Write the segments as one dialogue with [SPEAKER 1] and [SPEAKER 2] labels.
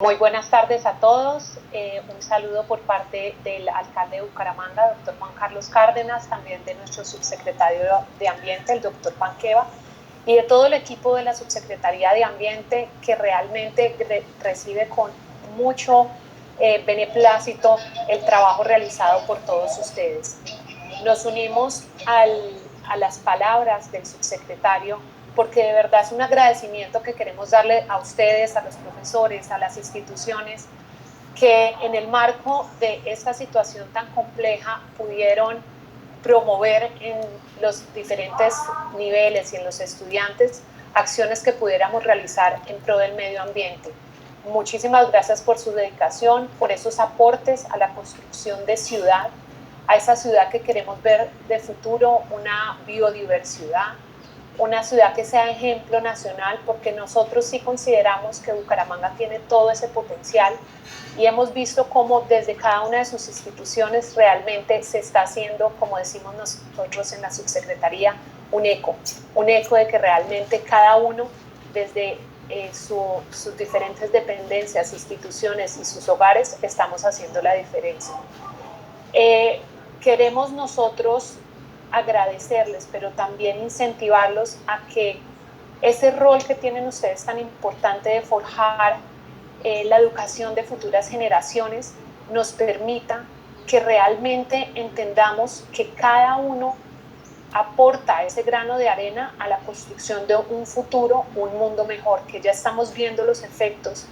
[SPEAKER 1] Muy buenas tardes a todos. Un saludo por parte del alcalde de Bucaramanga, doctor Juan Carlos Cárdenas, también de nuestro subsecretario de Ambiente, el doctor Panqueva, y de todo el equipo de la Subsecretaría de Ambiente, que realmente recibe con mucho beneplácito el trabajo realizado por todos ustedes. Nos unimos a las palabras del subsecretario, porque de verdad es un agradecimiento que queremos darle a ustedes, a los profesores, a las instituciones, que en el marco de esta situación tan compleja pudieron promover en los diferentes niveles y en los estudiantes acciones que pudiéramos realizar en pro del medio ambiente. Muchísimas gracias por su dedicación, por esos aportes a la construcción de ciudad, a esa ciudad que queremos ver de futuro, una biodiversidad, una ciudad que sea ejemplo nacional, porque nosotros sí consideramos que Bucaramanga tiene todo ese potencial y hemos visto cómo desde cada una de sus instituciones realmente se está haciendo, como decimos nosotros en la subsecretaría, un eco de que realmente cada uno desde sus diferentes dependencias, instituciones y sus hogares estamos haciendo la diferencia. Queremos nosotros agradecerles, pero también incentivarlos a que ese rol que tienen ustedes tan importante de forjar la educación de futuras generaciones nos permita que realmente entendamos que cada uno aporta ese grano de arena a la construcción de un futuro, un mundo mejor, que ya estamos viendo los efectos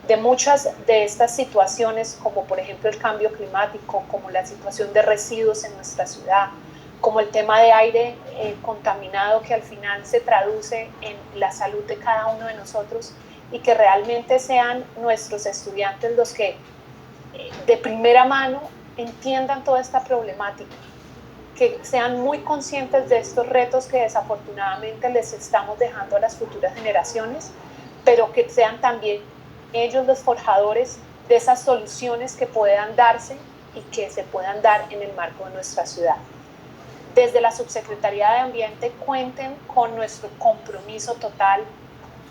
[SPEAKER 1] de muchas de estas situaciones, como por ejemplo el cambio climático, como la situación de residuos en nuestra ciudad, como el tema de aire contaminado, que al final se traduce en la salud de cada uno de nosotros, y que realmente sean nuestros estudiantes los que de primera mano entiendan toda esta problemática, que sean muy conscientes de estos retos que desafortunadamente les estamos dejando a las futuras generaciones, pero que sean también ellos los forjadores de esas soluciones que puedan darse y que se puedan dar en el marco de nuestra ciudad. Desde la Subsecretaría de Ambiente cuenten con nuestro compromiso total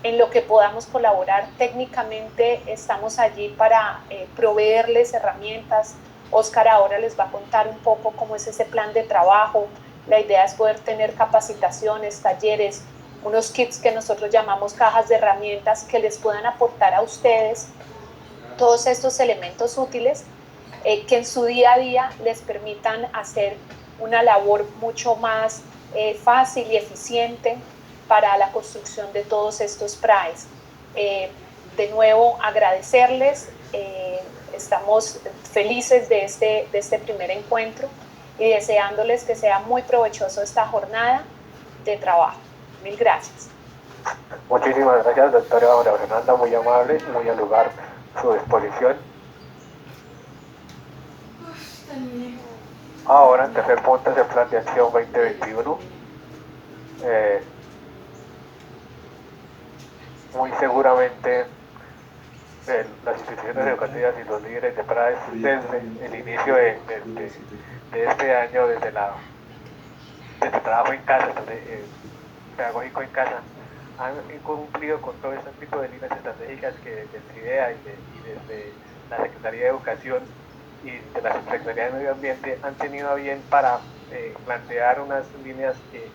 [SPEAKER 1] en lo que podamos colaborar técnicamente. Estamos allí para proveerles herramientas. Oscar ahora les va a contar un poco cómo es ese plan de trabajo. La idea es poder tener capacitaciones, talleres, unos kits que nosotros llamamos cajas de herramientas que les puedan aportar a ustedes todos estos elementos útiles que en su día a día les permitan hacer una labor mucho más fácil y eficiente para la construcción de todos estos PRAEs. De nuevo, agradecerles, estamos felices de este primer encuentro y deseándoles que sea muy provechoso esta jornada de trabajo. Mil gracias.
[SPEAKER 2] Muchísimas gracias, doctora María Fernanda, muy amable, muy al lugar su disposición. Ahora, en tercer punto es el Plan de Acción 2021. Muy seguramente las instituciones educativas y los líderes de PRAES desde el inicio de este año, desde el trabajo en casa, pedagógico en casa, han cumplido con todo este tipo de líneas estratégicas que desde el CIDEA y desde la Secretaría de Educación y de la Secretaría de Medio Ambiente han tenido a bien para plantear unas líneas que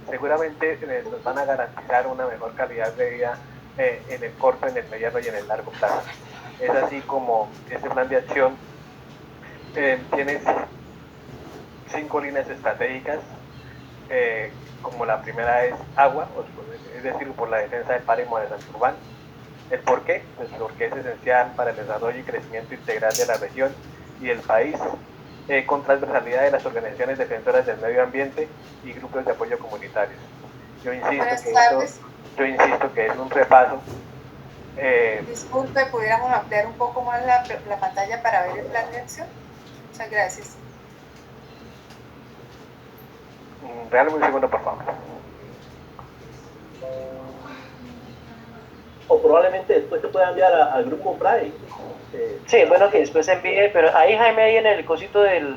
[SPEAKER 2] seguramente nos van a garantizar una mejor calidad de vida en el corto, en el mediano y en el largo plazo. Es así como este plan de acción tiene 5 líneas estratégicas, como la primera es agua, es decir, por la defensa del páramo de Santurbán. ¿El por qué? Pues porque es esencial para el desarrollo y crecimiento integral de la región y del país, con transversalidad de las organizaciones defensoras del medio ambiente y grupos de apoyo comunitarios. Yo insisto que es un repaso.
[SPEAKER 3] Disculpe, ¿pudiéramos ampliar un poco más la pantalla para ver el plan de acción? Muchas gracias.
[SPEAKER 2] Regálame un segundo, por favor.
[SPEAKER 4] O probablemente después te pueda enviar al grupo PRAE.
[SPEAKER 5] Sí, bueno que después se envíe, pero ahí Jaime, ahí en el cosito de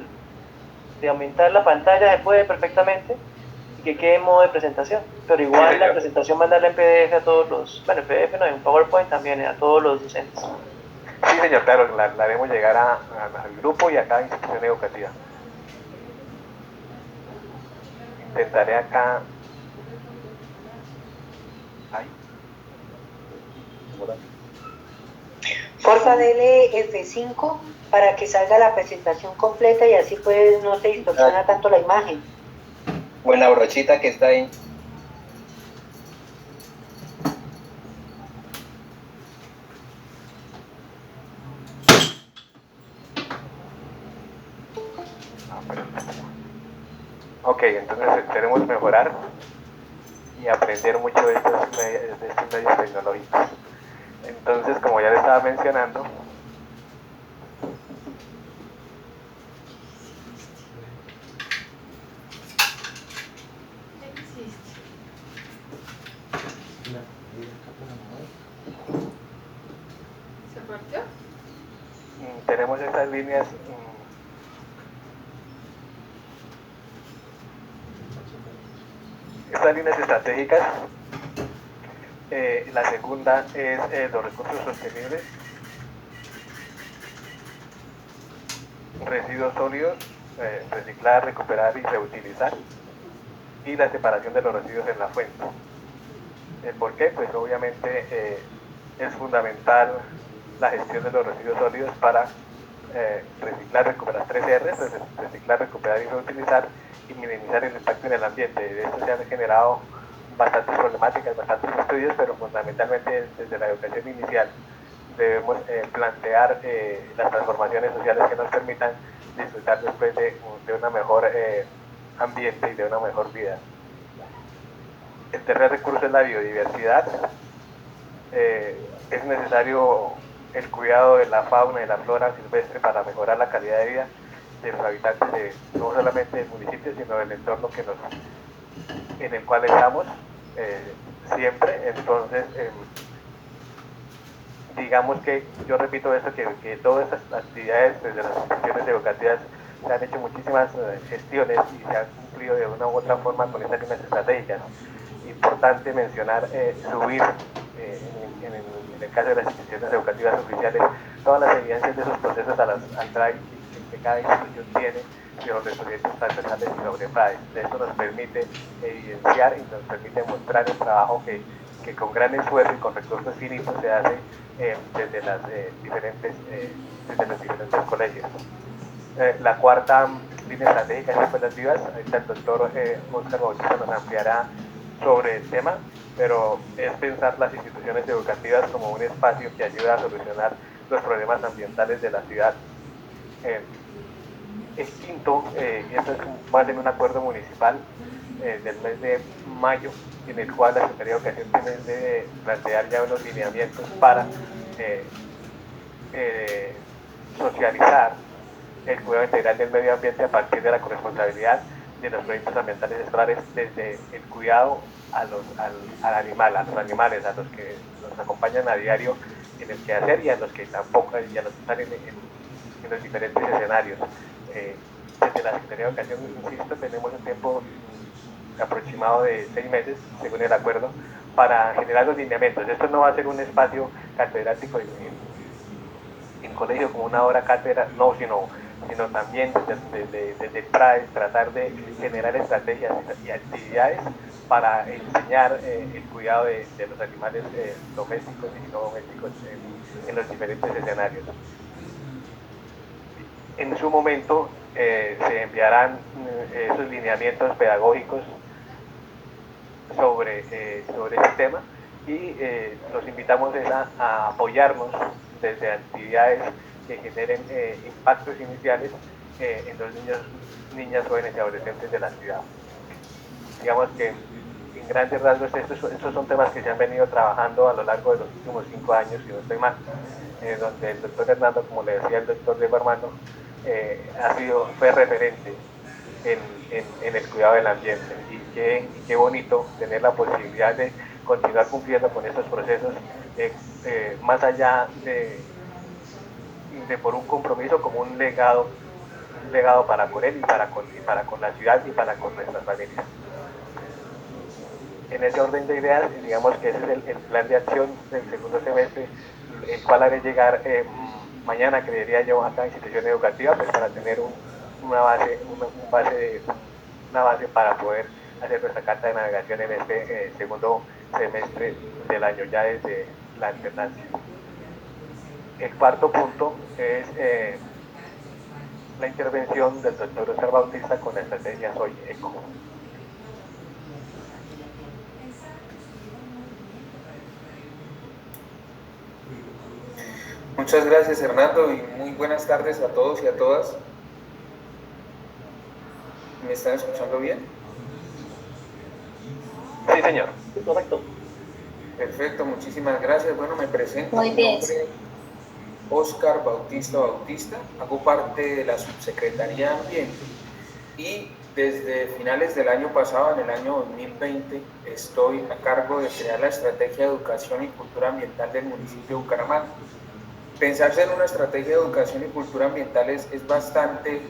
[SPEAKER 5] aumentar la pantalla se puede perfectamente y que quede en modo de presentación, pero igual la presentación mandarla en PDF a todos los, bueno, en PDF no, en PowerPoint también a todos los docentes.
[SPEAKER 2] Sí, señor, claro, la haremos llegar al grupo y a cada institución educativa. Intentaré acá. Ahí.
[SPEAKER 6] Porfa, dele F5 para que salga la presentación completa y así pues no se distorsiona tanto la imagen.
[SPEAKER 7] Buena brochita que está ahí.
[SPEAKER 2] Ok, entonces queremos mejorar y aprender mucho de estos medios tecnológicos. Entonces, como ya le estaba mencionando,
[SPEAKER 3] ¿Se partió?
[SPEAKER 2] tenemos estas líneas estratégicas. La segunda es los recursos sostenibles, residuos sólidos, reciclar, recuperar y reutilizar, y la separación de los residuos en la fuente. ¿Por qué? Pues obviamente es fundamental la gestión de los residuos sólidos para reciclar, recuperar 3 R's, reciclar, recuperar y reutilizar, y minimizar el impacto en el ambiente. De esto se han generado bastantes problemáticas, bastantes estudios, pero fundamentalmente desde la educación inicial debemos plantear las transformaciones sociales que nos permitan disfrutar después de una mejor ambiente y de una mejor vida. El tercer recurso es la biodiversidad. Es necesario el cuidado de la fauna y la flora silvestre para mejorar la calidad de vida de los habitantes de no solamente del municipio, sino del entorno en el cual estamos siempre. Entonces, digamos que yo repito esto, que todas estas actividades desde las instituciones educativas se han hecho muchísimas gestiones y se han cumplido de una u otra forma con estas líneas estratégicas. Importante mencionar, subir en el caso de las instituciones educativas oficiales todas las evidencias de esos procesos al drive que cada institución tiene sobre proyectos transversales y sobre PRAE. Esto nos permite evidenciar y nos permite mostrar el trabajo que con gran esfuerzo y con recursos finitos se hace desde los diferentes colegios. La cuarta línea estratégica es escuelas vivas. Ahorita el doctor Óscar Bautista nos ampliará sobre el tema, pero es pensar las instituciones educativas como un espacio que ayuda a solucionar los problemas ambientales de la ciudad. El quinto, y esto es más en un acuerdo municipal del mes de mayo, en el cual la Secretaría de Educación tiene de plantear ya unos lineamientos para socializar el cuidado integral del medio ambiente a partir de la corresponsabilidad de los proyectos ambientales escolares, desde el cuidado al animal, a los animales, a los que nos acompañan a diario en el quehacer y a los que tampoco, y a los que están en los diferentes escenarios. Desde la Secretaría de Educación, insisto, tenemos un tiempo aproximado de 6 meses, según el acuerdo, para generar los lineamientos. Esto no va a ser un espacio catedrático en colegio como una hora cátedra, no, sino también desde el PRAE tratar de generar estrategias y actividades para enseñar el cuidado de los animales domésticos y no domésticos en los diferentes escenarios. En su momento se enviarán esos lineamientos pedagógicos sobre este tema, y los invitamos a apoyarnos desde actividades que generen impactos iniciales en los niños, niñas, jóvenes y adolescentes de la ciudad. Digamos que en grandes rasgos estos son temas que se han venido trabajando a lo largo de los últimos 5 años, si no estoy mal, donde el doctor Hernando, como le decía el doctor Diego Armando, fue referente en el cuidado del ambiente, y qué bonito tener la posibilidad de continuar cumpliendo con estos procesos más allá de por un compromiso, como un legado para con él y para con la ciudad y para con nuestras familias. En ese orden de ideas, digamos que ese es el plan de acción del segundo semestre. el cual haré llegar mañana, creería yo, a cada institución educativa, pues para tener una base para poder hacer nuestra carta de navegación en este segundo semestre del año, ya desde la alternancia. El cuarto punto es la intervención del doctor Oscar Bautista con la estrategia Soy Eco.
[SPEAKER 8] Muchas gracias, Hernando, y muy buenas tardes a todos y a todas. ¿Me están escuchando bien?
[SPEAKER 2] Sí, señor.
[SPEAKER 4] Sí, correcto.
[SPEAKER 8] Perfecto, muchísimas gracias. Bueno, me presento.
[SPEAKER 1] Muy bien.
[SPEAKER 8] Mi nombre es Oscar Bautista, hago parte de la Subsecretaría de Ambiente y desde finales del año pasado, en el año 2020, estoy a cargo de crear la estrategia de educación y cultura ambiental del municipio de Bucaramanga. Pensarse en una estrategia de educación y cultura ambiental es bastante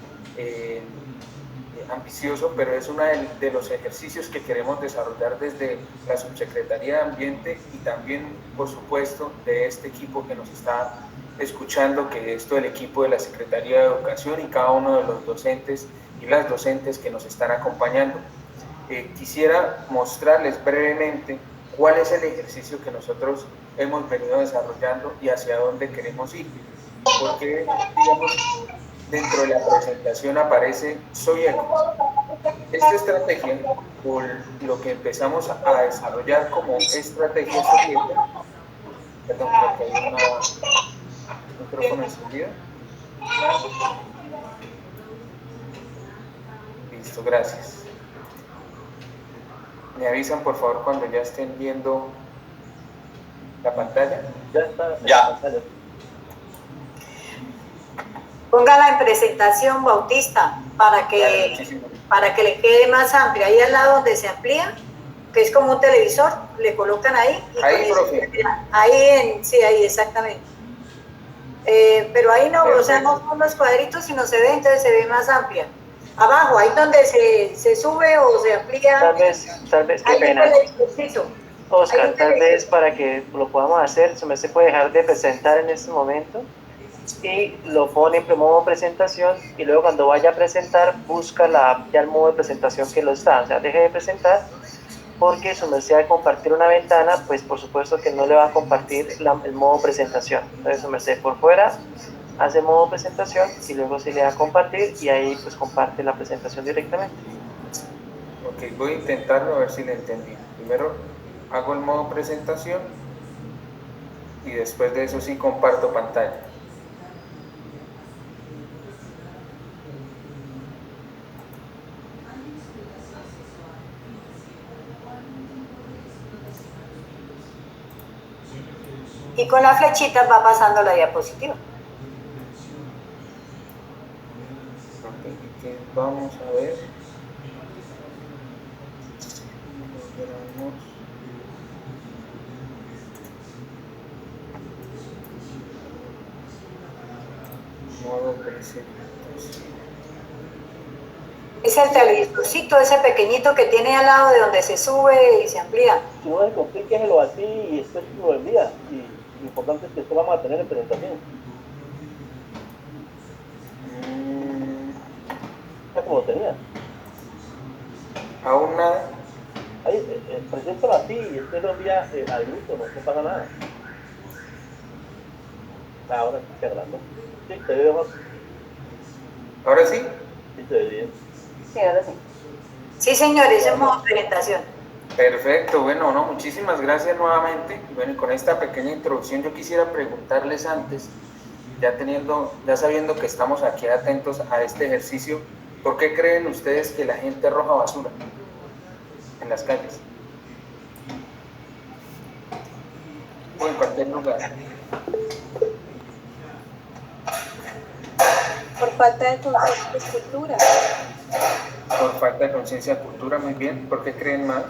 [SPEAKER 8] ambicioso, pero es uno de los ejercicios que queremos desarrollar desde la Subsecretaría de Ambiente y también, por supuesto, de este equipo que nos está escuchando, que es todo el equipo de la Secretaría de Educación y cada uno de los docentes y las docentes que nos están acompañando. Quisiera mostrarles brevemente cuál es el ejercicio que nosotros hemos venido desarrollando y hacia dónde queremos ir. Porque, digamos, dentro de la presentación aparece Soy Eco. Esta estrategia, por lo que empezamos a desarrollar como estrategia Soy Eco, perdón, creo que hay un micrófono encendido. Listo, gracias. Me avisan por favor cuando ya estén viendo la pantalla.
[SPEAKER 4] Ya está.
[SPEAKER 7] Ya.
[SPEAKER 4] La pantalla.
[SPEAKER 6] Póngala en presentación, Bautista, para que le quede más amplia. Ahí al lado donde se amplía, que es como un televisor, le colocan ahí. Y
[SPEAKER 8] ahí, profe.
[SPEAKER 6] Ahí, sí, ahí, exactamente. Pero ahí no, o sea, no son los cuadritos, sino se ve, entonces se ve más amplia. Abajo, ahí donde se sube o se amplía.
[SPEAKER 5] Tal vez, qué
[SPEAKER 6] Ahí
[SPEAKER 5] pena.
[SPEAKER 6] está el ejercicio.
[SPEAKER 5] Oscar, tal vez para que lo podamos hacer, se puede dejar de presentar en este momento y lo pone en modo presentación y luego cuando vaya a presentar busca ya el modo de presentación que lo está, o sea, deje de presentar porque su merced de compartir una ventana, pues por supuesto que no le va a compartir el modo presentación. Entonces su merced por fuera hace modo presentación y luego se le da a compartir y ahí pues comparte la presentación directamente.
[SPEAKER 8] Ok, voy a intentarlo a ver si le entendí. Primero hago el modo presentación y después de eso sí comparto pantalla.
[SPEAKER 6] Y con la flechita va pasando la diapositiva.
[SPEAKER 8] Ok, vamos a ver. Modo presentación.
[SPEAKER 6] Es el televisorcito, ese pequeñito que tiene al lado de donde se sube y se amplía.
[SPEAKER 4] Si no se complique, déjelo así y después lo envía. Y lo importante es que esto vamos a tener en presentación. Ya como lo tenía.
[SPEAKER 8] Aún nada.
[SPEAKER 4] Ahí, preséntalo así y después lo envía al grupo, no pasa nada. Ahora sí, Fernando. Sí, te veo más.
[SPEAKER 8] ¿Ahora sí?
[SPEAKER 4] Sí, te ve bien.
[SPEAKER 6] Sí, ahora sí. Sí, señores, es modo presentación.
[SPEAKER 8] Perfecto, bueno, no, muchísimas gracias nuevamente. Bueno, y con esta pequeña introducción yo quisiera preguntarles antes, ya sabiendo que estamos aquí atentos a este ejercicio, ¿por qué creen ustedes que la gente arroja basura en las calles? O en cualquier lugar.
[SPEAKER 1] Por falta de conciencia de cultura.
[SPEAKER 8] Por falta de conciencia de cultura, muy bien. ¿Por qué creen más?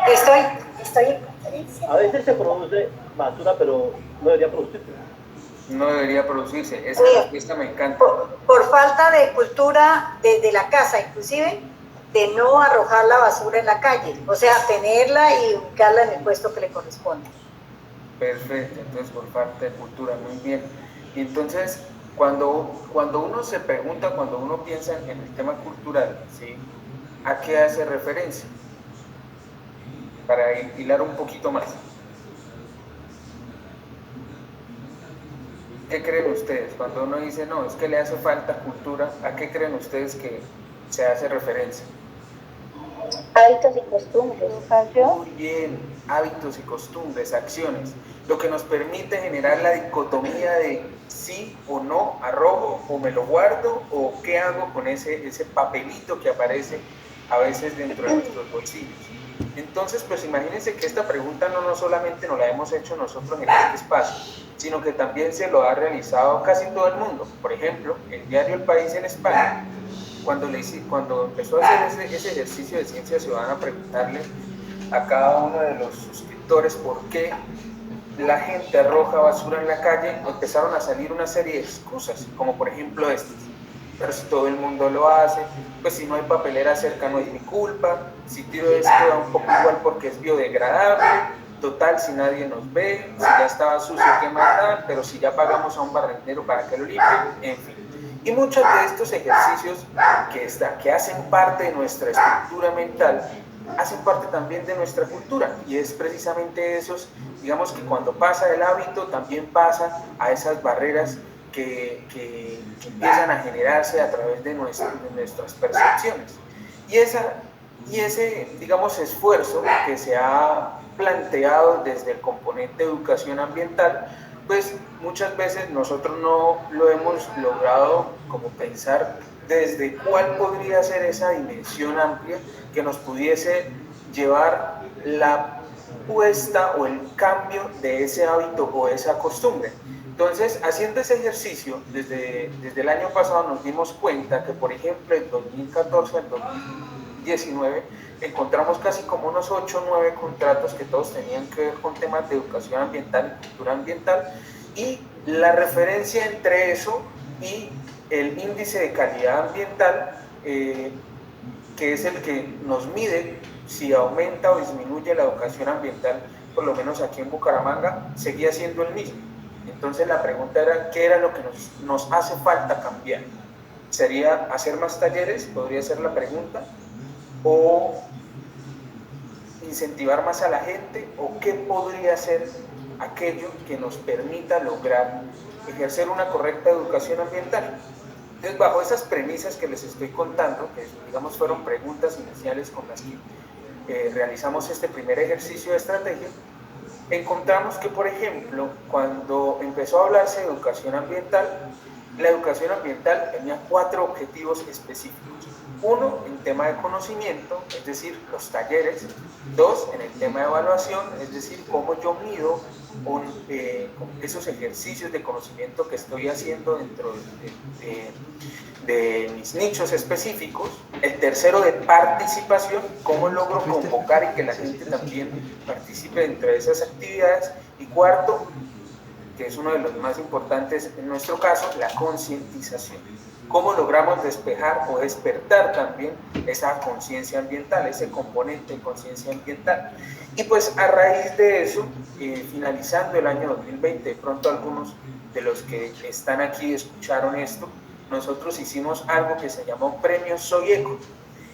[SPEAKER 6] Estoy.
[SPEAKER 4] A veces se produce basura, pero no debería producirse.
[SPEAKER 8] No debería producirse. Esa respuesta me encanta.
[SPEAKER 6] Por falta de cultura desde la casa, inclusive, de no arrojar la basura en la calle. O sea, tenerla y ubicarla en el puesto que le corresponde.
[SPEAKER 8] Perfecto, entonces por parte de cultura, muy bien. Y entonces, cuando uno se pregunta, cuando uno piensa en el tema cultural, ¿sí? ¿A qué hace referencia? Para hilar un poquito más. ¿Qué creen ustedes? Cuando uno dice, no, es que le hace falta cultura, ¿a qué creen ustedes que se hace referencia?
[SPEAKER 1] Hábitos y costumbres.
[SPEAKER 8] Muy bien, hábitos y costumbres, acciones, lo que nos permite generar la dicotomía de sí o no, arrojo o me lo guardo o qué hago con ese papelito que aparece a veces dentro de nuestros bolsillos. Entonces, pues imagínense que esta pregunta no solamente nos la hemos hecho nosotros en este espacio, sino que también se lo ha realizado casi todo el mundo. Por ejemplo, el diario El País en España, cuando empezó a hacer ese ejercicio de ciencia ciudadana, preguntarle a cada uno de los suscriptores por qué la gente arroja basura en la calle, empezaron a salir una serie de excusas, como por ejemplo estas. Pero si todo el mundo lo hace, pues si no hay papelera cerca no es mi culpa, si tiro esto da un poco igual porque es biodegradable, total si nadie nos ve, si ya estaba sucio qué más da, pero si ya pagamos a un barrendero para que lo limpie, en fin. Y muchos de estos ejercicios que hacen parte de nuestra estructura mental, hacen parte también de nuestra cultura, y es precisamente esos, digamos que cuando pasa el hábito también pasa a esas barreras que empiezan a generarse a través de nuestras percepciones. Y ese, digamos, esfuerzo que se ha planteado desde el componente de educación ambiental, pues muchas veces nosotros no lo hemos logrado como pensar desde cuál podría ser esa dimensión amplia que nos pudiese llevar la puesta o el cambio de ese hábito o esa costumbre. Entonces, haciendo ese ejercicio, desde el año pasado nos dimos cuenta que, por ejemplo, en 2014 al 2019, encontramos casi como unos 8 o 9 contratos que todos tenían que ver con temas de educación ambiental y cultura ambiental, y la referencia entre eso y el índice de calidad ambiental, que es el que nos mide si aumenta o disminuye la educación ambiental, por lo menos aquí en Bucaramanga, seguía siendo el mismo. Entonces la pregunta era, ¿qué era lo que nos hace falta cambiar? ¿Sería hacer más talleres? Podría ser la pregunta. ¿O incentivar más a la gente? ¿O qué podría ser aquello que nos permita lograr ejercer una correcta educación ambiental? Entonces, bajo esas premisas que les estoy contando, que digamos fueron preguntas iniciales con las que realizamos este primer ejercicio de estrategia, encontramos que, por ejemplo, cuando empezó a hablarse de educación ambiental, la educación ambiental tenía 4 objetivos específicos. 1, en tema de conocimiento, es decir, los talleres. 2, en el tema de evaluación, es decir, cómo yo mido esos ejercicios de conocimiento que estoy haciendo dentro de mis nichos específicos. El 3, de participación, cómo logro convocar y que la gente también participe dentro de esas actividades. Y 4, que es uno de los más importantes en nuestro caso, la concientización. ¿Cómo logramos despejar o despertar también esa conciencia ambiental, ese componente de conciencia ambiental? Y pues a raíz de eso, finalizando el año 2020, de pronto algunos de los que están aquí escucharon esto, nosotros hicimos algo que se llamó Premios Soy Eco.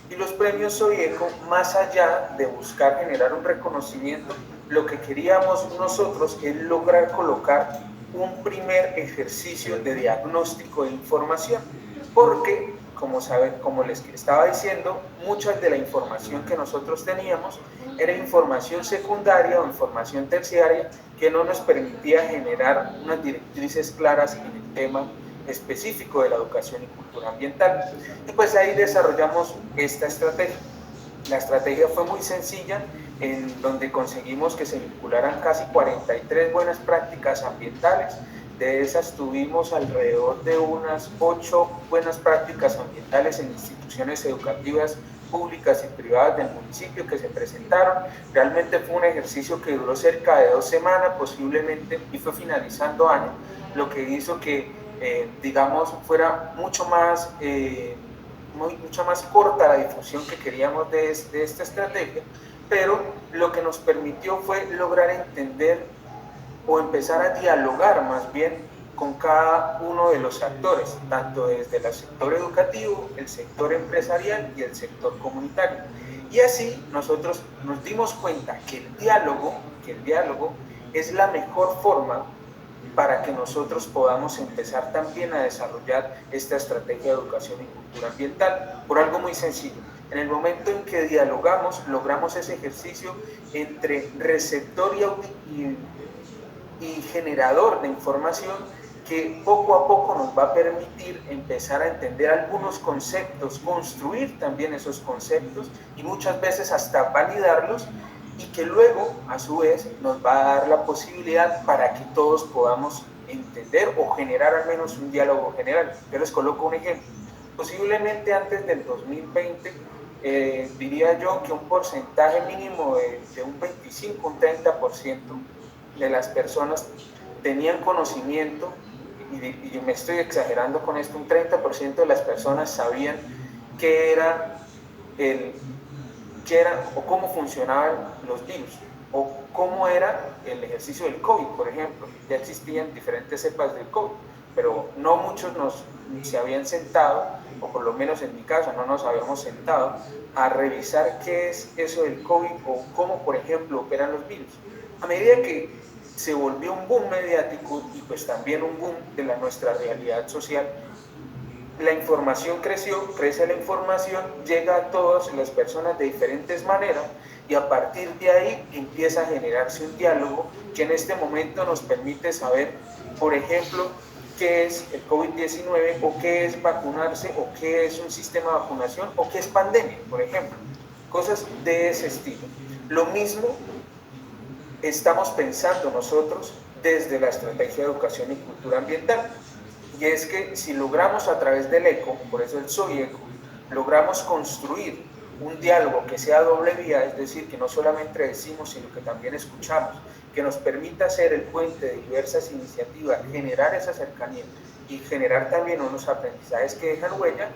[SPEAKER 8] Y los Premios Soy Eco, más allá de buscar generar un reconocimiento, lo que queríamos nosotros es lograr colocar un primer ejercicio de diagnóstico de información, porque, como saben, como les estaba diciendo, mucha de la información que nosotros teníamos era información secundaria o información terciaria que no nos permitía generar unas directrices claras en el tema específico de la educación y cultura ambiental. Y pues ahí desarrollamos esta estrategia. La estrategia fue muy sencilla, en donde conseguimos que se vincularan casi 43 buenas prácticas ambientales. De esas tuvimos alrededor de unas 8 buenas prácticas ambientales en instituciones educativas públicas y privadas del municipio que se presentaron. Realmente fue un ejercicio que duró cerca de 2 semanas posiblemente y fue finalizando año, lo que hizo que, digamos, fuera mucho más corta la difusión que queríamos de esta estrategia, pero lo que nos permitió fue lograr entender o empezar a dialogar más bien con cada uno de los actores, tanto desde el sector educativo, el sector empresarial y el sector comunitario. Y así nosotros nos dimos cuenta que el diálogo es la mejor forma para que nosotros podamos empezar también a desarrollar esta estrategia de educación y cultura ambiental, por algo muy sencillo. En el momento en que dialogamos, logramos ese ejercicio entre receptor y generador de información, que poco a poco nos va a permitir empezar a entender algunos conceptos, construir también esos conceptos y muchas veces hasta validarlos, y que luego a su vez nos va a dar la posibilidad para que todos podamos entender o generar al menos un diálogo general. Yo les coloco un ejemplo. Posiblemente antes del 2020 diría yo que un porcentaje mínimo de un 25, un 30% de las personas tenían conocimiento, y me estoy exagerando con esto, un 30% de las personas sabían qué era o cómo funcionaban los virus, o cómo era el ejercicio del COVID, por ejemplo. Ya existían diferentes cepas del COVID, pero no muchos se habían sentado, o por lo menos en mi caso no nos habíamos sentado a revisar qué es eso del COVID o cómo, por ejemplo, operan los virus. A medida que se volvió un boom mediático y pues también un boom de nuestra realidad social, la información crece la información, llega a todas las personas de diferentes maneras, y a partir de ahí empieza a generarse un diálogo que en este momento nos permite saber, por ejemplo, qué es el COVID-19, o qué es vacunarse, o qué es un sistema de vacunación, o qué es pandemia, por ejemplo. Cosas de ese estilo. Lo mismo estamos pensando nosotros desde la estrategia de educación y cultura ambiental. Y es que si logramos a través del ECO, por eso el Soy ECO, logramos construir un diálogo que sea doble vía, es decir, que no solamente decimos, sino que también escuchamos, que nos permita ser el puente de diversas iniciativas, generar esa cercanía y generar también unos aprendizajes que dejan huella,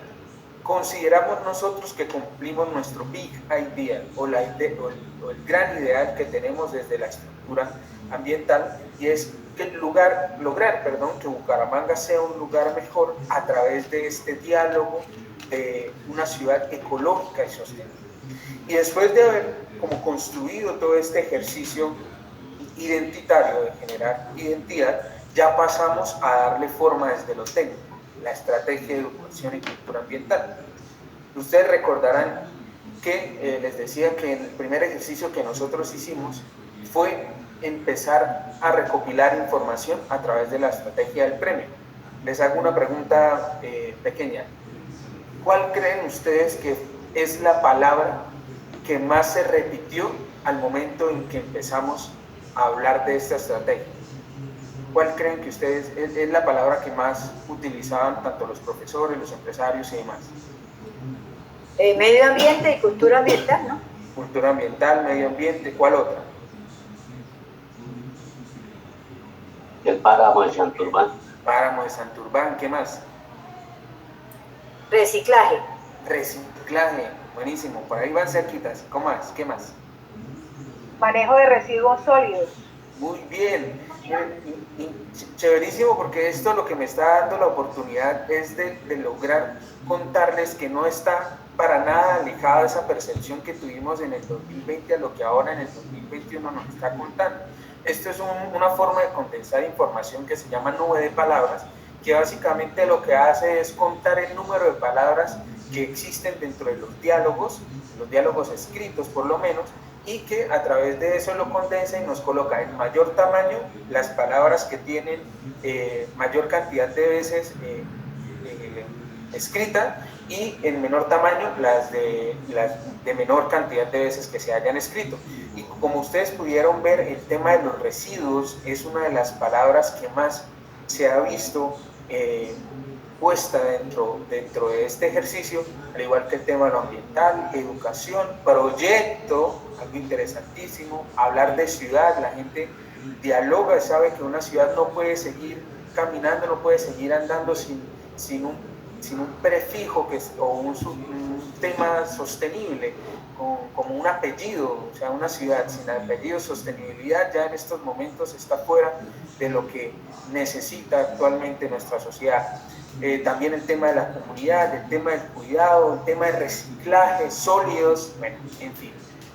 [SPEAKER 8] consideramos nosotros que cumplimos nuestro big idea o el gran ideal que tenemos desde la estructura ambiental, y es que lograr que Bucaramanga sea un lugar mejor a través de este diálogo de una ciudad ecológica y sostenible. Y después de haber como construido todo este ejercicio identitario de generar identidad, ya pasamos a darle forma desde lo técnico, la estrategia de educación y cultura ambiental. Ustedes recordarán que les decía que el primer ejercicio que nosotros hicimos fue empezar a recopilar información a través de la estrategia del premio. Les hago una pregunta pequeña. ¿Cuál creen ustedes que es la palabra que más se repitió al momento en que empezamos a hablar de esta estrategia? ¿Cuál creen que ustedes es la palabra que más utilizaban tanto los profesores, los empresarios y demás?
[SPEAKER 6] Medio ambiente y cultura ambiental, ¿no?
[SPEAKER 8] Cultura ambiental, medio ambiente, ¿cuál otra?
[SPEAKER 9] El páramo de Santurbán.
[SPEAKER 8] Páramo de Santurbán, ¿qué más?
[SPEAKER 6] Reciclaje.
[SPEAKER 8] Reciclaje, buenísimo, por ahí van cerquitas. ¿Cómo más? ¿Qué más?
[SPEAKER 3] Manejo de residuos sólidos.
[SPEAKER 8] Muy bien, chéverísimo, porque esto lo que me está dando la oportunidad es de lograr contarles que no está para nada alejada de esa percepción que tuvimos en el 2020 a lo que ahora en el 2021 nos está contando. Esto es una forma de condensar información que se llama nube de palabras, que básicamente lo que hace es contar el número de palabras que existen dentro de los diálogos escritos por lo menos, y que a través de eso lo condensa y nos coloca en mayor tamaño las palabras que tienen mayor cantidad de veces escrita, y en menor tamaño las de menor cantidad de veces que se hayan escrito. Y como ustedes pudieron ver, el tema de los residuos es una de las palabras que más se ha visto puesta dentro de este ejercicio, al igual que el tema de lo ambiental, educación, proyecto, algo interesantísimo, hablar de ciudad. La gente dialoga, sabe que una ciudad no puede seguir caminando, no puede seguir andando sin sin un prefijo o un tema sostenible, como un apellido, o sea, una ciudad sin apellido, sostenibilidad ya en estos momentos está fuera de lo que necesita actualmente nuestra sociedad. También el tema de la comunidad, el tema del cuidado, el tema de reciclaje, sólidos, bueno, en fin.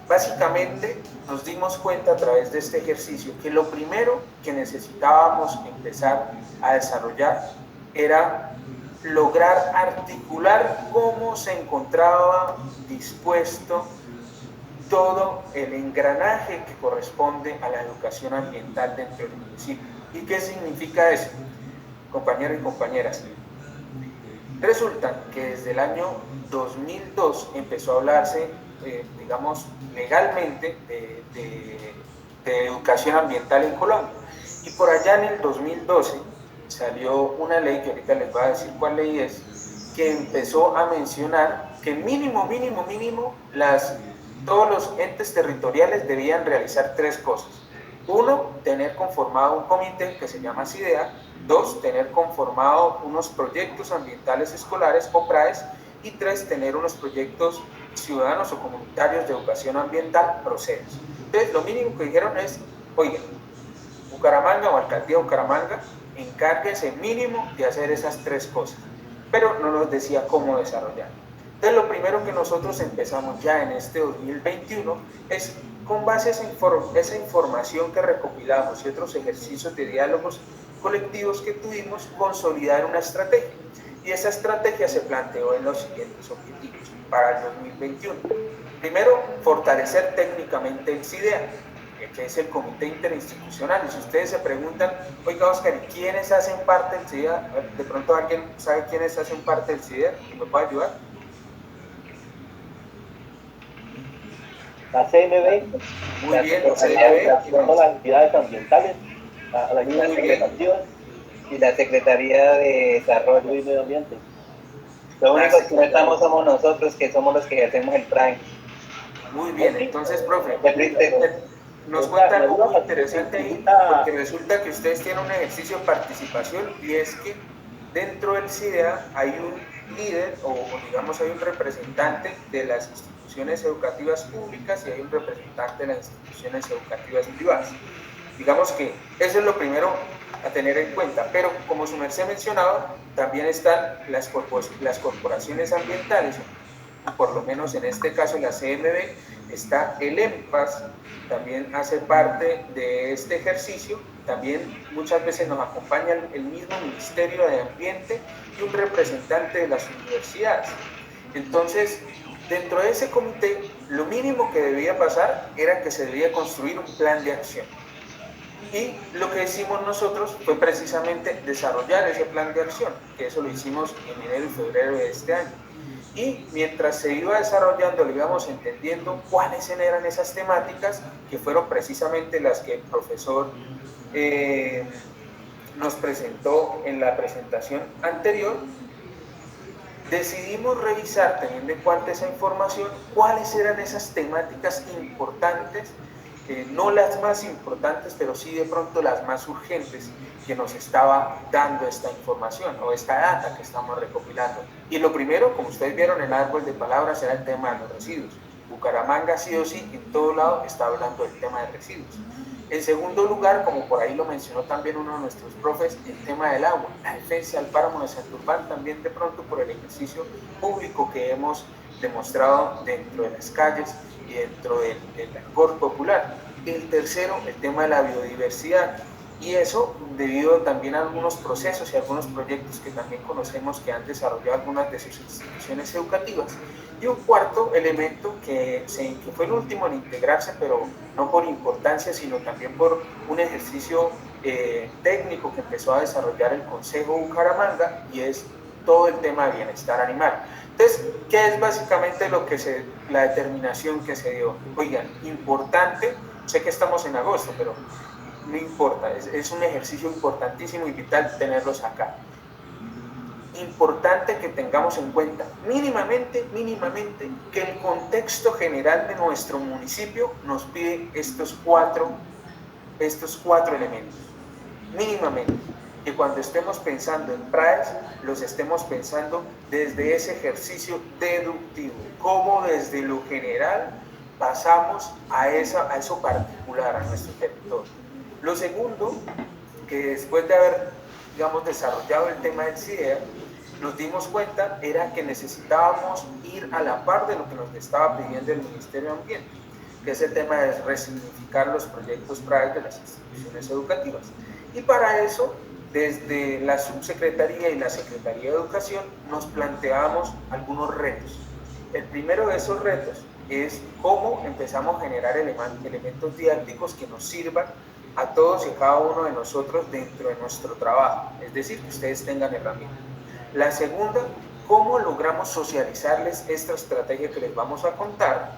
[SPEAKER 8] Básicamente nos dimos cuenta a través de este ejercicio que lo primero que necesitábamos empezar a desarrollar era lograr articular cómo se encontraba dispuesto todo el engranaje que corresponde a la educación ambiental dentro del municipio. ¿Y qué significa eso, compañeros y compañeras? Resulta que desde el año 2002 empezó a hablarse, digamos, legalmente de educación ambiental en Colombia. Y por allá en el 2012 salió una ley, que ahorita les voy a decir cuál ley es, que empezó a mencionar que mínimo, todos los entes territoriales debían realizar 3 cosas. 1, tener conformado un comité que se llama CIDEA. 2, tener conformado unos proyectos ambientales escolares o PRAES. Y 3, tener unos proyectos ciudadanos o comunitarios de educación ambiental, procesos. Entonces, lo mínimo que dijeron es, oigan, Bucaramanga o Alcaldía de Bucaramanga, encárguense mínimo de hacer esas 3 cosas, pero no nos decía cómo desarrollar. Entonces, lo primero que nosotros empezamos ya en este 2021 es, con base a esa información que recopilamos y otros ejercicios de diálogos colectivos que tuvimos, consolidar una estrategia. Y esa estrategia se planteó en los siguientes objetivos para el 2021. Primero, fortalecer técnicamente el CIDEA, que es el Comité Interinstitucional. Y si ustedes se preguntan, oiga, Oscar, ¿y quiénes hacen parte del CIDEA? De pronto alguien sabe quiénes hacen parte del CIDEA y me puede ayudar.
[SPEAKER 4] La CNB,
[SPEAKER 8] muy bien, la CNB,
[SPEAKER 4] son las entidades ambientales, las entidades legislativas
[SPEAKER 7] y la Secretaría de Desarrollo y Medio Ambiente. Lo único que no estamos somos nosotros, que somos los que hacemos el PRAE.
[SPEAKER 8] Muy bien, entonces, profe, nos cuenta algo muy interesante ahí, porque resulta que ustedes tienen un ejercicio de participación, y es que dentro del CIDEA hay un líder, o digamos hay un representante de las instituciones educativas públicas y hay un representante de las instituciones educativas privadas. Digamos que eso es lo primero a tener en cuenta, pero como su merced mencionaba, también están las corporaciones ambientales, por lo menos en este caso la CMB, está el EMPAS, también hace parte de este ejercicio, también muchas veces nos acompaña el mismo Ministerio de Ambiente y un representante de las universidades. Entonces, dentro de ese comité, lo mínimo que debía pasar era que se debía construir un plan de acción. Y lo que hicimos nosotros fue precisamente desarrollar ese plan de acción, que eso lo hicimos en enero y febrero de este año. Y mientras se iba desarrollando, lo íbamos entendiendo cuáles eran esas temáticas, que fueron precisamente las que el profesor nos presentó en la presentación anterior. Decidimos revisar, teniendo en cuenta esa información, cuáles eran esas temáticas importantes, no las más importantes, pero sí de pronto las más urgentes que nos estaba dando esta información o esta data que estamos recopilando. Y lo primero, como ustedes vieron en el árbol de palabras, era el tema de los residuos. Bucaramanga sí o sí, en todo lado, está hablando del tema de residuos. En segundo lugar, como por ahí lo mencionó también uno de nuestros profes, el tema del agua, la defensa del páramo de Santurbán, también de pronto por el ejercicio público que hemos demostrado dentro de las calles y dentro del actor popular. El tercero, el tema de la biodiversidad, y eso debido también a algunos procesos y algunos proyectos que también conocemos que han desarrollado algunas de sus instituciones educativas. Y un cuarto elemento que fue el último en integrarse, pero no por importancia, sino también por un ejercicio técnico que empezó a desarrollar el Consejo Bucaramanga, y es todo el tema de bienestar animal. Entonces, ¿qué es básicamente la determinación que se dio? Oigan, importante, sé que estamos en agosto, pero no importa, es un ejercicio importantísimo y vital tenerlos acá. Importante que tengamos en cuenta mínimamente que el contexto general de nuestro municipio nos pide estos cuatro elementos, mínimamente. que cuando estemos pensando en PRAES, los estemos pensando desde ese ejercicio deductivo, cómo desde lo general pasamos a eso particular, a nuestro territorio. Lo segundo, que después de haber, digamos, desarrollado el tema del CIDEA, nos dimos cuenta era que necesitábamos ir a la par de lo que nos estaba pidiendo el Ministerio de Ambiente, que es el tema de resignificar los proyectos PRAES de las instituciones educativas. Y para eso, desde la Subsecretaría y la Secretaría de Educación, nos planteamos algunos retos. El primero de esos retos es cómo empezamos a generar elementos didácticos que nos sirvan a todos y cada uno de nosotros dentro de nuestro trabajo, es decir, que ustedes tengan herramientas. La segunda, cómo logramos socializarles esta estrategia que les vamos a contar.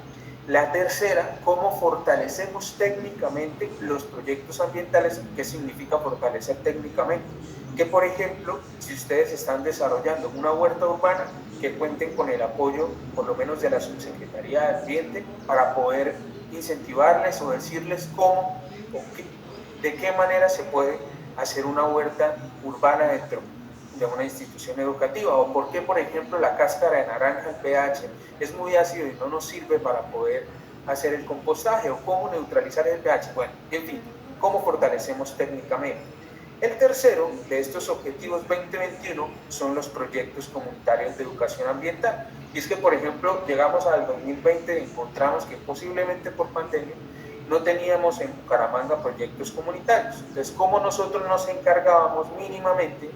[SPEAKER 8] La tercera, cómo fortalecemos técnicamente los proyectos ambientales. ¿Qué significa fortalecer técnicamente? Que, por ejemplo, si ustedes están desarrollando una huerta urbana, que cuenten con el apoyo, por lo menos de la Subsecretaría de Ambiente, para poder incentivarles o decirles cómo de qué manera se puede hacer una huerta urbana dentro de una institución educativa, o por qué, por ejemplo, la cáscara de naranja, el pH, es muy ácido y no nos sirve para poder hacer el compostaje, o cómo neutralizar el pH. Bueno, en fin, cómo fortalecemos técnicamente. El tercero de estos objetivos 2021 son los proyectos comunitarios de educación ambiental. Y es que, por ejemplo, llegamos al 2020 y encontramos que posiblemente por pandemia no teníamos en Bucaramanga proyectos comunitarios. Entonces, ¿cómo nosotros nos encargábamos mínimamente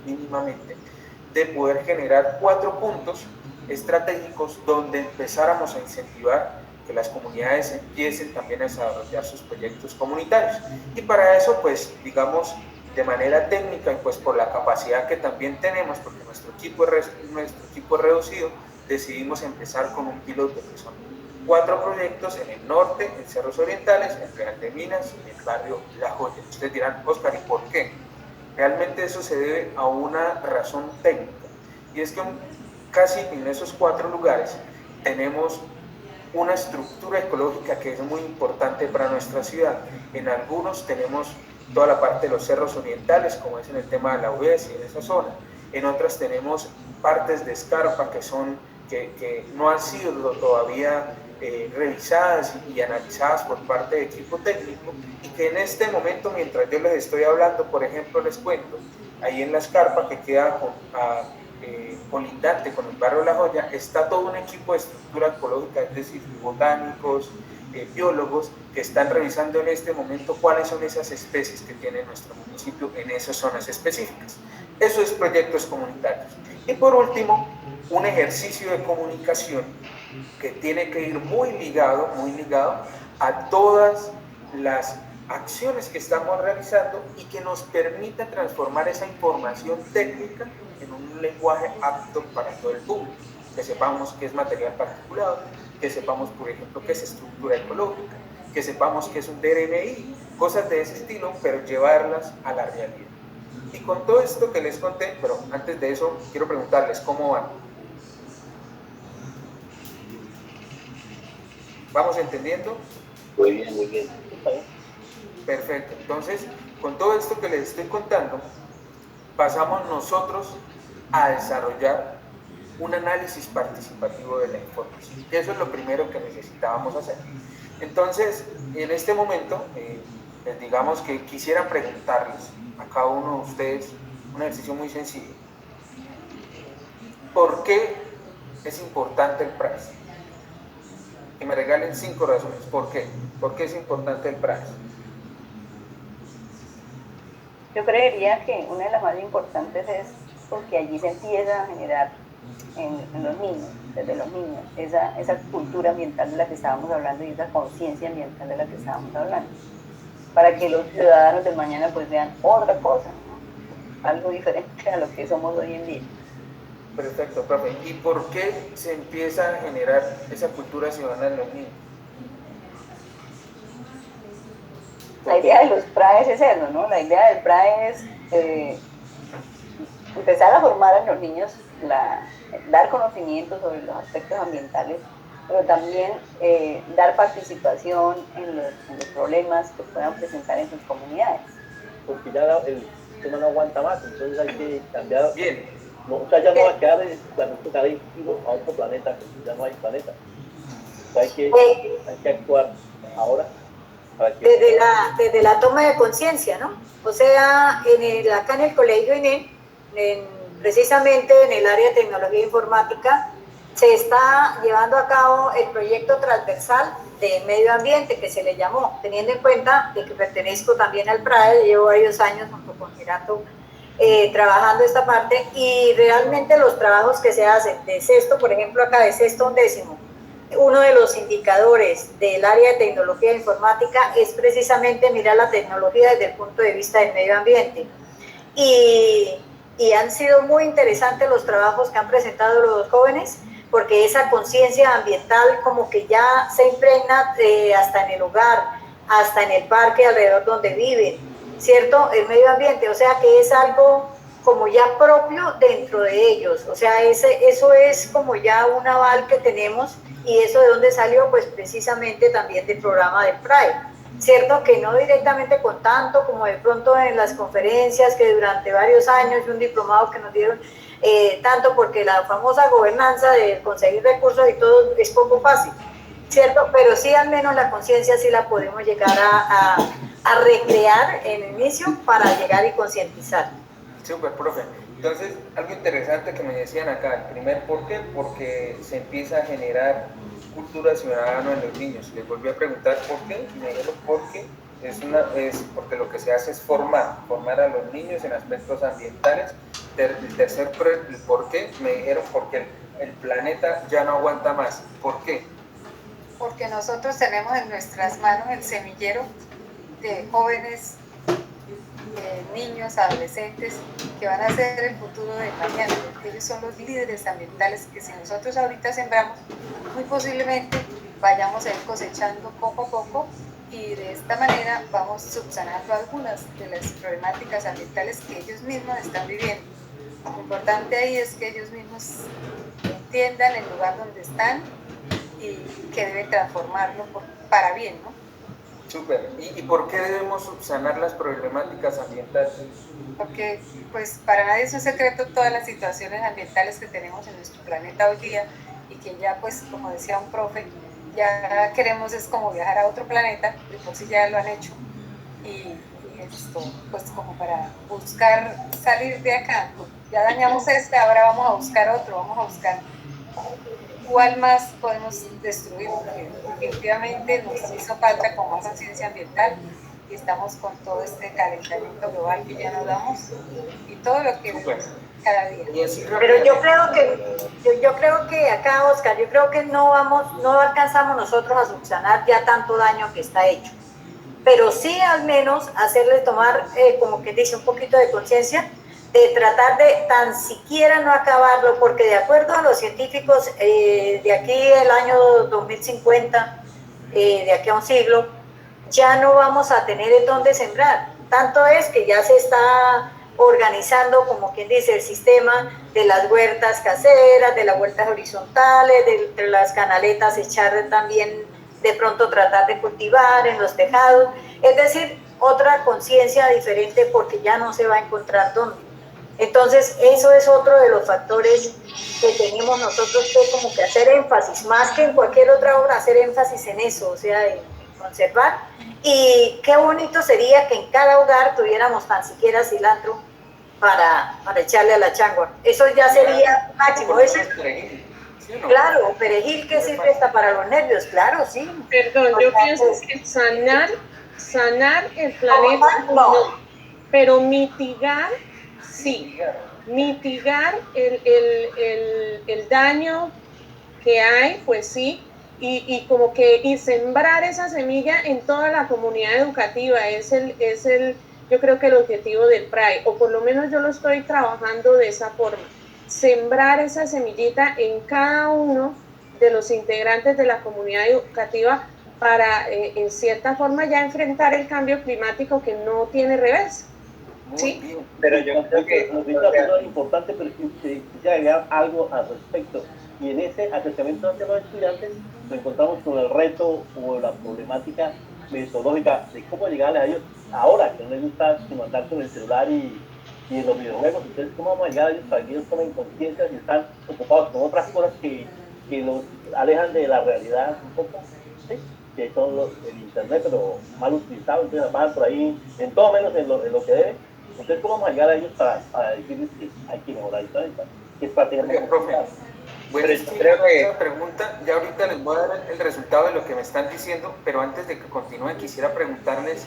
[SPEAKER 8] de poder generar 4 puntos estratégicos donde empezáramos a incentivar que las comunidades empiecen también a desarrollar sus proyectos comunitarios? Y para eso, pues, digamos, de manera técnica y pues por la capacidad que también tenemos, porque nuestro equipo es reducido, decidimos empezar con un piloto que son 4 proyectos en el norte, en Cerros Orientales, en Real de Minas y en el barrio La Joya. Ustedes dirán, Oscar, ¿y por qué? Realmente eso se debe a una razón técnica, y es que casi en esos 4 lugares tenemos una estructura ecológica que es muy importante para nuestra ciudad. En algunos tenemos toda la parte de los cerros orientales, como es en el tema de la UES y en esa zona. En otras tenemos partes de escarpa que no han sido todavía revisadas y analizadas por parte del equipo técnico, y que en este momento, mientras yo les estoy hablando, por ejemplo, les cuento, ahí en la escarpa que queda colindante con el barrio La Joya, está todo un equipo de estructura ecológica, es decir, botánicos, biólogos, que están revisando en este momento cuáles son esas especies que tiene nuestro municipio en esas zonas específicas. Eso es proyectos comunitarios. Y por último, un ejercicio de comunicación que tiene que ir muy ligado a todas las acciones que estamos realizando y que nos permita transformar esa información técnica en un lenguaje apto para todo el público, que sepamos qué es material particulado, que sepamos, por ejemplo, qué es estructura ecológica, que sepamos qué es un DRMI, cosas de ese estilo, pero llevarlas a la realidad. Y con todo esto que les conté, pero antes de eso, quiero preguntarles cómo van. ¿Vamos entendiendo?
[SPEAKER 9] Muy bien, muy bien.
[SPEAKER 8] Perfecto. Entonces, con todo esto que les estoy contando, pasamos nosotros a desarrollar un análisis participativo de la información. Eso es lo primero que necesitábamos hacer. Entonces, en este momento, digamos que quisiera preguntarles a cada uno de ustedes un ejercicio muy sencillo. ¿Por qué es importante el PRAES? Que me regalen 5 razones. ¿Por qué? ¿Por qué es importante el PRAES?
[SPEAKER 10] Yo creería que una de las más importantes es porque allí se empieza a generar en los niños, desde los niños, esa cultura ambiental de la que estábamos hablando y esa conciencia ambiental de la que estábamos hablando, para que los ciudadanos del mañana pues vean otra cosa, ¿no? Algo diferente a lo que somos hoy en día.
[SPEAKER 8] Perfecto, profe. ¿Y por qué se empieza a generar esa cultura ciudadana en los niños?
[SPEAKER 10] La idea de los PRAES es eso, ¿no? La idea del PRAES es empezar a formar en los niños, dar conocimiento sobre los aspectos ambientales, pero también dar participación en los problemas que puedan presentar en sus comunidades.
[SPEAKER 4] Porque ya sistema no aguanta más, entonces hay que cambiar.
[SPEAKER 8] Bien.
[SPEAKER 4] No, o sea, ya no va a quedar el planeta a otro planeta, ya no hay planeta. O sea, hay que actuar ahora. Para que...
[SPEAKER 6] desde la toma de conciencia, ¿no? O sea, acá en el colegio INE, precisamente en el área de tecnología informática, se está llevando a cabo el proyecto transversal de medio ambiente que se le llamó, teniendo en cuenta de que pertenezco también al PRAE, llevo varios años junto con Gerato trabajando esta parte, y realmente los trabajos que se hacen de sexto, por ejemplo acá de sexto a undécimo, uno de los indicadores del área de tecnología informática es precisamente mirar la tecnología desde el punto de vista del medio ambiente. Y han sido muy interesantes los trabajos que han presentado los jóvenes, porque esa conciencia ambiental como que ya se impregna hasta en el hogar, hasta en el parque alrededor donde viven, ¿cierto? El medio ambiente, o sea que es algo como ya propio dentro de ellos, o sea, eso es como ya un aval que tenemos. Y eso de dónde salió, pues precisamente también del programa del PRAE, ¿cierto? Que no directamente con tanto como de pronto en las conferencias que durante varios años y un diplomado que nos dieron, tanto porque la famosa gobernanza de conseguir recursos y todo es poco fácil, ¿cierto? Pero sí al menos la conciencia sí la podemos llegar a recrear en el inicio para llegar y concientizar.
[SPEAKER 8] Súper, profe. Entonces, algo interesante que me decían acá, el primer ¿por qué? Porque se empieza a generar cultura ciudadana en los niños. Les volví a preguntar ¿por qué? Y me dijeron porque es porque lo que se hace es formar a los niños en aspectos ambientales. El tercer ¿por qué? Me dijeron porque el planeta ya no aguanta más. ¿Por qué?
[SPEAKER 3] Porque nosotros tenemos en nuestras manos el semillero de jóvenes, niños, adolescentes, que van a ser el futuro del mañana. Ellos son los líderes ambientales que si nosotros ahorita sembramos, muy posiblemente vayamos a ir cosechando poco a poco, y de esta manera vamos subsanando algunas de las problemáticas ambientales que ellos mismos están viviendo. Lo importante ahí es que ellos mismos entiendan el lugar donde están y que deben transformarlo para bien, ¿no?
[SPEAKER 8] Súper. ¿Y por qué debemos subsanar las problemáticas ambientales?
[SPEAKER 3] Porque pues para nadie es un secreto todas las situaciones ambientales que tenemos en nuestro planeta hoy día, y que ya pues como decía un profe, ya queremos es como viajar a otro planeta, de por sí ya lo han hecho, y esto pues como para buscar salir de acá, ya dañamos ahora vamos a buscar otro, vamos a buscar cuál más podemos destruir, porque definitivamente nos hizo falta con más conciencia ambiental, y estamos con todo este calentamiento global que ya nos damos y todo lo que vemos cada día.
[SPEAKER 6] Pero yo creo que acá, Oscar, yo creo que no alcanzamos nosotros a subsanar ya tanto daño que está hecho, pero sí al menos hacerle tomar, como que dice, un poquito de conciencia, de tratar de tan siquiera no acabarlo, porque de acuerdo a los científicos, de aquí el año 2050, de aquí a un siglo, ya no vamos a tener en dónde sembrar. Tanto es que ya se está organizando, como quien dice, el sistema de las huertas caseras, de las huertas horizontales, de las canaletas, echar también, de pronto tratar de cultivar en los tejados, es decir, otra conciencia diferente, porque ya no se va a encontrar dónde. Entonces, eso es otro de los factores que tenemos nosotros que como que hacer énfasis, más que en cualquier otra obra, hacer énfasis en eso, o sea, en conservar. Y qué bonito sería que en cada hogar tuviéramos tan siquiera cilantro para echarle a la changua. Eso ya sería máximo. Eso es, claro, perejil que sirve hasta para los nervios, claro, sí.
[SPEAKER 1] Perdón, yo pienso que sanar el planeta, no, pero mitigar, sí, mitigar el daño que hay, pues sí, y como que y sembrar esa semilla en toda la comunidad educativa yo creo que el objetivo del PRAE, o por lo menos yo lo estoy trabajando de esa forma, sembrar esa semillita en cada uno de los integrantes de la comunidad educativa para en cierta forma ya enfrentar el cambio climático que no tiene reversa. ¿Sí?
[SPEAKER 7] Pero yo creo que
[SPEAKER 4] es importante, pero quisiera agregar algo al respecto. Y en ese acercamiento de los estudiantes nos encontramos con el reto o la problemática metodológica de cómo llegarle a ellos ahora, que no les gusta mandarse con el celular y y en los videojuegos, entonces cómo vamos a llegar a ellos para que ellos tomen conciencia si están ocupados con otras cosas que los alejan de la realidad un poco, ¿sí? Que son el internet, pero mal utilizado, entonces van por ahí, en todo menos en lo que debe. Entonces cómo vamos a llegar a ellos para decirles que hay que mejorar el planeta, que es prácticamente.
[SPEAKER 8] Bueno, creo que esa pregunta, ya ahorita les voy a dar el resultado de lo que me están diciendo, pero antes de que continúen quisiera preguntarles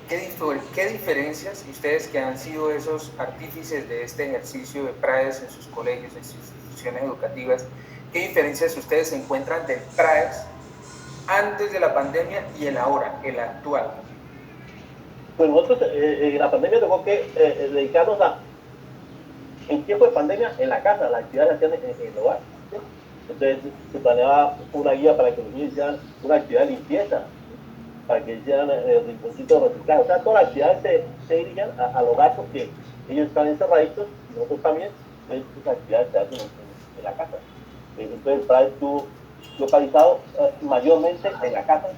[SPEAKER 8] qué diferencias, ustedes que han sido esos artífices de este ejercicio de PRAES en sus colegios, en sus instituciones educativas, qué diferencias ustedes encuentran del PRAES antes de la pandemia y el ahora, el actual.
[SPEAKER 4] Pues nosotros en la pandemia tocó que dedicarnos en tiempo de pandemia en la casa, las actividades las hacían en el hogar. ¿Sí? Entonces se planeaba una guía para que los niños hicieran una actividad de limpieza, para que hicieran rinconcitos reciclados. O sea, todas las actividades se dirigían al hogar porque ellos están encerraditos y nosotros también. Entonces esas actividades se hacen en la casa. Entonces para esto localizado mayormente en la casa.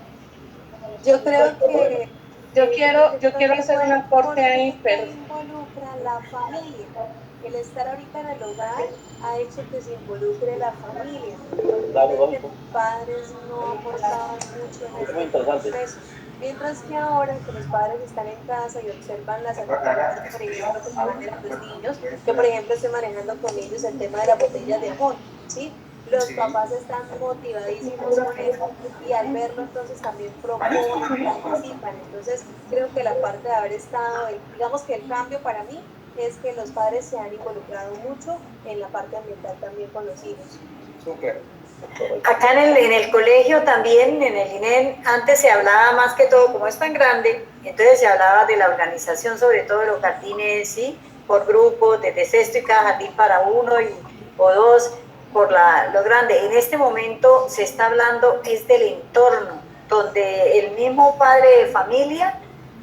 [SPEAKER 11] Yo creo que yo quiero hacer un aporte ahí, pero
[SPEAKER 12] involucra la familia. El estar ahorita en el hogar ha hecho que se involucre la familia. Los padres no aportaban mucho en este proceso. Mientras que ahora que los padres están en casa y observan las actividades, por ejemplo, que manejan los niños, yo por ejemplo estoy manejando con ellos el tema de las botellas de amor, ¿sí? Los papás están motivadísimos con eso y al verlo entonces también proponen, participan. Entonces creo que la parte de haber estado, digamos que el cambio para mí es que los padres se han involucrado mucho en la parte ambiental también con los hijos.
[SPEAKER 8] Súper.
[SPEAKER 6] Acá en el colegio también, en el INEN, antes se hablaba más que todo, como es tan grande, entonces se hablaba de la organización, sobre todo de los jardines, ¿sí? Por grupos, desde sexto y cada jardín para uno o dos, por lo grande. En este momento se está hablando es del entorno, donde el mismo padre de familia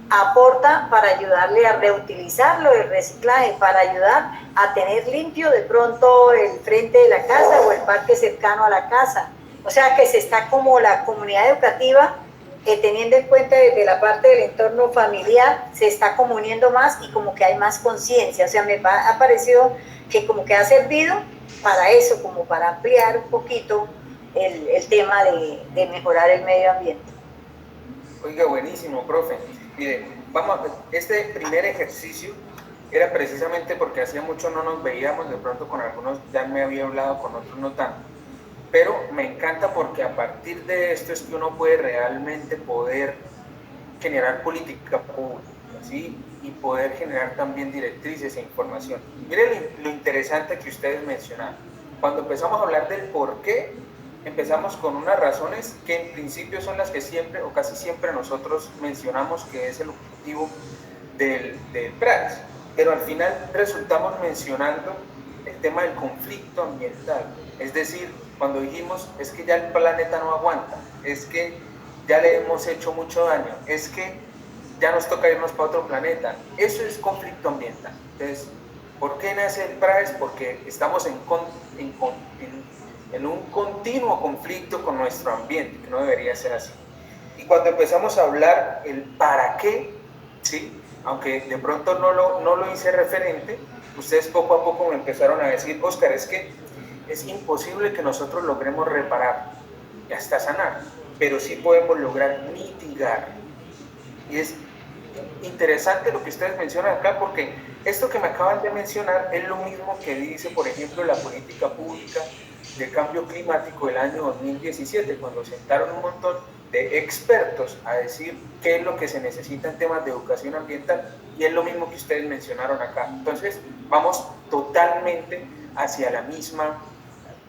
[SPEAKER 6] aporta para ayudarle a reutilizarlo, el reciclaje, para ayudar a tener limpio de pronto el frente de la casa o el parque cercano a la casa. O sea que se está como la comunidad educativa, teniendo en cuenta desde la parte del entorno familiar, se está como uniendo más y como que hay más conciencia. O sea, me ha parecido que como que ha servido para eso, como para ampliar un poquito el tema de mejorar el medio ambiente.
[SPEAKER 8] Oiga, buenísimo, profe. Mire, este primer ejercicio era precisamente porque hacía mucho no nos veíamos, de pronto con algunos ya me había hablado, con otros no tanto, pero me encanta porque a partir de esto es que uno puede realmente poder generar política pública, ¿sí? Y poder generar también directrices e información. Miren lo interesante que ustedes mencionaron. Cuando empezamos a hablar del por qué, empezamos con unas razones que en principio son las que siempre o casi siempre nosotros mencionamos que es el objetivo del PRAES, pero al final resultamos mencionando el tema del conflicto ambiental, es decir, cuando dijimos es que ya el planeta no aguanta, es que ya le hemos hecho mucho daño, es que ya nos toca irnos para otro planeta, eso es conflicto ambiental. Entonces, ¿por qué nace el PRAES? Porque estamos en un continuo conflicto con nuestro ambiente, que no debería ser así. Y cuando empezamos a hablar el para qué, ¿sí? Aunque de pronto no lo hice referente, ustedes poco a poco me empezaron a decir, Óscar, es que es imposible que nosotros logremos reparar y hasta sanar, pero sí podemos lograr mitigar. Y es interesante lo que ustedes mencionan acá, porque esto que me acaban de mencionar es lo mismo que dice, por ejemplo, la política pública de cambio climático del año 2017, cuando sentaron un montón de expertos a decir qué es lo que se necesita en temas de educación ambiental, y es lo mismo que ustedes mencionaron acá. Entonces vamos totalmente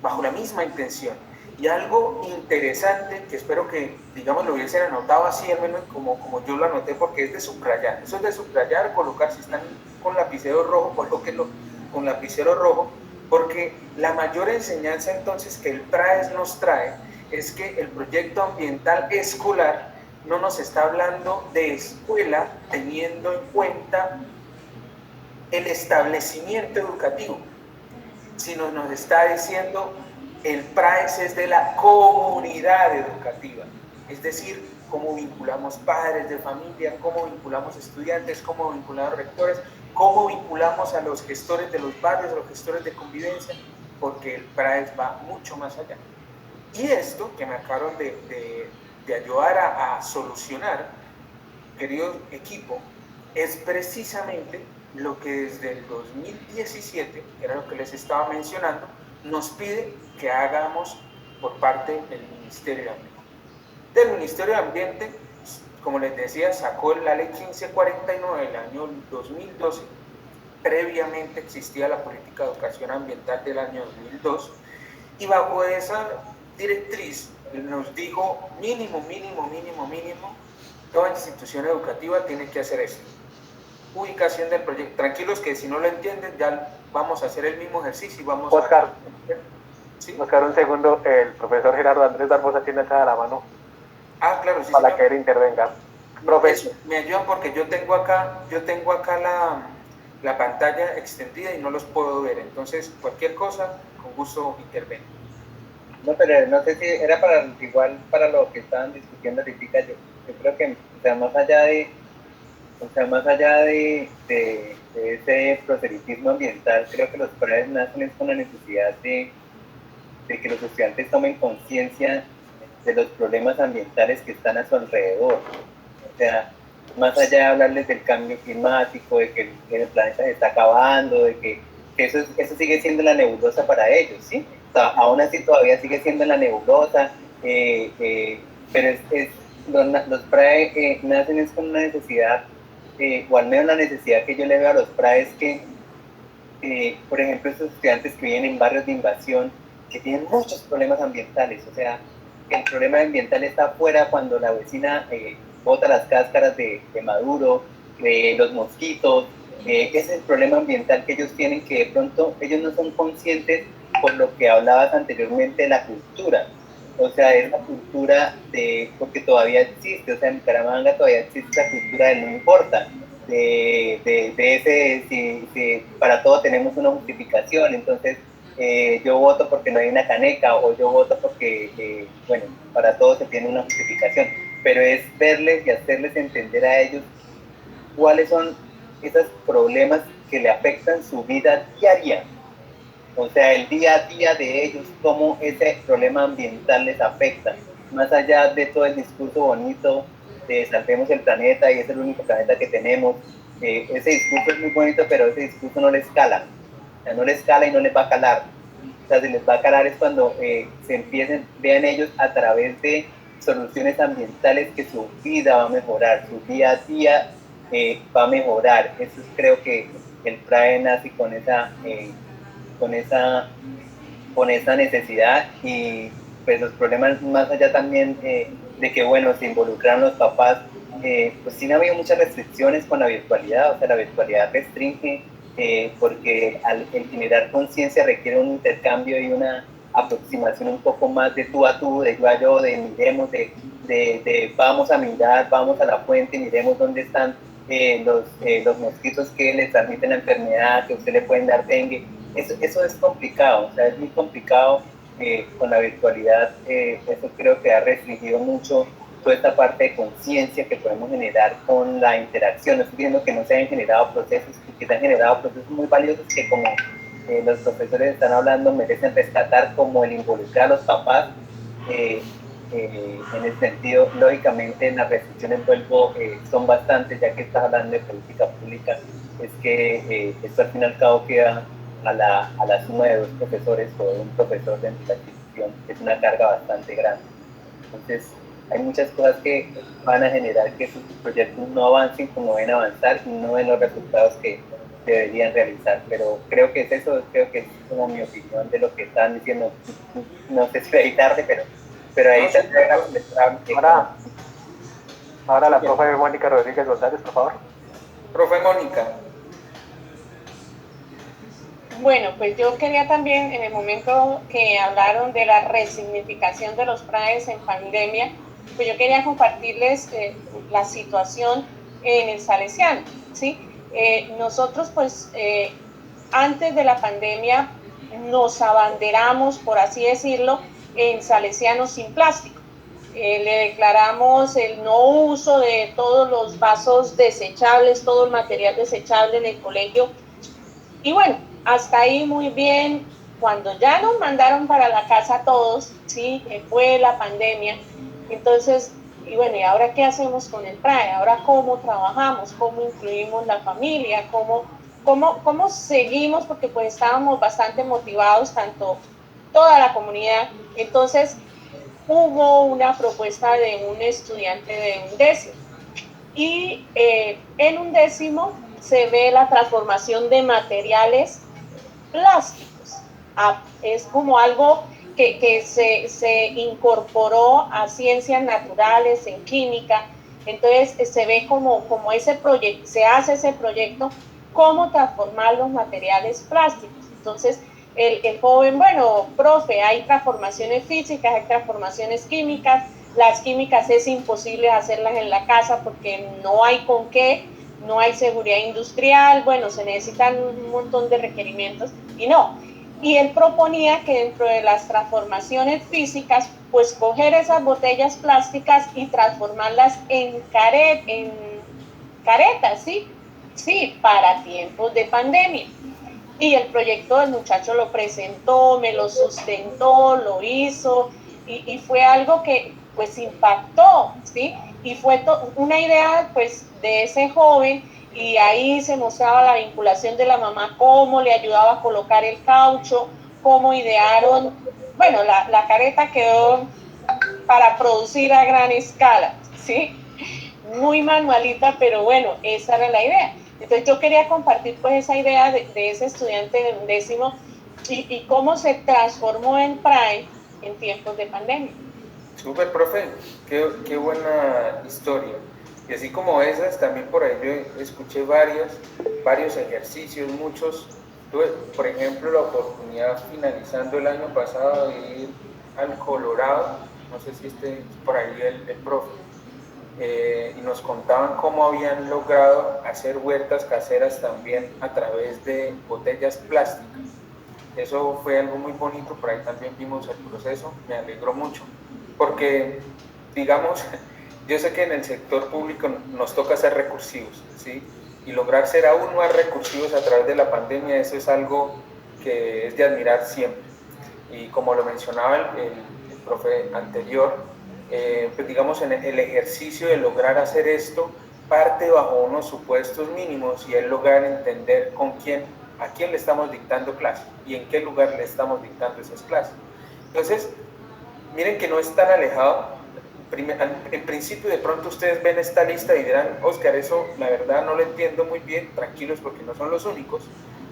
[SPEAKER 8] bajo la misma intención. Y algo interesante que espero que, digamos, lo hubiesen anotado así, al menos como yo lo anoté, porque es de subrayar. Eso es de subrayar, colocar, si están con lapicero rojo, colóquenlo con lapicero rojo, porque la mayor enseñanza entonces que el PRAES nos trae es que el proyecto ambiental escolar no nos está hablando de escuela teniendo en cuenta el establecimiento educativo, sino nos está diciendo el PRAES es de la comunidad educativa, es decir, cómo vinculamos padres de familia, cómo vinculamos estudiantes, cómo vinculamos rectores, cómo vinculamos a los gestores de los barrios, a los gestores de convivencia, porque el PRAES va mucho más allá. Y esto que me acabaron de ayudar a solucionar, querido equipo, es precisamente lo que desde el 2017, que era lo que les estaba mencionando, nos pide que hagamos por parte del Ministerio de Ambiente. Del Ministerio de Ambiente, como les decía, sacó la ley 1549 del año 2012. Previamente existía la política de educación ambiental del año 2002, y bajo esa directriz nos dijo mínimo, toda institución educativa tiene que hacer esto. Ubicación del proyecto. Tranquilos que si no lo entienden ya vamos a hacer el mismo ejercicio y vamos
[SPEAKER 2] Oscar,
[SPEAKER 8] ¿sí?
[SPEAKER 2] Oscar, un segundo, el profesor Gerardo Andrés Barbosa tiene alzada la mano.
[SPEAKER 8] Ah, claro, sí.
[SPEAKER 2] Para que él intervenga.
[SPEAKER 8] Profesor, me ayudan porque yo tengo acá la pantalla extendida y no los puedo ver, entonces cualquier cosa, con gusto intervengo.
[SPEAKER 7] No, pero no sé si era igual para lo que estaban discutiendo ahorita. Yo creo que, más allá de ese proselitismo ambiental, creo que los PRAES nacen con la necesidad de que los estudiantes tomen conciencia de los problemas ambientales que están a su alrededor. O sea, más allá de hablarles del cambio climático, de que el planeta se está acabando, de que eso sigue siendo la nebulosa para ellos, ¿sí? O sea, aún así todavía sigue siendo la nebulosa, pero los PRAE nacen es con una necesidad, o al menos la necesidad que yo le veo a los PRAE es que, por ejemplo, estos estudiantes que viven en barrios de invasión, que tienen muchos problemas ambientales, o sea, el problema ambiental está afuera cuando la vecina bota las cáscaras de maduro, los mosquitos, ese es el problema ambiental que ellos tienen, que de pronto ellos no son conscientes por lo que hablabas anteriormente de la cultura. O sea, es la cultura porque todavía existe, o sea, en Bucaramanga todavía existe la cultura del no importa, si para todo tenemos una justificación, entonces yo voto porque no hay una caneca, o yo voto porque, para todo se tiene una justificación, pero es verles y hacerles entender a ellos cuáles son esos problemas que le afectan su vida diaria. O sea, el día a día de ellos, cómo ese problema ambiental les afecta, más allá de todo el discurso bonito de salvemos el planeta y es el único planeta que tenemos. Ese discurso es muy bonito, pero ese discurso no les cala. O sea, no les cala y no les va a calar. O sea, se les va a calar es cuando vean ellos a través de soluciones ambientales que su vida va a mejorar, su día a día va a mejorar. Eso creo que el PRAE nace con esa necesidad, y pues los problemas más allá también de que se involucran los papás, pues sí ha habido muchas restricciones con la virtualidad. O sea, la virtualidad restringe porque el generar conciencia requiere un intercambio y una aproximación un poco más de tú a tú, de yo a yo, de miremos, de vamos a mirar, vamos a la fuente, miremos dónde están los mosquitos que les transmiten la enfermedad, que a usted le pueden dar dengue. Eso es complicado, o sea, es muy complicado con la virtualidad. Eso creo que ha restringido mucho toda esta parte de conciencia que podemos generar con la interacción. No estoy diciendo que no se hayan generado procesos, que se han generado procesos muy valiosos que, como los profesores están hablando, merecen rescatar, como el involucrar a los papás. En ese sentido, lógicamente, las restricciones son bastantes, ya que estás hablando de política pública. Es que esto al fin y al cabo queda a la suma de dos profesores o de un profesor dentro de la institución. Es una carga bastante grande. Entonces, hay muchas cosas que van a generar que sus proyectos no avancen como deben avanzar y no den los resultados que deberían realizar. Pero creo que es eso, creo que es como mi opinión de lo que están diciendo. No sé si voy a editarle, pero ahí está.
[SPEAKER 2] Ahora la profe Mónica Rodríguez González, por favor.
[SPEAKER 8] Profe Mónica.
[SPEAKER 11] Bueno, pues yo quería también, en el momento que hablaron de la resignificación de los PRAES en pandemia, pues yo quería compartirles la situación en el Salesiano, ¿sí? Nosotros, pues, antes de la pandemia nos abanderamos, por así decirlo, en Salesianos sin plástico. le declaramos el no uso de todos los vasos desechables, todo el material desechable en el colegio. Y bueno, hasta ahí muy bien. Cuando ya nos mandaron para la casa todos, sí, fue la pandemia, entonces, y bueno, ¿y ahora qué hacemos con el PRAE? ¿Ahora cómo trabajamos? ¿Cómo incluimos la familia? ¿Cómo seguimos? Porque pues estábamos bastante motivados, tanto toda la comunidad. Entonces, hubo una propuesta de un estudiante de 11º. Y en 11º se ve la transformación de materiales plásticos. Es como algo que se incorporó a ciencias naturales, en química. Entonces se ve como ese proyecto, se hace ese proyecto, cómo transformar los materiales plásticos. Entonces el joven, bueno, profe, hay transformaciones físicas, hay transformaciones químicas. Las químicas es imposible hacerlas en la casa porque no hay con qué, no hay seguridad industrial, bueno, se necesitan un montón de requerimientos y no. Y él proponía que dentro de las transformaciones físicas, pues coger esas botellas plásticas y transformarlas en caretas, ¿sí? Sí, para tiempos de pandemia. Y el proyecto del muchacho lo presentó, me lo sustentó, lo hizo, y fue algo que pues impactó, ¿sí? Y fue una idea pues de ese joven, y ahí se mostraba la vinculación de la mamá, cómo le ayudaba a colocar el caucho, cómo idearon, bueno, la careta quedó para producir a gran escala, ¿sí? Muy manualita, pero bueno, esa era la idea. Entonces yo quería compartir pues esa idea de ese estudiante de 11º y cómo se transformó en PRAE en tiempos de pandemia.
[SPEAKER 8] Súper, profe, qué buena historia. Y así como esas, también por ahí yo escuché varios ejercicios, muchos. Tuve, por ejemplo, la oportunidad finalizando el año pasado de ir al Colorado, no sé si esté por ahí el profe, y nos contaban cómo habían logrado hacer huertas caseras también a través de botellas plásticas. Eso fue algo muy bonito, por ahí también vimos el proceso, me alegró mucho, porque, digamos, yo sé que en el sector público nos toca ser recursivos, ¿sí? Y lograr ser aún más recursivos a través de la pandemia, eso es algo que es de admirar siempre. Y como lo mencionaba el profe anterior, pues digamos, en el ejercicio de lograr hacer esto, parte bajo unos supuestos mínimos y es lograr entender a quién le estamos dictando clase y en qué lugar le estamos dictando esas clases. Entonces, miren que no es tan alejado. En principio de pronto ustedes ven esta lista y dirán, Oscar, eso la verdad no lo entiendo muy bien, tranquilos porque no son los únicos,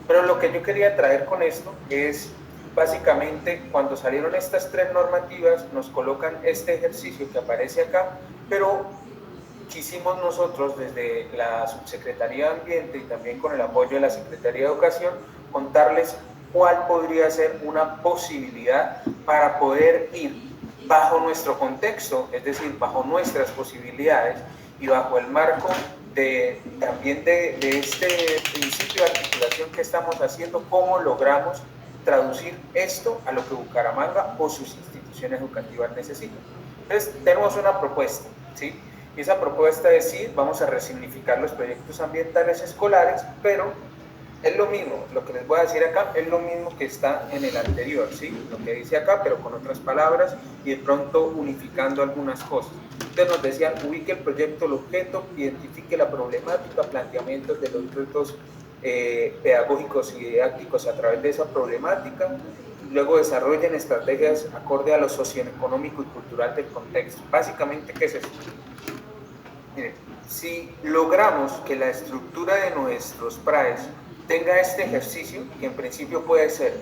[SPEAKER 8] pero lo que yo quería traer con esto es básicamente cuando salieron estas 3 normativas nos colocan este ejercicio que aparece acá, pero quisimos nosotros desde la Subsecretaría de Ambiente y también con el apoyo de la Secretaría de Educación contarles cuál podría ser una posibilidad para poder ir bajo nuestro contexto, es decir, bajo nuestras posibilidades y bajo el marco también de este principio de articulación que estamos haciendo, cómo logramos traducir esto a lo que Bucaramanga o sus instituciones educativas necesitan. Entonces, tenemos una propuesta, ¿sí? Y esa propuesta es sí, vamos a resignificar los proyectos ambientales escolares, pero es lo mismo, lo que les voy a decir acá es lo mismo que está en el anterior, ¿sí? Lo que dice acá, pero con otras palabras y de pronto unificando algunas cosas. Entonces nos decían, ubique el proyecto, el objeto, identifique la problemática, planteamientos de los retos pedagógicos y didácticos a través de esa problemática, luego desarrollen estrategias acorde a lo socioeconómico y cultural del contexto. Básicamente, ¿qué es esto? Miren, si logramos que la estructura de nuestros PRAES tenga este ejercicio, que en principio puede ser,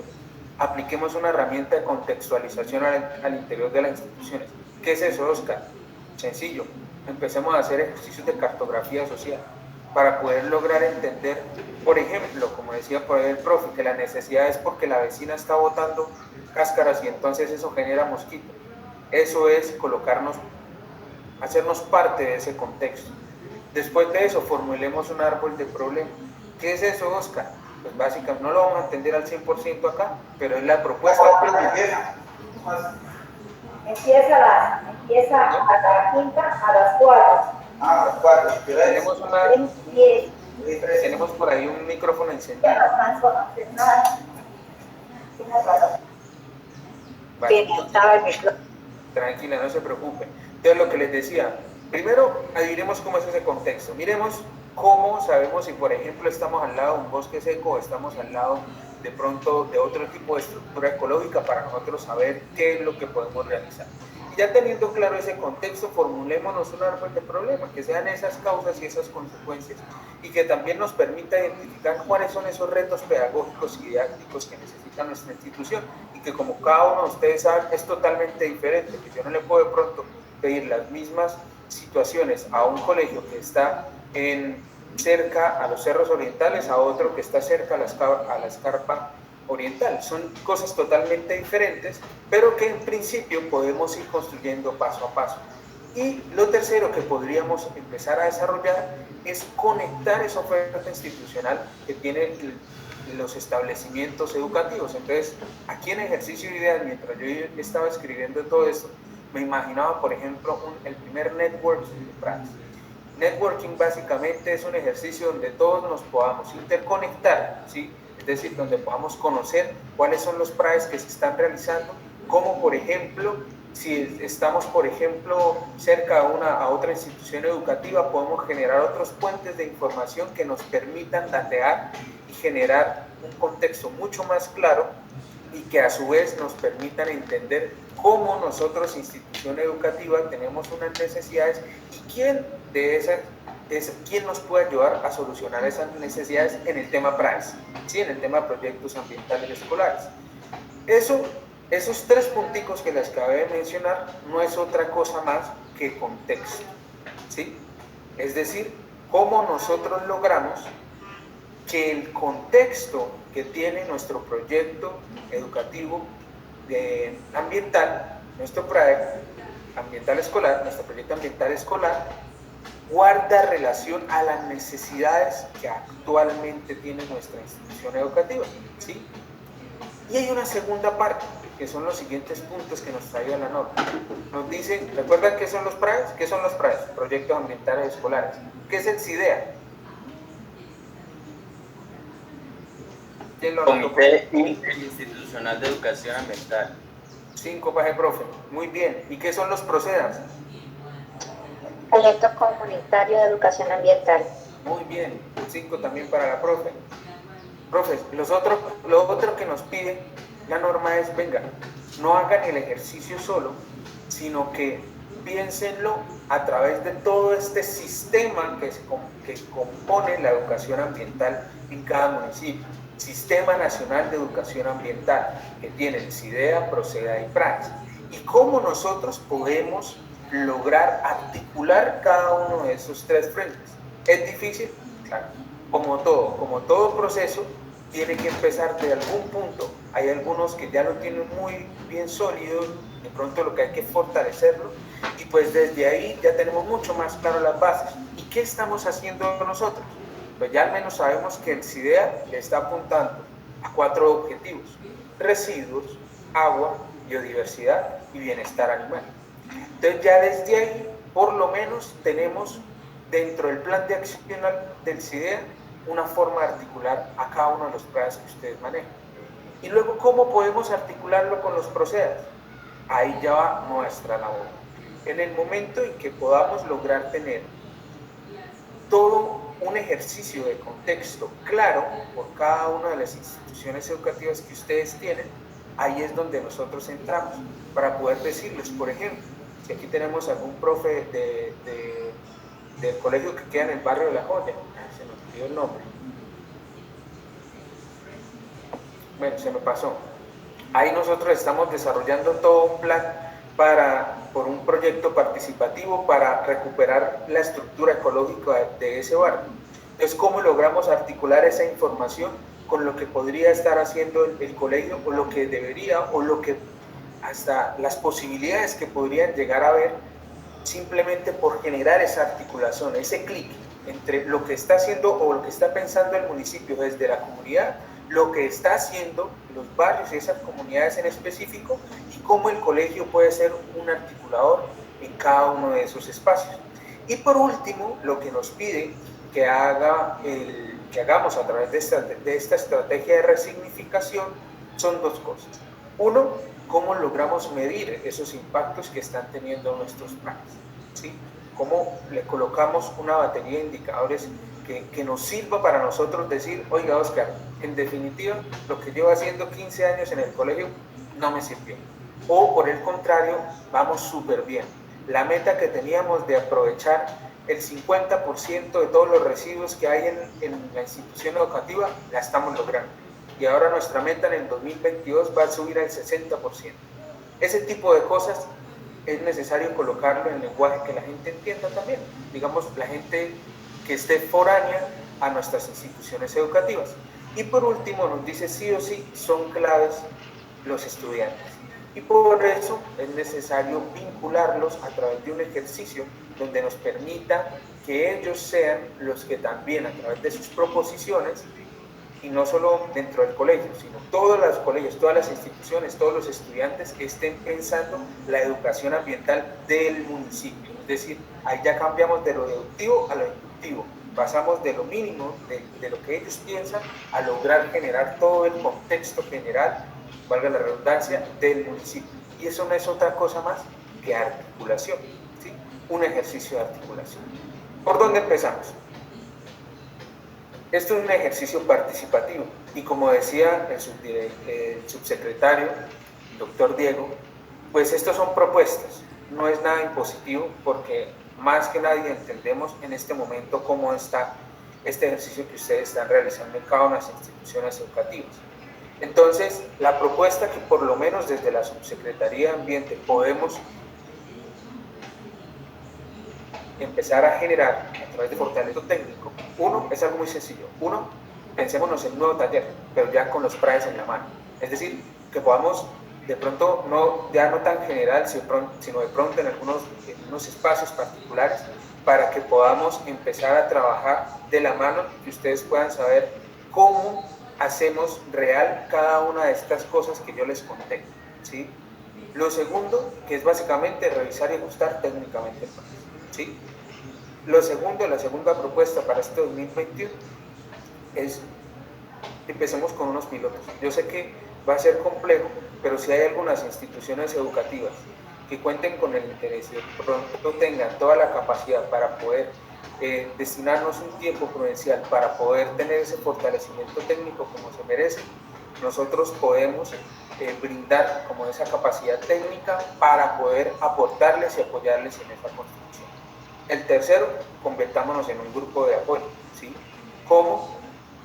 [SPEAKER 8] apliquemos una herramienta de contextualización al interior de las instituciones. ¿Qué es eso, Oscar? Sencillo, empecemos a hacer ejercicios de cartografía social para poder lograr entender, por ejemplo, como decía por ahí el profe, que la necesidad es porque la vecina está botando cáscaras y entonces eso genera mosquitos. Eso es colocarnos, hacernos parte de ese contexto. Después de eso, formulemos un árbol de problemas. ¿Qué es eso, Oscar? Pues básicamente no lo vamos a entender al 100% acá, pero es la propuesta.
[SPEAKER 6] Empieza Empieza a la quinta a las 4.
[SPEAKER 8] A las 4. Tenemos por ahí un micrófono encendido. Vale. Tranquila, no se preocupe. Entonces, lo que les decía, primero adivinemos cómo es ese contexto. Miremos cómo sabemos si, por ejemplo, estamos al lado de un bosque seco o estamos al lado de pronto de otro tipo de estructura ecológica para nosotros saber qué es lo que podemos realizar. Y ya teniendo claro ese contexto, formulémonos un árbol de problemas, que sean esas causas y esas consecuencias, y que también nos permita identificar cuáles son esos retos pedagógicos y didácticos que necesita nuestra institución, y que como cada uno de ustedes saben, es totalmente diferente, que yo no le puedo de pronto pedir las mismas situaciones a un colegio que está cerca a los cerros orientales, a otro que está cerca a la escarpa oriental. Son cosas totalmente diferentes, pero que en principio podemos ir construyendo paso a paso. Y lo tercero que podríamos empezar a desarrollar es conectar esa oferta institucional que tienen los establecimientos educativos. Entonces, aquí en ejercicio de ideas, mientras yo estaba escribiendo todo esto, me imaginaba, por ejemplo, el primer networking de PRAES. Networking básicamente es un ejercicio donde todos nos podamos interconectar, ¿sí? Es decir, donde podamos conocer cuáles son los PRAES que se están realizando, como por ejemplo, si estamos, por ejemplo, cerca a otra institución educativa, podemos generar otros puentes de información que nos permitan datear y generar un contexto mucho más claro y que a su vez nos permitan entender cómo nosotros, institución educativa, tenemos unas necesidades y quién nos puede ayudar a solucionar esas necesidades en el tema PRAES, ¿sí? En el tema de proyectos ambientales escolares. Esos tres punticos que les acabé de mencionar no es otra cosa más que contexto, ¿sí? Es decir, cómo nosotros logramos que el contexto que tiene nuestro proyecto educativo ambiental, nuestro PRAE ambiental escolar, nuestro proyecto ambiental escolar, guarda relación a las necesidades que actualmente tiene nuestra institución educativa, ¿sí? Y hay una segunda parte, que son los siguientes puntos que nos traía la norma. Nos dice, ¿recuerdan qué son los PRAES? ¿Qué son los PRAES? Proyectos ambientales escolares. ¿Qué es el CIDEA?
[SPEAKER 13] Comité Interinstitucional de Educación Ambiental.
[SPEAKER 8] 5 para el profe. Muy bien. ¿Y qué son los PROCEDAS?
[SPEAKER 14] Proyecto Comunitario de Educación Ambiental.
[SPEAKER 8] Muy bien. 5 también para la profe. Profes, lo otro que nos pide la norma es, venga, no hagan el ejercicio solo, sino que piénsenlo a través de todo este sistema que compone la educación ambiental en cada municipio. Sistema Nacional de Educación Ambiental, que tiene el CIDEA, PROCEDA y PRAES. Y cómo nosotros podemos lograr articular cada uno de esos tres frentes. ¿Es difícil? Claro. Como todo proceso, tiene que empezar de algún punto. Hay algunos que ya lo tienen muy bien sólido, de pronto lo que hay que fortalecerlo, y pues desde ahí ya tenemos mucho más claro las bases. ¿Y qué estamos haciendo nosotros? Pues ya al menos sabemos que el CIDEA le está apuntando a 4 objetivos: residuos, agua, biodiversidad y bienestar animal. Entonces ya desde ahí, por lo menos, tenemos dentro del plan de acción del CIDEA una forma de articular a cada uno de los PRAES que ustedes manejan. Y luego, ¿cómo podemos articularlo con los PROCEDAS? Ahí ya va nuestra labor. En el momento en que podamos lograr tener todo un ejercicio de contexto claro por cada una de las instituciones educativas que ustedes tienen, ahí es donde nosotros entramos para poder decirles, por ejemplo, si aquí tenemos algún profe del colegio que queda en el barrio de La Joya, se nos pidió el nombre, bueno, se me pasó. Ahí nosotros estamos desarrollando todo un plan por un proyecto participativo para recuperar la estructura ecológica de ese barrio. Entonces, ¿cómo logramos articular esa información con lo que podría estar haciendo el colegio, o lo que debería, o lo que hasta las posibilidades que podrían llegar a haber simplemente por generar esa articulación, ese clic entre lo que está haciendo o lo que está pensando el municipio desde la comunidad, lo que está haciendo los barrios y esas comunidades en específico, y cómo el colegio puede ser un articulador en cada uno de esos espacios. Y por último, lo que nos pide que hagamos a través de esta estrategia de resignificación son dos cosas. Uno, cómo logramos medir esos impactos que están teniendo nuestros planes, ¿sí? Cómo le colocamos una batería de indicadores que nos sirva para nosotros decir, oiga Oscar, en definitiva, lo que llevo haciendo 15 años en el colegio no me sirvió. O por el contrario, vamos súper bien. La meta que teníamos de aprovechar el 50% de todos los residuos que hay en la institución educativa, la estamos logrando. Y ahora nuestra meta en el 2022 va a subir al 60%. Ese tipo de cosas es necesario colocarlo en lenguaje que la gente entienda también. Digamos, la gente que esté foránea a nuestras instituciones educativas. Y por último nos dice sí o sí son claves los estudiantes. Y por eso es necesario vincularlos a través de un ejercicio donde nos permita que ellos sean los que también a través de sus proposiciones, y no solo dentro del colegio, sino todos los colegios, todas las instituciones, todos los estudiantes estén pensando la educación ambiental del municipio. Es decir, ahí ya cambiamos de lo deductivo a lo inductivo. Pasamos de lo mínimo, de lo que ellos piensan, a lograr generar todo el contexto general, valga la redundancia, del municipio. Y eso no es otra cosa más que articulación, ¿sí? Un ejercicio de articulación. ¿Por dónde empezamos? Esto es un ejercicio participativo y como decía el subsecretario, el doctor Diego, pues estos son propuestas, no es nada impositivo porque más que nadie entendemos en este momento cómo está este ejercicio que ustedes están realizando en cada una de las instituciones educativas. Entonces, la propuesta que por lo menos desde la Subsecretaría de Ambiente podemos empezar a generar a través de fortalecimiento técnico, uno, es algo muy sencillo. Uno, pensémonos en un nuevo taller, pero ya con los PRAEs en la mano. Es decir, que podamos de pronto, ya no tan general, sino de pronto en unos espacios particulares, para que podamos empezar a trabajar de la mano y ustedes puedan saber cómo hacemos real cada una de estas cosas que yo les conté, ¿sí? Lo segundo, que es básicamente revisar y ajustar técnicamente el plan, ¿sí? Lo segundo, la segunda propuesta para este 2021 es empecemos con unos pilotos. Yo sé que va a ser complejo, pero si hay algunas instituciones educativas que cuenten con el interés y de pronto tengan toda la capacidad para poder destinarnos un tiempo prudencial para poder tener ese fortalecimiento técnico como se merece, nosotros podemos brindar como esa capacidad técnica para poder aportarles y apoyarles en esa construcción. El tercero, convertámonos en un grupo de apoyo, ¿sí? ¿Cómo?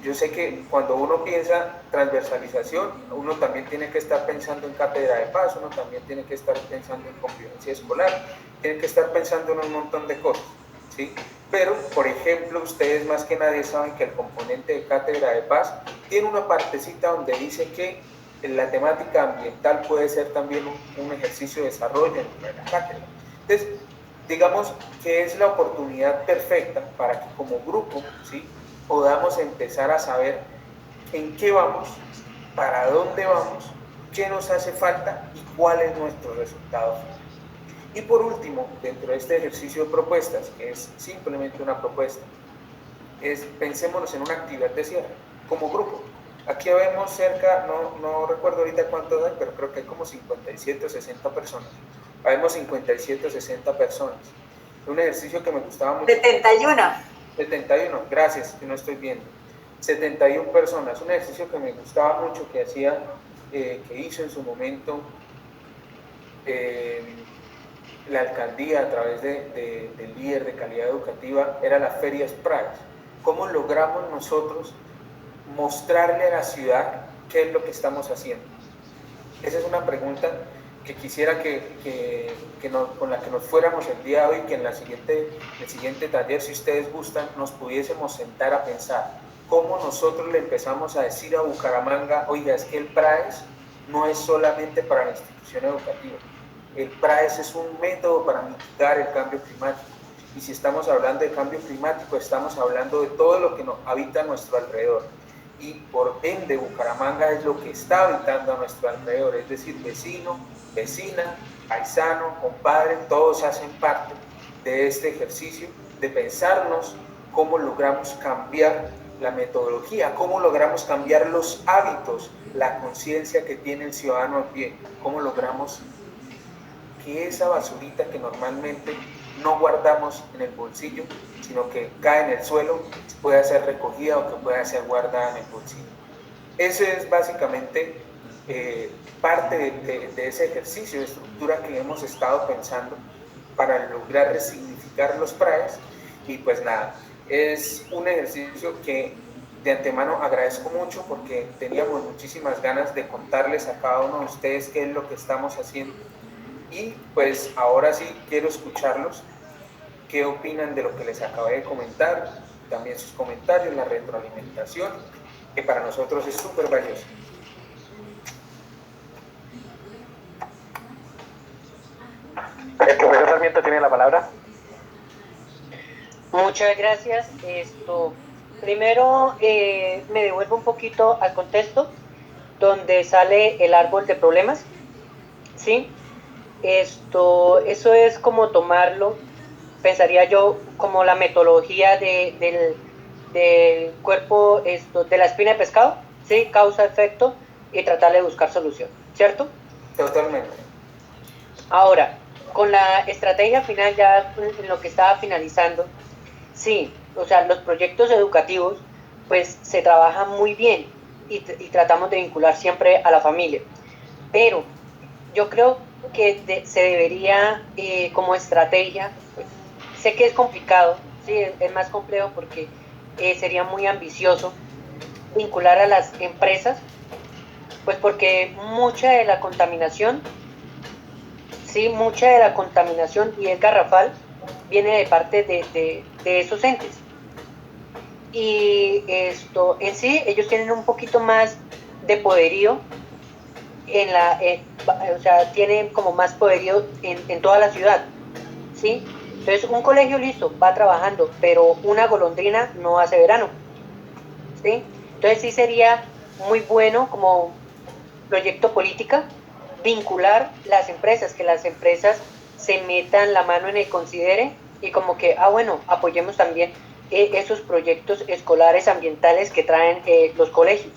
[SPEAKER 8] Yo sé que cuando uno piensa transversalización, uno también tiene que estar pensando en cátedra de paz, uno también tiene que estar pensando en convivencia escolar, tiene que estar pensando en un montón de cosas, ¿sí? Pero, por ejemplo, ustedes más que nadie saben que el componente de cátedra de paz tiene una partecita donde dice que la temática ambiental puede ser también un ejercicio de desarrollo dentro de la cátedra. Entonces, digamos que es la oportunidad perfecta para que como grupo, ¿sí?, podamos empezar a saber en qué vamos, para dónde vamos, qué nos hace falta y cuál es nuestro resultado final. Y por último, dentro de este ejercicio de propuestas, que es simplemente una propuesta, pensémonos en una actividad de cierre, como grupo. Aquí vemos cerca, no recuerdo ahorita cuántos hay, pero creo que hay como 57 o 60 personas. Habemos 57 o 60 personas. Un ejercicio que me gustaba mucho. 71, gracias, que no estoy viendo. 71 personas, un ejercicio que me gustaba mucho, que hizo en su momento la alcaldía a través del líder de calidad educativa, era las ferias PRAES. ¿Cómo logramos nosotros mostrarle a la ciudad qué es lo que estamos haciendo? Esa es una pregunta que quisiera con la que nos fuéramos el día de hoy, que en el siguiente taller, si ustedes gustan, nos pudiésemos sentar a pensar cómo nosotros le empezamos a decir a Bucaramanga, oiga, es que el PRAES no es solamente para la institución educativa, el PRAES es un método para mitigar el cambio climático. Y Y si estamos hablando de cambio climático, estamos hablando de todo lo que nos habita a nuestro alrededor. y por ende Bucaramanga es lo que está habitando a nuestro alrededor, es decir, vecino, vecina, paisano, compadre, todos hacen parte de este ejercicio de pensarnos cómo logramos cambiar la metodología, cómo logramos cambiar los hábitos, la conciencia que tiene el ciudadano a pie, cómo logramos que esa basurita que normalmente no guardamos en el bolsillo, sino que cae en el suelo, pueda ser recogida o que pueda ser guardada en el bolsillo. Ese es básicamente parte de ese ejercicio de estructura que hemos estado pensando para lograr resignificar los PRAES. Y pues nada, es un ejercicio que de antemano agradezco mucho porque teníamos muchísimas ganas de contarles a cada uno de ustedes qué es lo que estamos haciendo. Y pues ahora sí quiero escucharlos, qué opinan de lo que les acabé de comentar, también sus comentarios, la retroalimentación, que para nosotros es súper valiosa.
[SPEAKER 2] El profesor Sarmiento tiene la palabra.
[SPEAKER 15] Muchas gracias. Primero me devuelvo un poquito al contexto donde sale el árbol de problemas, ¿sí? Eso es como tomarlo, pensaría yo, como la metodología del cuerpo, de la espina de pescado, ¿sí? Causa, efecto, y tratar de buscar solución, ¿cierto?
[SPEAKER 8] Totalmente.
[SPEAKER 15] Ahora, con la estrategia final, ya en lo que estaba finalizando, sí, o sea, los proyectos educativos, pues se trabajan muy bien y tratamos de vincular siempre a la familia, pero yo creo que se debería, como estrategia, pues, sé que es complicado, sí, es más complejo porque sería muy ambicioso vincular a las empresas, pues porque mucha de la contaminación, y es garrafal, viene de parte de esos entes. Y en sí, ellos tienen un poquito más de poderío o sea, tienen como más poderío en toda la ciudad, ¿sí? Entonces, un colegio listo, va trabajando, pero una golondrina no hace verano, ¿sí? Entonces, sí sería muy bueno como proyecto política vincular las empresas, que las empresas se metan la mano en el considere y como que, bueno, apoyemos también esos proyectos escolares ambientales que traen los colegios.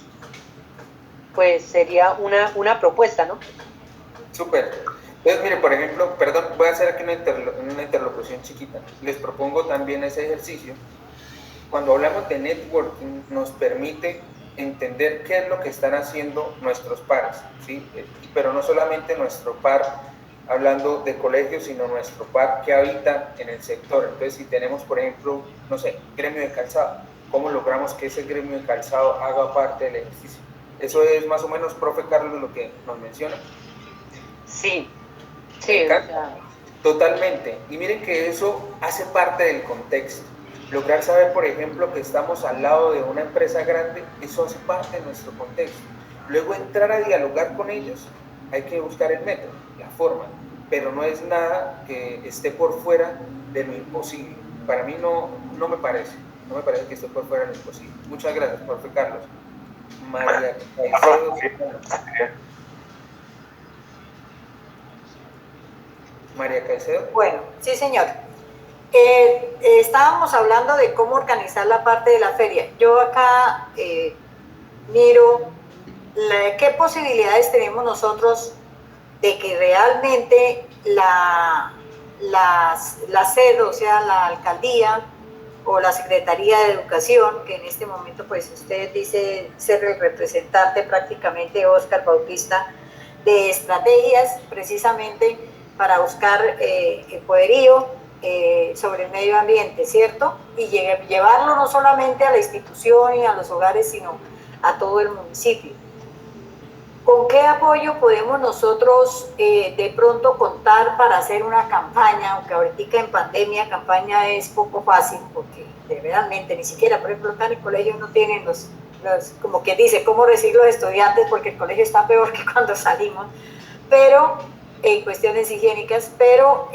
[SPEAKER 15] Pues sería una propuesta, ¿no?
[SPEAKER 8] Súper. Entonces, mire, por ejemplo, perdón, voy a hacer aquí una interlocución chiquita. Les propongo también ese ejercicio. Cuando hablamos de networking, nos permite entender qué es lo que están haciendo nuestros pares, ¿sí? Pero no solamente nuestro par, hablando de colegios, sino nuestro par que habita en el sector. Entonces, si tenemos, por ejemplo, no sé, gremio de calzado, ¿cómo logramos que ese gremio de calzado haga parte del ejercicio? Eso es más o menos, profe Carlos, lo que nos menciona.
[SPEAKER 15] Sí, o sea...
[SPEAKER 8] Totalmente. Y miren que eso hace parte del contexto. Lograr saber, por ejemplo, que estamos al lado de una empresa grande, eso hace parte de nuestro contexto. Luego entrar a dialogar con ellos, hay que buscar el método, la forma, pero no es nada que esté por fuera de lo imposible. Para mí no me parece que esté por fuera de lo imposible. Muchas gracias, profe Carlos. María Caicedo. María Caicedo.
[SPEAKER 6] Bueno, sí, señor. Estábamos hablando de cómo organizar la parte de la feria. Yo acá miro qué posibilidades tenemos nosotros de que realmente la sede, o sea, la alcaldía o la Secretaría de Educación, que en este momento pues usted dice ser el representante prácticamente, Óscar Bautista, de estrategias precisamente para buscar el poderío sobre el medio ambiente, ¿cierto? Y llevarlo no solamente a la institución y a los hogares, sino a todo el municipio. ¿Con qué apoyo podemos nosotros de pronto contar para hacer una campaña? Aunque ahorita en pandemia campaña es poco fácil, porque realmente ni siquiera, por ejemplo, acá en el colegio no tienen los como que dice, cómo recibir los estudiantes, porque el colegio está peor que cuando salimos, pero en cuestiones higiénicas, pero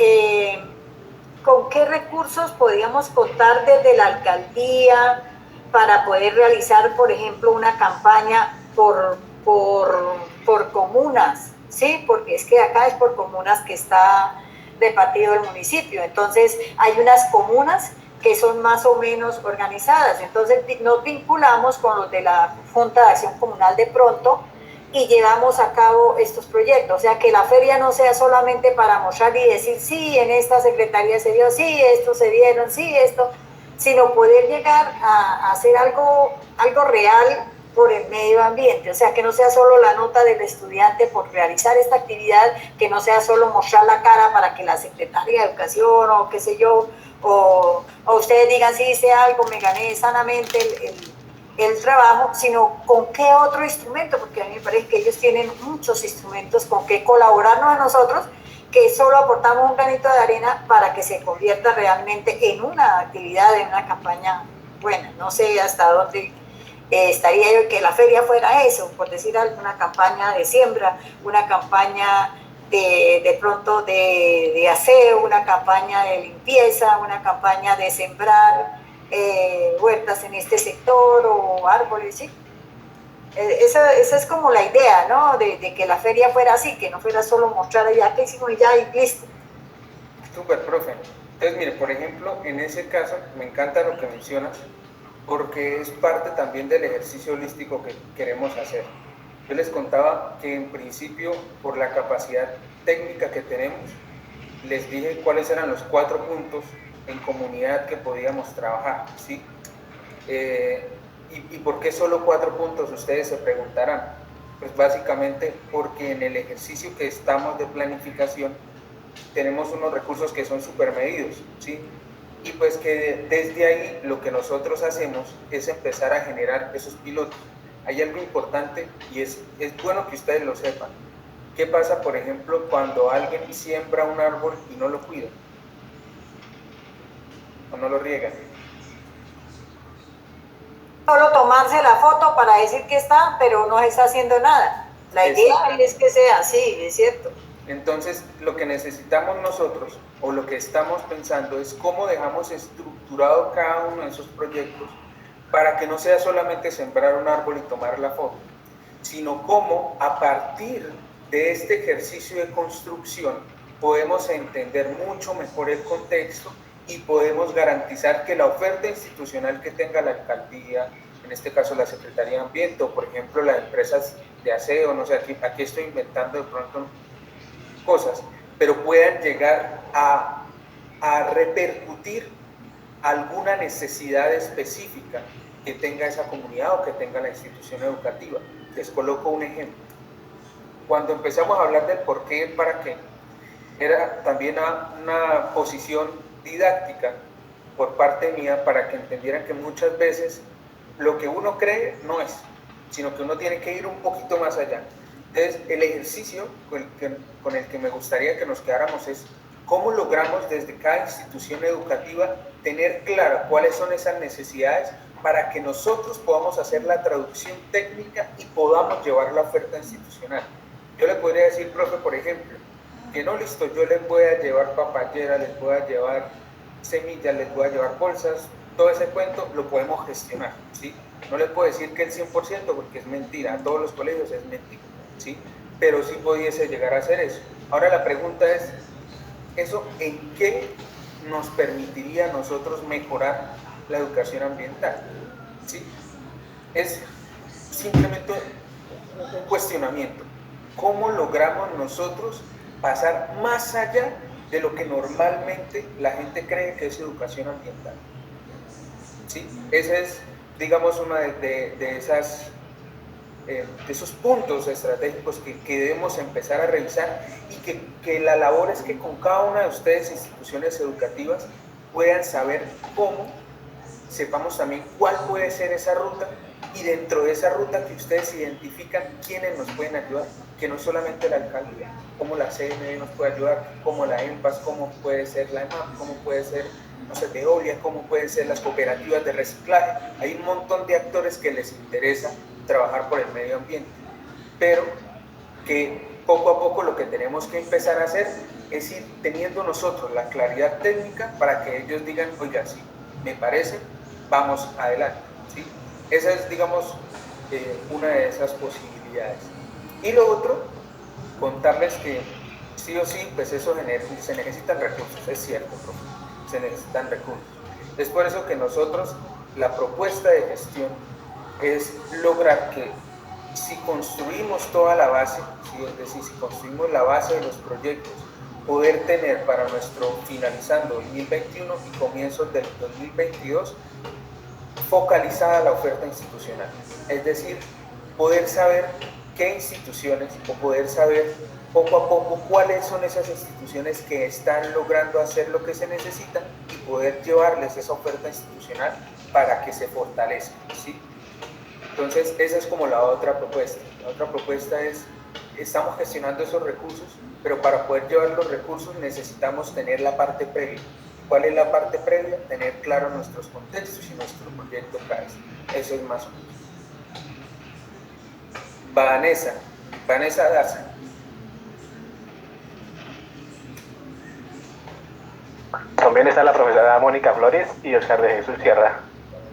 [SPEAKER 6] ¿con qué recursos podríamos contar desde la alcaldía, para poder realizar, por ejemplo, una campaña por comunas, ¿sí? Porque es que acá es por comunas que está repartido el municipio. Entonces, hay unas comunas que son más o menos organizadas. Entonces, nos vinculamos con los de la Junta de Acción Comunal de pronto y llevamos a cabo estos proyectos. O sea, que la feria no sea solamente para mostrar y decir, sí, en esta secretaría se dio, sí, esto se dieron, sí, esto, sino poder llegar a hacer algo real por el medio ambiente. O sea, que no sea solo la nota del estudiante por realizar esta actividad, que no sea solo mostrar la cara para que la secretaria de Educación o qué sé yo, o ustedes digan, sí, hice algo, me gané sanamente el trabajo, sino con qué otro instrumento, porque a mí me parece que ellos tienen muchos instrumentos con que colaborarnos a nosotros, que solo aportamos un granito de arena para que se convierta realmente en una actividad, en una campaña buena. No sé hasta dónde estaría yo que la feria fuera eso, por decir algo, una campaña de siembra, una campaña de pronto de aseo, una campaña de limpieza, una campaña de sembrar huertas en este sector o árboles, ¿sí? Esa es como la idea, ¿no? De que la feria fuera así, que no fuera solo mostrar ya que hicimos ya y listo.
[SPEAKER 8] Súper, profe. Entonces, mire, por ejemplo, en ese caso, me encanta lo que mencionas, porque es parte también del ejercicio holístico que queremos hacer. Yo les contaba que en principio, por la capacidad técnica que tenemos, les dije cuáles eran los 4 puntos en comunidad que podíamos trabajar, ¿sí? ¿Y por qué solo 4 puntos? Ustedes se preguntarán. Pues básicamente porque en el ejercicio que estamos de planificación tenemos unos recursos que son súper medidos, ¿sí? Y pues que desde ahí lo que nosotros hacemos es empezar a generar esos pilotos. Hay algo importante y es bueno que ustedes lo sepan. ¿Qué pasa, por ejemplo, cuando alguien siembra un árbol y no lo cuida? ¿O no lo riega?
[SPEAKER 6] Solo tomarse la foto para decir que está, pero no está haciendo nada. La idea es que sea así, es cierto.
[SPEAKER 8] Entonces, lo que necesitamos nosotros, o lo que estamos pensando, es cómo dejamos estructurado cada uno de esos proyectos para que no sea solamente sembrar un árbol y tomar la foto, sino cómo a partir de este ejercicio de construcción podemos entender mucho mejor el contexto y podemos garantizar que la oferta institucional que tenga la alcaldía, en este caso la Secretaría de Ambiente, o por ejemplo las empresas de aseo, no sé, aquí estoy inventando de pronto cosas, pero puedan llegar a repercutir alguna necesidad específica que tenga esa comunidad o que tenga la institución educativa. Les coloco un ejemplo. Cuando empezamos a hablar del por qué y el para qué, era también una posición didáctica por parte mía para que entendieran que muchas veces lo que uno cree no es, sino que uno tiene que ir un poquito más allá. Entonces, el ejercicio con el que me gustaría que nos quedáramos es cómo logramos desde cada institución educativa tener claro cuáles son esas necesidades para que nosotros podamos hacer la traducción técnica y podamos llevar la oferta institucional. Yo le podría decir, profe, por ejemplo, que no, listo, yo les voy a llevar papayera, les voy a llevar semillas, les voy a llevar bolsas, todo ese cuento lo podemos gestionar, ¿sí? No les puedo decir que el 100% porque es mentira, a todos los colegios es mentira, ¿sí? Pero sí pudiese llegar a hacer eso. Ahora la pregunta es, ¿eso en qué nos permitiría a nosotros mejorar la educación ambiental? ¿Sí? Es simplemente un cuestionamiento. ¿Cómo logramos nosotros pasar más allá de lo que normalmente la gente cree que es educación ambiental? ¿Sí? Ese es, digamos, uno de esos puntos estratégicos que debemos empezar a revisar y que la labor es que con cada una de ustedes, instituciones educativas, puedan saber cómo, sepamos también cuál puede ser esa ruta y dentro de esa ruta que ustedes identifican quiénes nos pueden ayudar, que no solamente la alcaldía, como la CNE nos puede ayudar, como la EMPAS, como puede ser la EMAP, como puede ser, no sé, Veolia, como pueden ser las cooperativas de reciclaje. Hay un montón de actores que les interesa trabajar por el medio ambiente, pero que poco a poco lo que tenemos que empezar a hacer es ir teniendo nosotros la claridad técnica para que ellos digan, oiga, sí, me parece, vamos adelante. ¿sí? Esa es, digamos, una de esas posibilidades. Y lo otro, contarles que sí o sí, pues eso se necesitan recursos, es cierto, profe, se necesitan recursos. Es por eso que nosotros, la propuesta de gestión es lograr que si construimos toda la base, ¿sí? Es decir, si construimos la base de los proyectos, poder tener para nuestro finalizando 2021 y comienzos del 2022 focalizada la oferta institucional. Es decir, poder saber qué instituciones o poder saber poco a poco cuáles son esas instituciones que están logrando hacer lo que se necesita y poder llevarles esa oferta institucional para que se fortalezca, ¿sí? Entonces, esa es como la otra propuesta. La otra propuesta es, estamos gestionando esos recursos, pero para poder llevar los recursos necesitamos tener la parte previa. ¿Cuál es la parte previa? Tener claro nuestros contextos y nuestro proyecto PRAES. Eso es más o menos. Vanessa Daza.
[SPEAKER 2] También está la profesora Mónica Flores y Oscar de Jesús Sierra.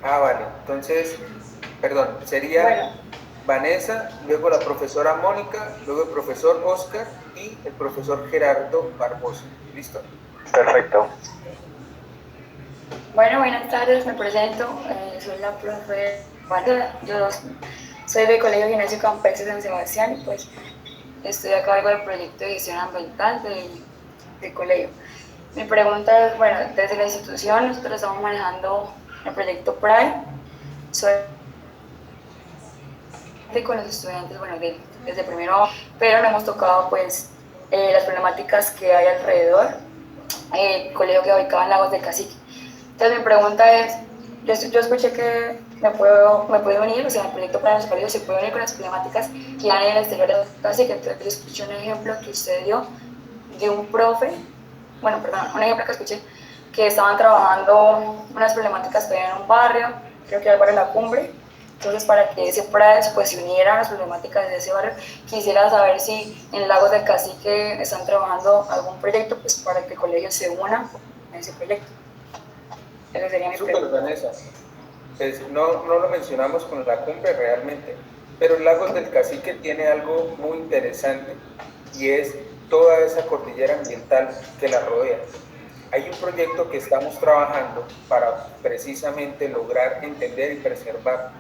[SPEAKER 8] Ah, vale. Entonces, perdón, sería Vanessa, luego la profesora Mónica, luego el profesor Oscar y el profesor Gerardo Barbosa. ¿Listo?
[SPEAKER 2] Perfecto.
[SPEAKER 16] Bueno, buenas tardes, me presento, soy la profe Wanda, yo soy del Colegio Gimnasio Campestre San Sebastián y pues estoy a cargo del proyecto de gestión ambiental del colegio. Mi pregunta es, bueno, desde la institución nosotros estamos manejando el proyecto PRAE, soy con los estudiantes, bueno, desde primero, pero no hemos tocado pues las problemáticas que hay alrededor, el colegio que ubicado en Lagos del Cacique. Entonces mi pregunta es, yo escuché que me puedo unir, o sea, el proyecto para los colegios se puede unir con las problemáticas que hay en el exterior de Cacique. Entonces yo escuché un ejemplo que usted dio de un profe, un ejemplo que escuché, que estaban trabajando unas problemáticas que hay en un barrio, creo que era el barrio La Cumbre. Entonces, para que ese PRAES pues, se uniera a las problemáticas de ese barrio, quisiera saber si en Lagos del Cacique están trabajando algún proyecto pues, para que el colegio se una a ese proyecto. Esa sería mi pregunta.
[SPEAKER 8] Vanessa. Pues, no lo mencionamos con La Cumbre realmente, pero Lagos del Cacique tiene algo muy interesante y es toda esa cordillera ambiental que la rodea. Hay un proyecto que estamos trabajando para precisamente lograr entender y preservar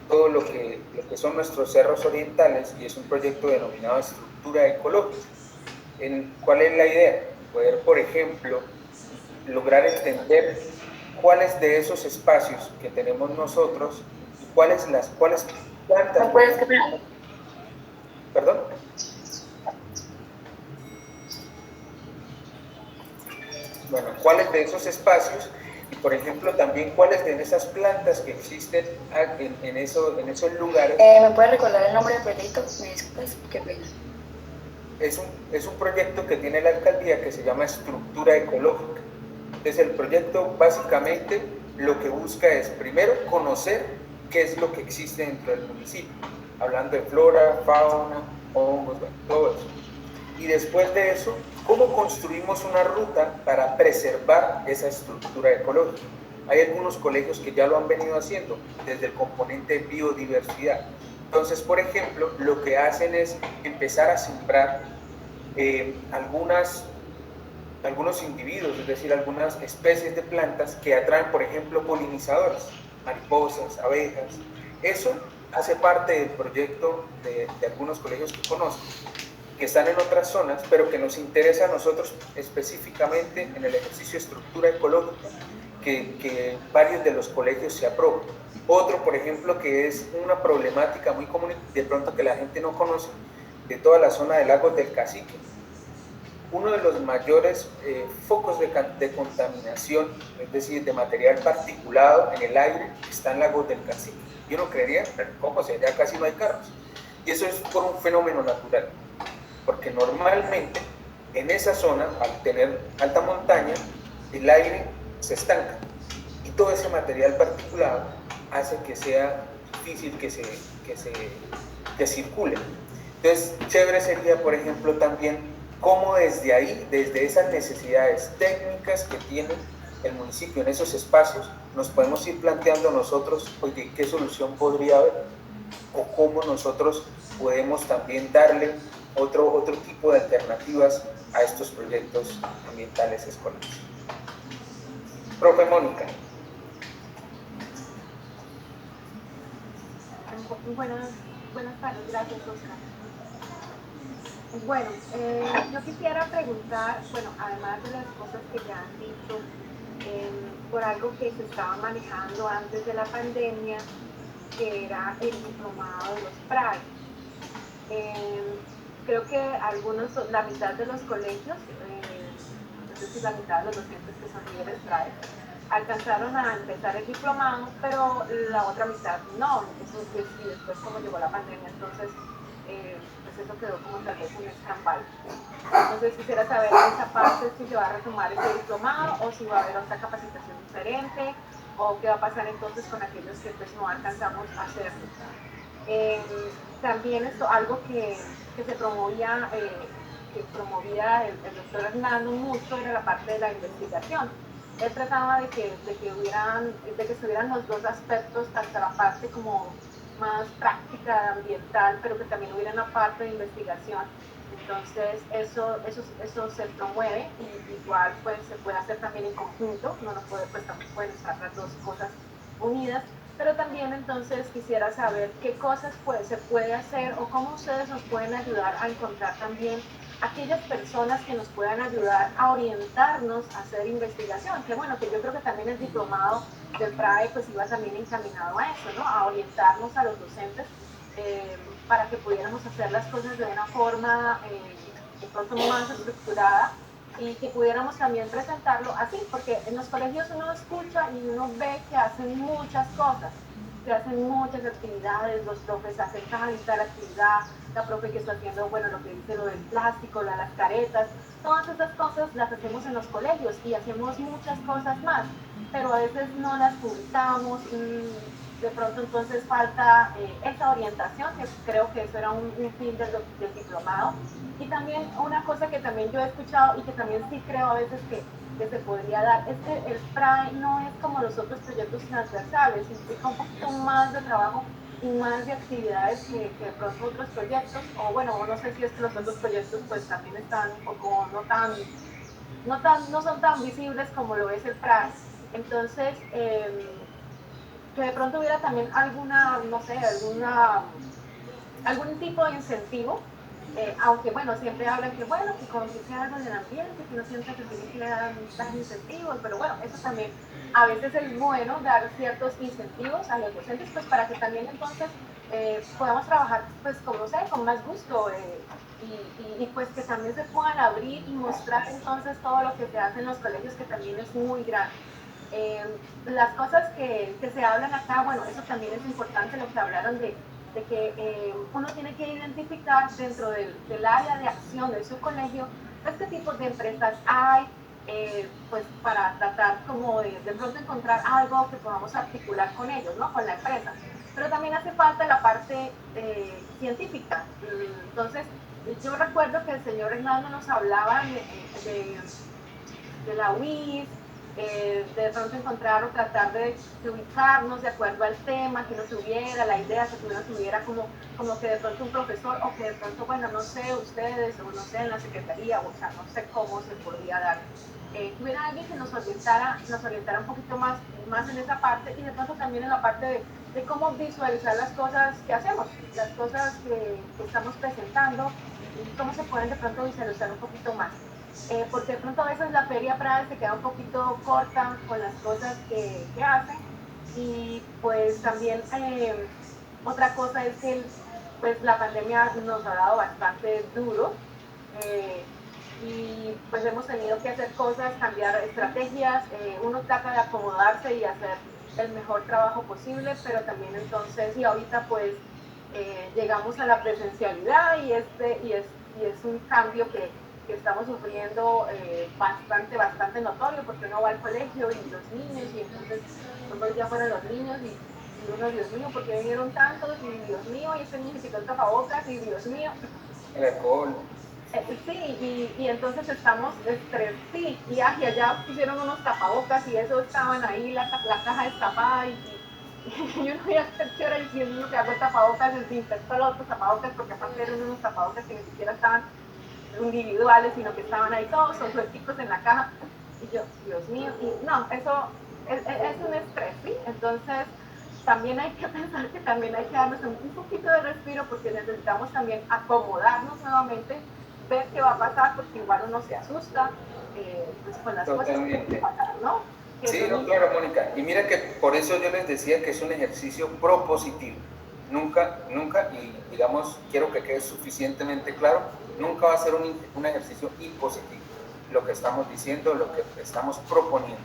[SPEAKER 8] todo lo que son nuestros cerros orientales, y es un proyecto denominado estructura ecológica. ¿Cuál es la idea? Poder, por ejemplo, lograr entender cuáles de esos espacios que tenemos nosotros, cuáles plantas... ¿Perdón? Bueno, cuáles de esos espacios y, por ejemplo, también cuáles de esas plantas que existen en esos lugares.
[SPEAKER 16] ¿Me puede recordar el nombre del proyecto? Me disculpas, qué pena.
[SPEAKER 8] Es un proyecto que tiene la alcaldía que se llama Estructura Ecológica. Entonces, el proyecto básicamente lo que busca es, primero, conocer qué es lo que existe dentro del municipio, hablando de flora, fauna, hongos, todo eso. Y después de eso, ¿cómo construimos una ruta para preservar esa estructura ecológica? Hay algunos colegios que ya lo han venido haciendo desde el componente biodiversidad. Entonces, por ejemplo, lo que hacen es empezar a sembrar algunos individuos, es decir, algunas especies de plantas que atraen, por ejemplo, polinizadores, mariposas, abejas. Eso hace parte del proyecto de algunos colegios que conozco, que están en otras zonas, pero que nos interesa a nosotros específicamente en el ejercicio de estructura ecológica, que varios de los colegios se aprueban. Otro, por ejemplo, que es una problemática muy común, de pronto que la gente no conoce, de toda la zona de Lagos del Cacique. Uno de los mayores focos de contaminación, es decir, de material particulado en el aire, está en Lagos del Cacique. Yo no creería, pero ¿cómo? O sea, ya casi no hay carros. Y eso es por un fenómeno natural, porque normalmente en esa zona, al tener alta montaña, el aire se estanca y todo ese material particulado hace que sea difícil que circule. Entonces, chévere sería, por ejemplo, también cómo desde ahí, desde esas necesidades técnicas que tiene el municipio en esos espacios, nos podemos ir planteando nosotros, oye, ¿qué solución podría haber? O cómo nosotros podemos también darle otro tipo de alternativas a estos proyectos ambientales escolares. Profe Mónica.
[SPEAKER 17] Buenas tardes, gracias, Oscar. Bueno, yo quisiera preguntar, bueno, además de las cosas que ya han dicho, por algo que se estaba manejando antes de la pandemia, que era el diplomado de los PRAE. Creo que algunos, la mitad de los colegios, es decir, la mitad de los docentes que son líderes PRAE, alcanzaron a empezar el diplomado, pero la otra mitad no. Entonces, y después como llegó la pandemia, entonces pues eso quedó como tal vez un escambal. Entonces quisiera saber en esa parte si se va a retomar ese diplomado o si va a haber otra capacitación diferente o qué va a pasar entonces con aquellos que pues no alcanzamos a hacerlo. También esto, algo que se promovía, que promovía el doctor Hernando mucho era la parte de la investigación. Él trataba de que estuvieran los dos aspectos, tanto la parte como más práctica, ambiental, pero que también hubiera una parte de investigación. Entonces eso se promueve y igual pues se puede hacer también en conjunto, también pueden estar las dos cosas unidas, pero también entonces quisiera saber qué cosas se puede hacer o cómo ustedes nos pueden ayudar a encontrar también aquellas personas que nos puedan ayudar a orientarnos a hacer investigación, que bueno, que yo creo que también el diplomado del PRAE pues iba también encaminado a eso, ¿no? A orientarnos a los docentes para que pudiéramos hacer las cosas de una forma de pronto más estructurada y que pudiéramos también presentarlo así, porque en los colegios uno escucha y uno ve que hacen muchas cosas, que hacen muchas actividades, los profes hacen tal y tal actividad, la profe que está haciendo, bueno, lo que dice lo del plástico, las caretas, todas esas cosas las hacemos en los colegios y hacemos muchas cosas más, pero a veces no las publicamos y de pronto entonces falta esa orientación, que creo que eso era un fin del diplomado. Y también una cosa que también yo he escuchado y que también sí creo a veces que se podría dar, es que el PRAE no es como los otros proyectos transversales, implica un poquito más de trabajo y más de actividades que de pronto otros proyectos, o bueno, no sé si es que los otros proyectos pues también están un poco no son tan visibles como lo es el PRAE. Entonces, que de pronto hubiera también alguna, no sé, algún tipo de incentivo, aunque bueno, siempre hablan que bueno, que como que sea algo del ambiente, que no siempre se tiene que dar incentivos, pero bueno, eso también a veces es bueno dar ciertos incentivos a los docentes, pues para que también entonces podamos trabajar, pues como no sé, con más gusto y pues que también se puedan abrir y mostrar entonces todo lo que se hace en los colegios, que también es muy grande. Las cosas que se hablan acá, bueno, eso también es importante, lo que hablaron de que uno tiene que identificar dentro del área de acción de su colegio qué tipos de empresas hay, pues para tratar como de pronto encontrar algo que podamos articular con ellos, ¿no? Con la empresa. Pero también hace falta la parte científica. Entonces, yo recuerdo que el señor Hernando nos hablaba de la UIS, de pronto encontrar o tratar de ubicarnos de acuerdo al tema que uno tuviera, la idea que uno tuviera como que de pronto un profesor o que de pronto, bueno, no sé, ustedes o no sé, en la secretaría, o sea, no sé cómo se podría dar. Tuviera alguien que nos orientara un poquito más en esa parte y de pronto también en la parte de cómo visualizar las cosas que hacemos, las cosas que estamos presentando y cómo se pueden de pronto visualizar un poquito más. Porque de pronto a veces la Feria PRAE se queda un poquito corta con las cosas que hacen y pues también otra cosa es que pues la pandemia nos ha dado bastante duro y pues hemos tenido que hacer cosas, cambiar estrategias, uno trata de acomodarse y hacer el mejor trabajo posible, pero también entonces y ahorita pues llegamos a la presencialidad y es un cambio que estamos sufriendo bastante notorio, porque uno va al colegio y los niños, y entonces uno ya fueron los niños y uno, Dios mío, ¿por qué vinieron tantos? Y Dios mío, y ese niño se quitó el tapabocas, y Dios mío.
[SPEAKER 8] El alcohol.
[SPEAKER 17] Sí, y entonces estamos, sí, y allá pusieron unos tapabocas y eso estaban ahí, la caja destapada y yo no voy a hacer qué hora diciendo que hago tapabocas, desinfecto los otros tapabocas porque aparte eran unos tapabocas que ni siquiera estaban individuales, sino que estaban ahí todos suelticos en la caja. Y yo, Dios mío, y no, eso es un estrés, ¿sí? Entonces, también hay que pensar que también hay que darnos un poquito de respiro porque necesitamos también acomodarnos nuevamente, ver qué va a pasar, porque igual uno se asusta pues con las
[SPEAKER 8] Totalmente.
[SPEAKER 17] cosas que van a pasar, ¿no?
[SPEAKER 8] Sí, no, claro, Mónica. Y mira que por eso yo les decía que es un ejercicio propositivo. Nunca, y digamos, quiero que quede suficientemente claro, nunca va a ser un ejercicio impositivo lo que estamos diciendo, lo que estamos proponiendo.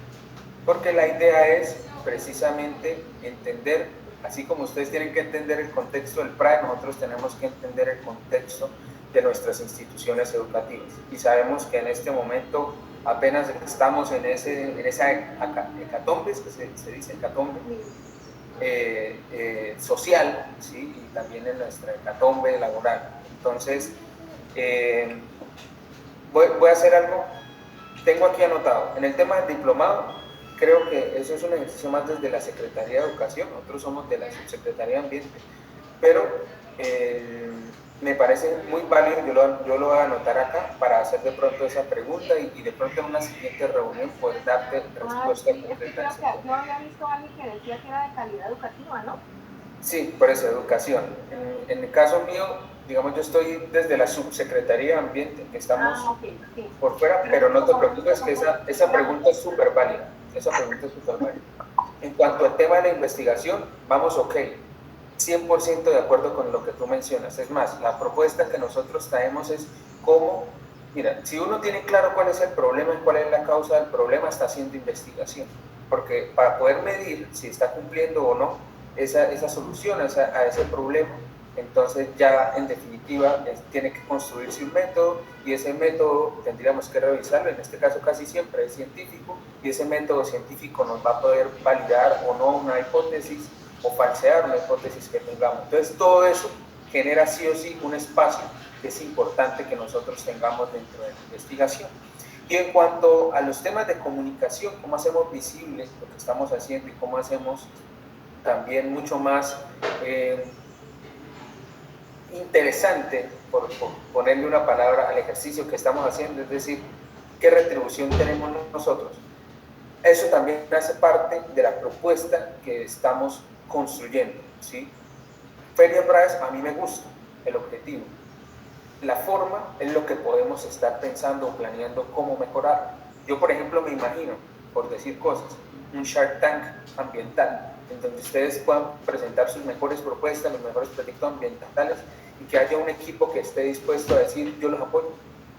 [SPEAKER 8] Porque la idea es precisamente entender, así como ustedes tienen que entender el contexto del PRAE, nosotros tenemos que entender el contexto de nuestras instituciones educativas. Y sabemos que en este momento apenas estamos en esa hecatombe, se dice hecatombe, social, ¿sí? Y también en nuestra hecatombe laboral. Entonces, voy a hacer algo, tengo aquí anotado, en el tema del diplomado, creo que eso es un ejercicio más desde la Secretaría de Educación, nosotros somos de la Subsecretaría de Ambiente, pero me parece muy válido, yo lo voy a anotar acá para hacer de pronto esa pregunta y de pronto en una siguiente reunión poder darte respuesta concreta.
[SPEAKER 17] Yo había visto a alguien que decía que era de calidad educativa, ¿no?
[SPEAKER 8] Sí, por eso, educación. En el caso mío, digamos, yo estoy desde la Subsecretaría de Ambiente, que estamos por fuera, pero no te preocupes que esa pregunta es súper válida. En cuanto al tema de la investigación, vamos ok, 100% de acuerdo con lo que tú mencionas. Es más, la propuesta que nosotros traemos es cómo, mira, si uno tiene claro cuál es el problema y cuál es la causa del problema, está haciendo investigación. Porque para poder medir si está cumpliendo o no esa solución a ese problema, entonces ya en definitiva tiene que construirse un método y ese método tendríamos que revisarlo, en este caso casi siempre es científico y ese método científico nos va a poder validar o no una hipótesis o falsear una hipótesis que tengamos. Entonces todo eso genera sí o sí un espacio que es importante que nosotros tengamos dentro de la investigación. Y en cuanto a los temas de comunicación, cómo hacemos visible lo que estamos haciendo y cómo hacemos también mucho más interesante, por ponerle una palabra al ejercicio que estamos haciendo, es decir, qué retribución tenemos nosotros. Eso también hace parte de la propuesta que estamos construyendo, ¿sí? Feria Price a mí me gusta, el objetivo. La forma es lo que podemos estar pensando o planeando cómo mejorar. Yo, por ejemplo, me imagino, por decir cosas, un Shark Tank ambiental, en donde ustedes puedan presentar sus mejores propuestas, los mejores proyectos ambientales y que haya un equipo que esté dispuesto a decir yo los apoyo,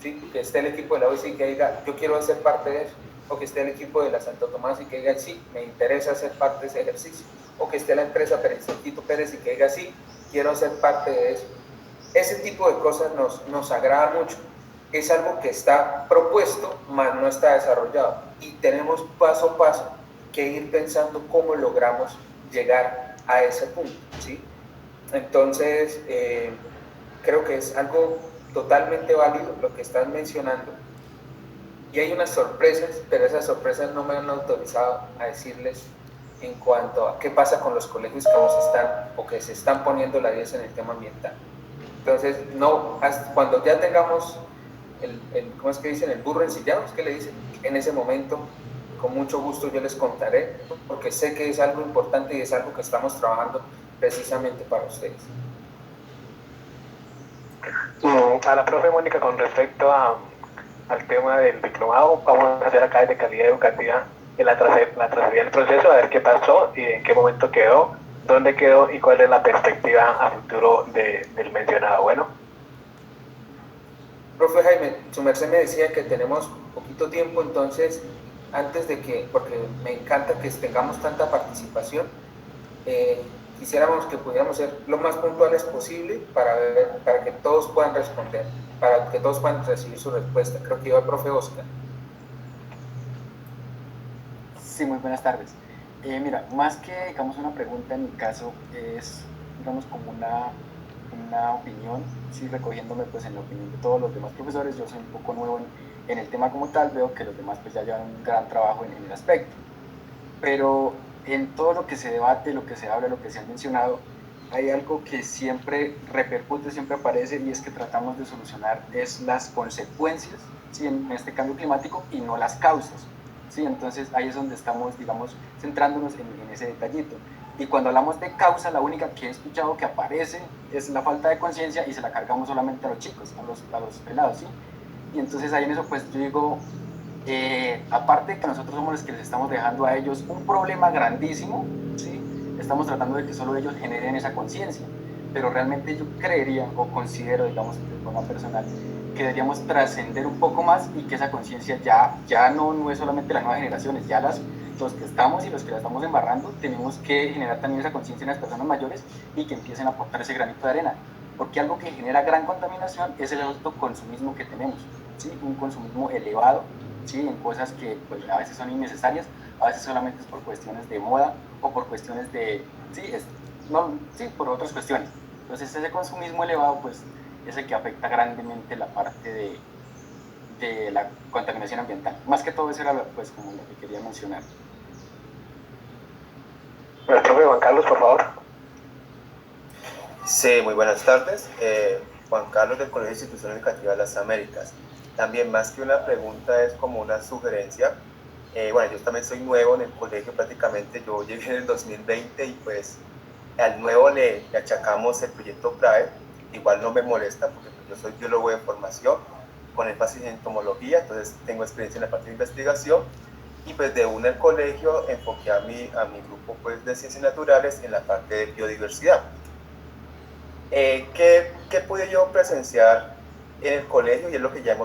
[SPEAKER 8] ¿sí? Que esté el equipo de la OIC y que diga yo quiero ser parte de eso, o que esté el equipo de la Santo Tomás y que diga sí, me interesa ser parte de ese ejercicio, o que esté la empresa Tito Pérez y que diga sí, quiero ser parte de eso. Ese tipo de cosas nos agrada mucho. Es algo que está propuesto, mas no está desarrollado. Y tenemos paso a paso que ir pensando cómo logramos llegar a ese punto, ¿sí? Entonces, creo que es algo totalmente válido lo que estás mencionando. Y hay unas sorpresas, pero esas sorpresas no me han autorizado a decirles en cuanto a qué pasa con los colegios que nos están o que se están poniendo la 10 en el tema ambiental. Entonces, no, cuando ya tengamos ¿cómo es que dicen? El burro ensillado, ¿es que le dicen? En ese momento, con mucho gusto yo les contaré, porque sé que es algo importante y es algo que estamos trabajando precisamente para ustedes.
[SPEAKER 2] A la profe Mónica, con respecto al tema del diplomado, vamos a hacer acá de calidad educativa en la trazabilidad del proceso, a ver qué pasó y en qué momento quedó, dónde quedó y cuál es la perspectiva a futuro del mencionado. Bueno.
[SPEAKER 8] Profe Jaime, su merced me decía que tenemos poquito tiempo, entonces, antes de que, porque me encanta que tengamos tanta participación, quisiéramos que pudiéramos ser lo más puntuales posible para que todos puedan responder, para que todos puedan recibir su respuesta. Creo que iba el profe Oscar.
[SPEAKER 18] Sí, muy buenas tardes. Mira, más que, digamos, una pregunta, en mi caso, es, digamos, como una una opinión, sí, recogiéndome pues en la opinión de todos los demás profesores. Yo soy un poco nuevo en el tema como tal, veo que los demás pues ya llevan un gran trabajo en el aspecto, pero en todo lo que se debate, lo que se habla, lo que se ha mencionado, hay algo que siempre repercute, siempre aparece, y es que tratamos de solucionar es las consecuencias, ¿sí?, en este cambio climático, y no las causas, ¿sí? Entonces ahí es donde estamos, digamos, centrándonos en ese detallito. Y cuando hablamos de causa, la única que he escuchado que aparece es la falta de conciencia, y se la cargamos solamente a los chicos, a los pelados, ¿sí? Y entonces ahí en eso pues yo digo, aparte de que nosotros somos los que les estamos dejando a ellos un problema grandísimo, ¿sí?, estamos tratando de que solo ellos generen esa conciencia, pero realmente yo creería o considero, digamos, de forma personal, que deberíamos trascender un poco más, y que esa conciencia ya no es solamente las nuevas generaciones, ya los que estamos y los que la estamos embarrando, tenemos que generar también esa conciencia en las personas mayores, y que empiecen a aportar ese granito de arena, porque algo que genera gran contaminación es el autoconsumismo que tenemos, ¿sí?, un consumismo elevado, ¿sí?, en cosas que pues, a veces son innecesarias, a veces solamente es por cuestiones de moda o por cuestiones de, por otras cuestiones. Entonces ese consumismo elevado pues es el que afecta grandemente la parte de la contaminación ambiental. Más que todo eso era pues como lo que quería mencionar.
[SPEAKER 2] El profe Juan Carlos, por favor.
[SPEAKER 19] Sí, muy buenas tardes. Juan Carlos, del Colegio de Institución Educativa de las Américas. También, más que una pregunta, es como una sugerencia. Bueno, yo también soy nuevo en el colegio, prácticamente yo llegué en el 2020, y pues al nuevo le achacamos el proyecto PRAE. Igual no me molesta porque pues, yo soy biólogo de formación con énfasis en entomología, entonces tengo experiencia en la parte de investigación, y pues de el colegio enfoqué a mi grupo pues, de ciencias naturales en la parte de biodiversidad. ¿Qué pude yo presenciar en el colegio? Y es lo que ya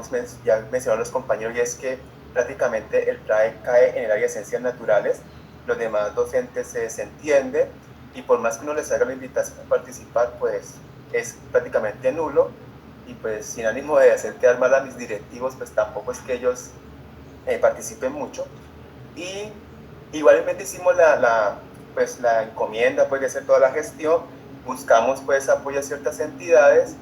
[SPEAKER 19] mencionado los compañeros, y es que prácticamente el PRAE cae en el área de ciencias naturales, los demás docentes se desentienden, y por más que uno les haga la invitación a participar, pues es prácticamente nulo, y pues sin ánimo de hacer quedar mal a mis directivos, pues tampoco es que ellos participen mucho. Y igualmente hicimos la encomienda pues, de hacer toda la gestión, buscamos pues apoyo a ciertas entidades,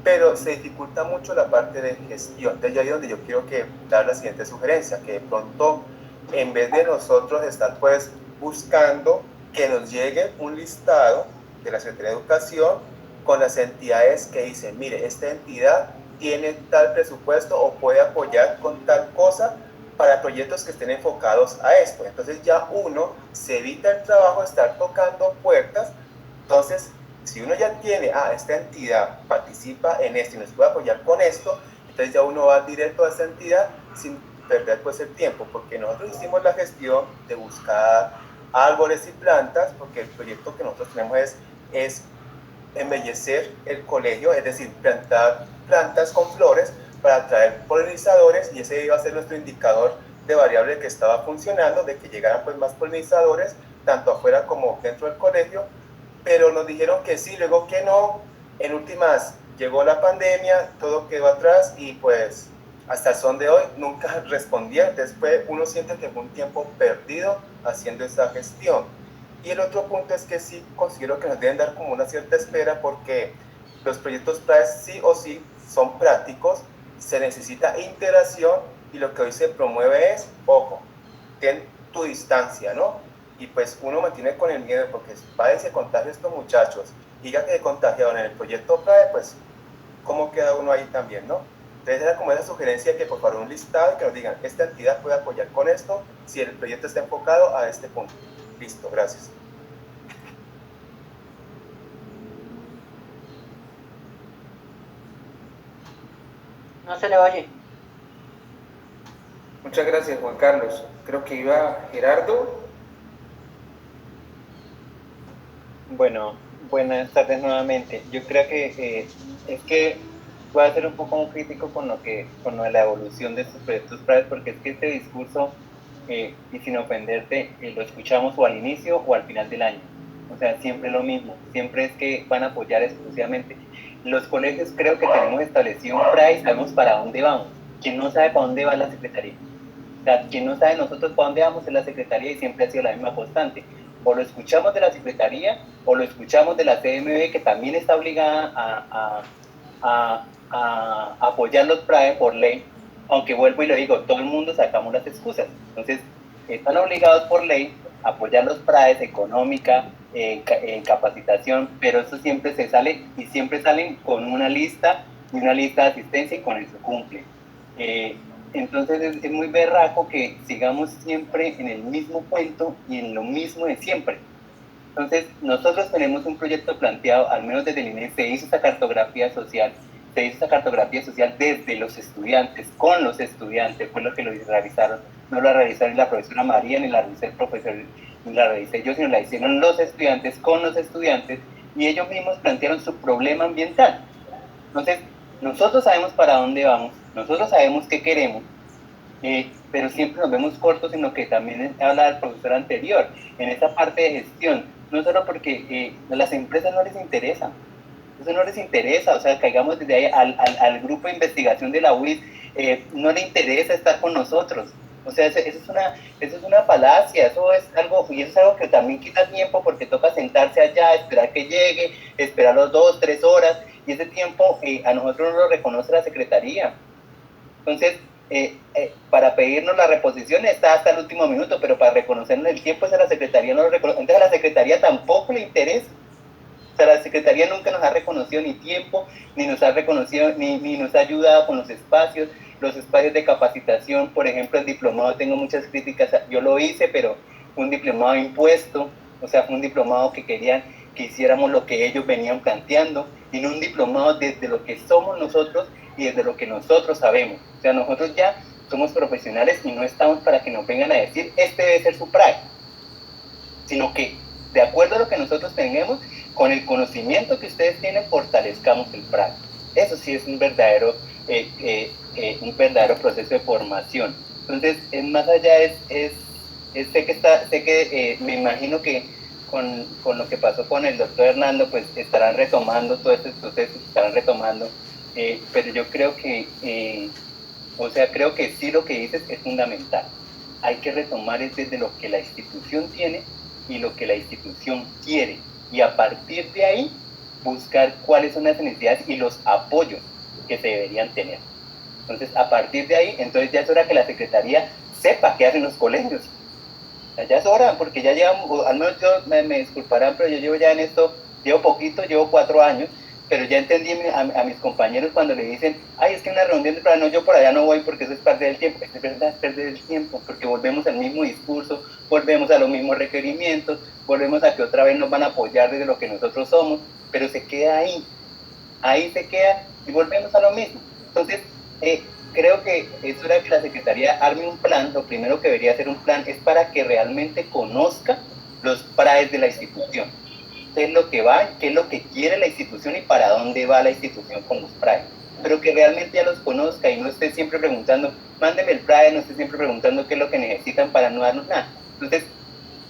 [SPEAKER 19] pero se dificulta mucho la parte de gestión. De ahí donde yo quiero dar la siguiente sugerencia, que de pronto, en vez de nosotros estar pues buscando que nos llegue un listado de la Secretaría de Educación con las entidades que dicen, mire, esta entidad tiene tal presupuesto o puede apoyar con tal cosa para proyectos que estén enfocados a esto. Entonces ya uno se evita el trabajo de estar tocando puertas. Entonces, si uno ya tiene, esta entidad participa en esto y nos puede apoyar con esto, entonces ya uno va directo a esa entidad sin perder pues el tiempo, porque nosotros hicimos la gestión de buscar árboles y plantas, porque el proyecto que nosotros tenemos es embellecer el colegio, es decir, plantar plantas con flores para atraer polinizadores, y ese iba a ser nuestro indicador de variable que estaba funcionando, de que llegaran pues más polinizadores, tanto afuera como dentro del colegio. Pero nos dijeron que sí, luego que no. En últimas llegó la pandemia, todo quedó atrás, y pues hasta el son de hoy nunca respondieron. Después uno siente que fue un tiempo perdido haciendo esa gestión. Y el otro punto es que sí considero que nos deben dar como una cierta espera, porque los proyectos PRAE sí o sí son prácticos, se necesita integración, y lo que hoy se promueve es, ojo, ten tu distancia, ¿no? Y pues uno mantiene con el miedo, porque va y se contagia a estos muchachos, y ya que se contagiaron en el proyecto PRAE, pues cómo queda uno ahí también, ¿no? Entonces era como esa sugerencia, que por favor un listado y que nos digan, esta entidad puede apoyar con esto si el proyecto está enfocado a este punto. Listo, gracias.
[SPEAKER 15] No se le oye.
[SPEAKER 8] Muchas gracias, Juan Carlos. Creo que iba Gerardo.
[SPEAKER 7] Bueno, buenas tardes nuevamente. Yo creo que es que voy a ser un poco un crítico con lo de la evolución de estos proyectos PRAE, porque es que este discurso, y sin ofenderte, lo escuchamos o al inicio o al final del año. O sea, siempre lo mismo, siempre es que van a apoyar exclusivamente. Los colegios creo que tenemos establecido un PRAE y sabemos para dónde vamos. Quien no sabe para dónde va la Secretaría. O sea, quien no sabe nosotros para dónde vamos es la Secretaría, y siempre ha sido la misma constante. o lo escuchamos de la Secretaría o lo escuchamos de la CMB, que también está obligada a apoyar los PRAE por ley, aunque vuelvo y lo digo, todo el mundo sacamos las excusas. Entonces, están obligados por ley a apoyar los PRAEs económica, en capacitación, pero eso siempre se sale y siempre salen con una lista de asistencia y con eso cumplen. Entonces es muy berraco que sigamos siempre en el mismo cuento y en lo mismo de siempre. Entonces nosotros tenemos un proyecto planteado, al menos desde el INE, se hizo esa cartografía social desde los estudiantes, con los estudiantes, fue lo que lo realizaron. No lo realizaron la profesora María, ni la realizó el profesor, ni la realicé yo, sino la hicieron los estudiantes, con los estudiantes, y ellos mismos plantearon su problema ambiental. Entonces, nosotros sabemos para dónde vamos, nosotros sabemos qué queremos, pero siempre nos vemos cortos en lo que también habla el profesor anterior, en esa parte de gestión, no solo porque a las empresas no les interesa, eso no les interesa, o sea, caigamos desde ahí al grupo de investigación de la UIS, no le interesa estar con nosotros. O sea, eso es una falacia, eso es algo que también quita tiempo, porque toca sentarse allá, esperar que llegue, esperar los 2, 3 horas, y ese tiempo a nosotros no lo reconoce la Secretaría. Entonces, para pedirnos la reposición está hasta el último minuto, pero para reconocernos el tiempo, la Secretaría no lo reconoce. Entonces a la Secretaría tampoco le interesa. O sea, la Secretaría nunca nos ha reconocido ni tiempo, ni nos ha reconocido, ni nos ha ayudado con los espacios de capacitación. Por ejemplo, el diplomado, tengo muchas críticas, yo lo hice, pero fue un diplomado impuesto, o sea, fue un diplomado que querían que hiciéramos lo que ellos venían planteando, y no un diplomado desde lo que somos nosotros y desde lo que nosotros sabemos. O sea, nosotros ya somos profesionales y no estamos para que nos vengan a decir, este debe ser su PRAE, sino que, de acuerdo a lo que nosotros tenemos, con el conocimiento que ustedes tienen, fortalezcamos el PRAE. Eso sí es un verdadero proceso de formación. Entonces, más allá me imagino que con lo que pasó con el doctor Hernando, pues estarán retomando todo este proceso, pero yo creo que, creo que sí, lo que dices es fundamental. Hay que retomar desde lo que la institución tiene y lo que la institución quiere, y a partir de ahí buscar cuáles son las necesidades y los apoyos que se deberían tener. Entonces, a partir de ahí, entonces ya es hora que la Secretaría sepa qué hacen los colegios. Ya es hora, porque ya llevamos, al menos yo, me disculparán, pero yo llevo ya en esto, llevo poquito, llevo 4 años, pero ya entendí a mis compañeros cuando le dicen, ay, es que una reunión de plan, no, yo por allá no voy porque eso es perder el tiempo. Es verdad, es perder el tiempo, porque volvemos al mismo discurso, volvemos a los mismos requerimientos, volvemos a que otra vez nos van a apoyar desde lo que nosotros somos, pero se queda ahí se queda y volvemos a lo mismo. Entonces, creo que es hora que la Secretaría arme un plan. Lo primero que debería hacer un plan es para que realmente conozca los PRAEs de la institución, qué es lo que va, qué es lo que quiere la institución y para dónde va la institución con los PRAEs, pero que realmente ya los conozca y no esté siempre preguntando, mándeme el PRAE, no esté siempre preguntando qué es lo que necesitan para no darnos nada. Entonces,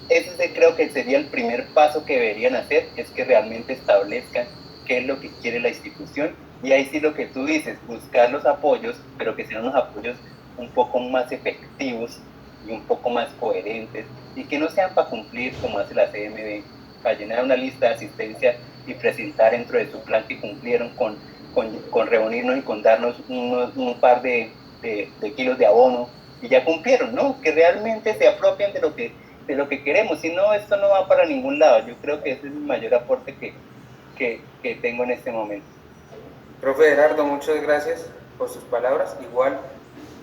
[SPEAKER 7] ese creo que sería el primer paso que deberían hacer, es que realmente establezcan qué es lo que quiere la institución, y ahí sí lo que tú dices, buscar los apoyos, pero que sean unos apoyos un poco más efectivos y un poco más coherentes, y que no sean para cumplir como hace la CMB, para llenar una lista de asistencia y presentar dentro de su plan que cumplieron con reunirnos y con darnos un par de kilos de abono, y ya cumplieron, ¿no? Que realmente se apropien de lo que queremos, si no, esto no va para ningún lado. Yo creo que ese es el mayor aporte que tengo en este momento.
[SPEAKER 8] Profe Gerardo, muchas gracias por sus palabras. Igual,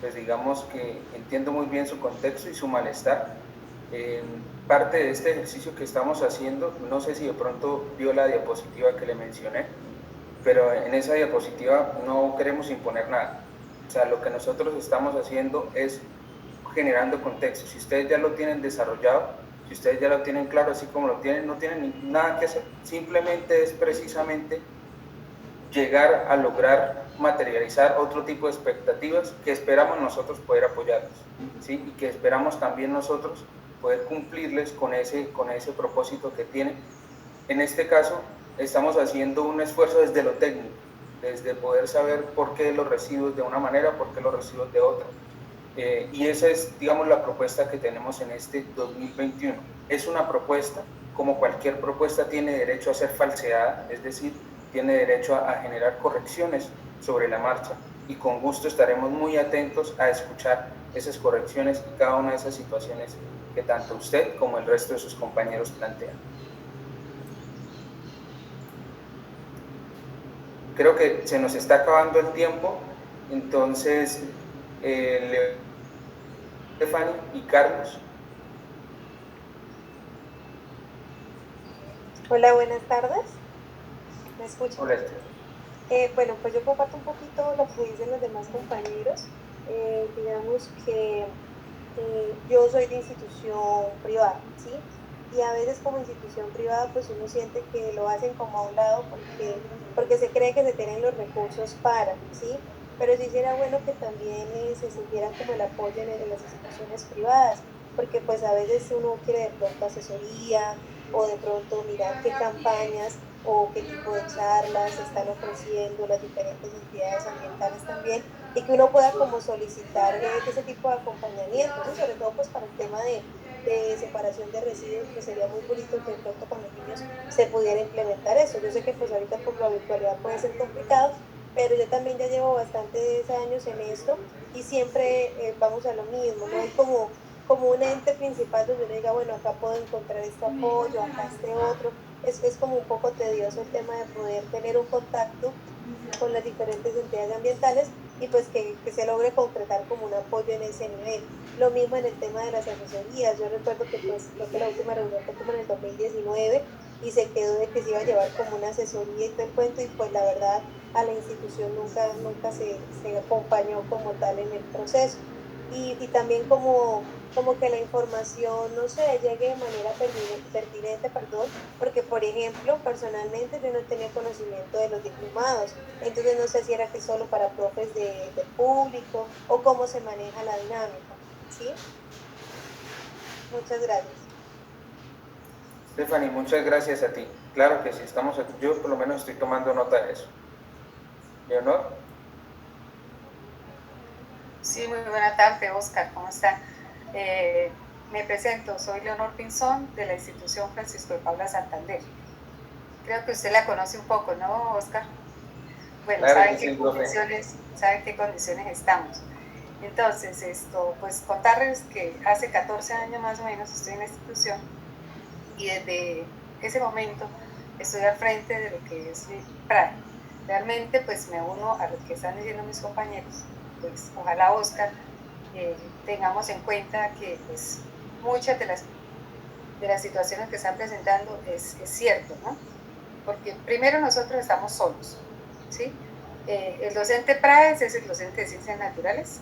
[SPEAKER 8] pues digamos que entiendo muy bien su contexto y su malestar. Parte de este ejercicio que estamos haciendo, no sé si de pronto vio la diapositiva que le mencioné, pero en esa diapositiva no queremos imponer nada. O sea, lo que nosotros estamos haciendo es generando contexto. Si ustedes ya lo tienen desarrollado, si ustedes ya lo tienen claro, así como lo tienen, no tienen nada que hacer. Simplemente es precisamente llegar a lograr materializar otro tipo de expectativas que esperamos nosotros poder apoyarlos, ¿sí? Y que esperamos también nosotros poder cumplirles con ese propósito que tienen. En este caso, estamos haciendo un esfuerzo desde lo técnico, desde poder saber por qué los residuos de una manera, por qué los residuos de otra. Y esa es, digamos, la propuesta que tenemos en este 2021. es una propuesta, como cualquier propuesta tiene derecho a ser falseada, es decir, tiene derecho a generar correcciones sobre la marcha, y con gusto estaremos muy atentos a escuchar esas correcciones y cada una de esas situaciones que tanto usted como el resto de sus compañeros plantean. Creo que se nos está acabando el tiempo, entonces Stephanie y Carlos.
[SPEAKER 12] Hola, buenas tardes. ¿Me escuchan?
[SPEAKER 8] Hola.
[SPEAKER 12] Bueno, pues yo comparto un poquito lo que dicen los demás compañeros. Digamos que yo soy de institución privada, ¿sí? Y a veces como institución privada pues uno siente que lo hacen como a un lado porque se cree que se tienen los recursos para, ¿sí? Pero sí sería bueno que también se sintiera como el apoyo en las instituciones privadas, porque pues a veces uno quiere de pronto asesoría o de pronto mirar qué campañas o qué tipo de charlas están ofreciendo las diferentes entidades ambientales también, y que uno pueda como solicitar ese tipo de acompañamiento, ¿sí? Sobre todo pues para el tema de separación de residuos, pues sería muy bonito que de pronto con los niños se pudiera implementar eso. Yo sé que pues ahorita por la virtualidad puede ser complicado, pero yo también ya llevo bastantes años en esto y siempre vamos a lo mismo, no hay como un ente principal donde uno diga, bueno, acá puedo encontrar este apoyo, acá este otro. Es como un poco tedioso el tema de poder tener un contacto con las diferentes entidades ambientales y pues que se logre concretar como un apoyo en ese nivel. Lo mismo en el tema de las asesorías. Yo recuerdo que pues creo que la última reunión fue como en el 2019 y se quedó de que se iba a llevar como una asesoría y todo el cuento, y pues la verdad a la institución nunca se acompañó como tal en el proceso. Y también como que la información, no sé, llegue de manera pertinente, porque por ejemplo, personalmente yo no tenía conocimiento de los diplomados, entonces no sé si era que solo para profes de público o cómo se maneja la dinámica, ¿sí? Muchas gracias.
[SPEAKER 8] Stephanie, muchas gracias a ti. Claro que sí, yo por lo menos estoy tomando nota de eso. ¿Leonor?
[SPEAKER 3] Sí, muy buena tarde, Oscar, ¿cómo está? Me presento, soy Leonor Pinzón de la institución Francisco de Paula Santander. Creo que usted la conoce un poco, ¿no, Oscar? Bueno,
[SPEAKER 8] claro,
[SPEAKER 3] saben qué condiciones estamos. Entonces, pues contarles que hace 14 años más o menos estoy en la institución y desde ese momento estoy al frente de lo que es el PRAE. Realmente pues me uno a lo que están diciendo mis compañeros. Pues ojalá, Oscar, tengamos en cuenta que pues muchas de las situaciones que están presentando es cierto, ¿no? Porque primero nosotros estamos solos, ¿sí? El docente PRAES es el docente de ciencias naturales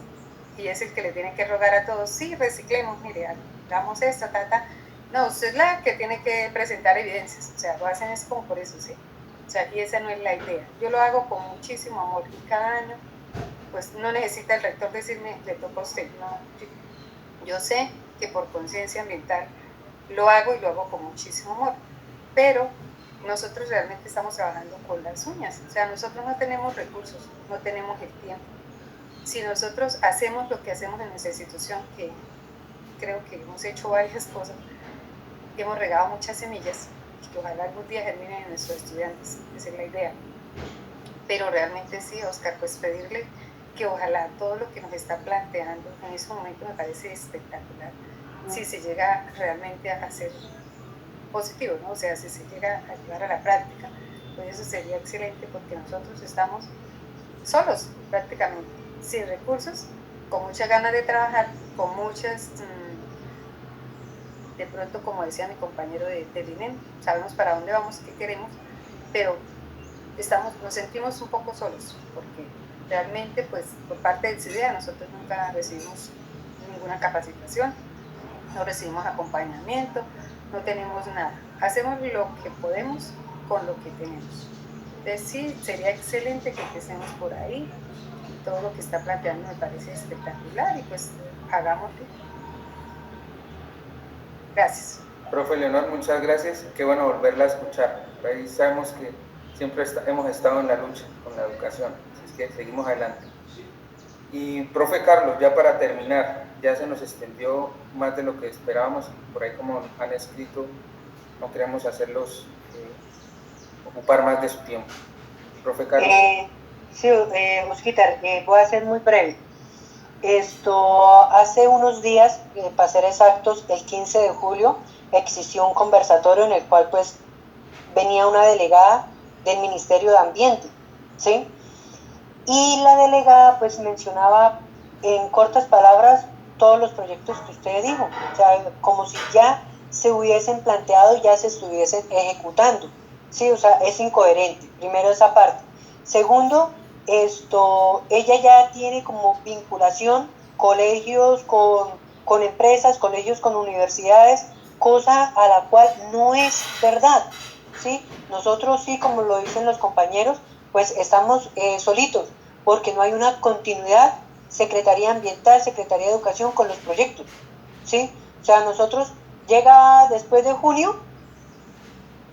[SPEAKER 3] y es el que le tiene que rogar a todos, sí, reciclemos, mire, hagamos esto, no, usted es la que tiene que presentar evidencias, o sea, lo hacen es como por eso, ¿sí? O sea, y esa no es la idea. Yo lo hago con muchísimo amor y cada año pues no necesita el rector decirme, le toca a usted, no. Yo sé que por conciencia ambiental lo hago y lo hago con muchísimo amor, pero nosotros realmente estamos trabajando con las uñas, o sea, nosotros no tenemos recursos, no tenemos el tiempo. Si nosotros hacemos lo que hacemos en nuestra institución, que creo que hemos hecho varias cosas, hemos regado muchas semillas, que ojalá algún día germinen en nuestros estudiantes, esa es la idea. Pero realmente sí, Oscar, pues pedirle que ojalá todo lo que nos está planteando en ese momento me parece espectacular, si se llega realmente a hacer positivo, ¿no? O sea, si se llega a llevar a la práctica, pues eso sería excelente, porque nosotros estamos solos prácticamente, sin recursos, con muchas ganas de trabajar, con muchas, de pronto, como decía mi compañero de INEM, sabemos para dónde vamos, qué queremos, pero nos sentimos un poco solos, porque realmente, pues, por parte del CIDEA, nosotros nunca recibimos ninguna capacitación, no recibimos acompañamiento, no tenemos nada. Hacemos lo que podemos con lo que tenemos. Entonces, sí, sería excelente que empecemos por ahí. Todo lo que está planteando me parece espectacular y pues hagámoslo. Gracias.
[SPEAKER 8] Profe Leonor, muchas gracias. Qué bueno volverla a escuchar. Por ahí sabemos que siempre hemos estado en la lucha con la educación, así es que seguimos adelante. Y profe Carlos, ya para terminar, ya se nos extendió más de lo que esperábamos, por ahí como han escrito, no queremos hacerlos ocupar más de su tiempo. Profe Carlos.
[SPEAKER 15] Sí, Osquitar, voy a ser muy breve. Hace unos días, para ser exactos, el 15 de julio, existió un conversatorio en el cual pues venía una delegada del Ministerio de Ambiente, ¿sí? Y la delegada pues mencionaba en cortas palabras todos los proyectos que usted dijo, o sea, como si ya se hubiesen planteado y ya se estuviesen ejecutando, ¿sí? O sea, es incoherente, primero esa parte. Segundo, ella ya tiene como vinculación colegios con empresas, colegios con universidades, cosa a la cual no es verdad, ¿sí? Nosotros sí, como lo dicen los compañeros, pues estamos solitos, porque no hay una continuidad Secretaría Ambiental, Secretaría de Educación con los proyectos, ¿sí? O sea, nosotros llega después de junio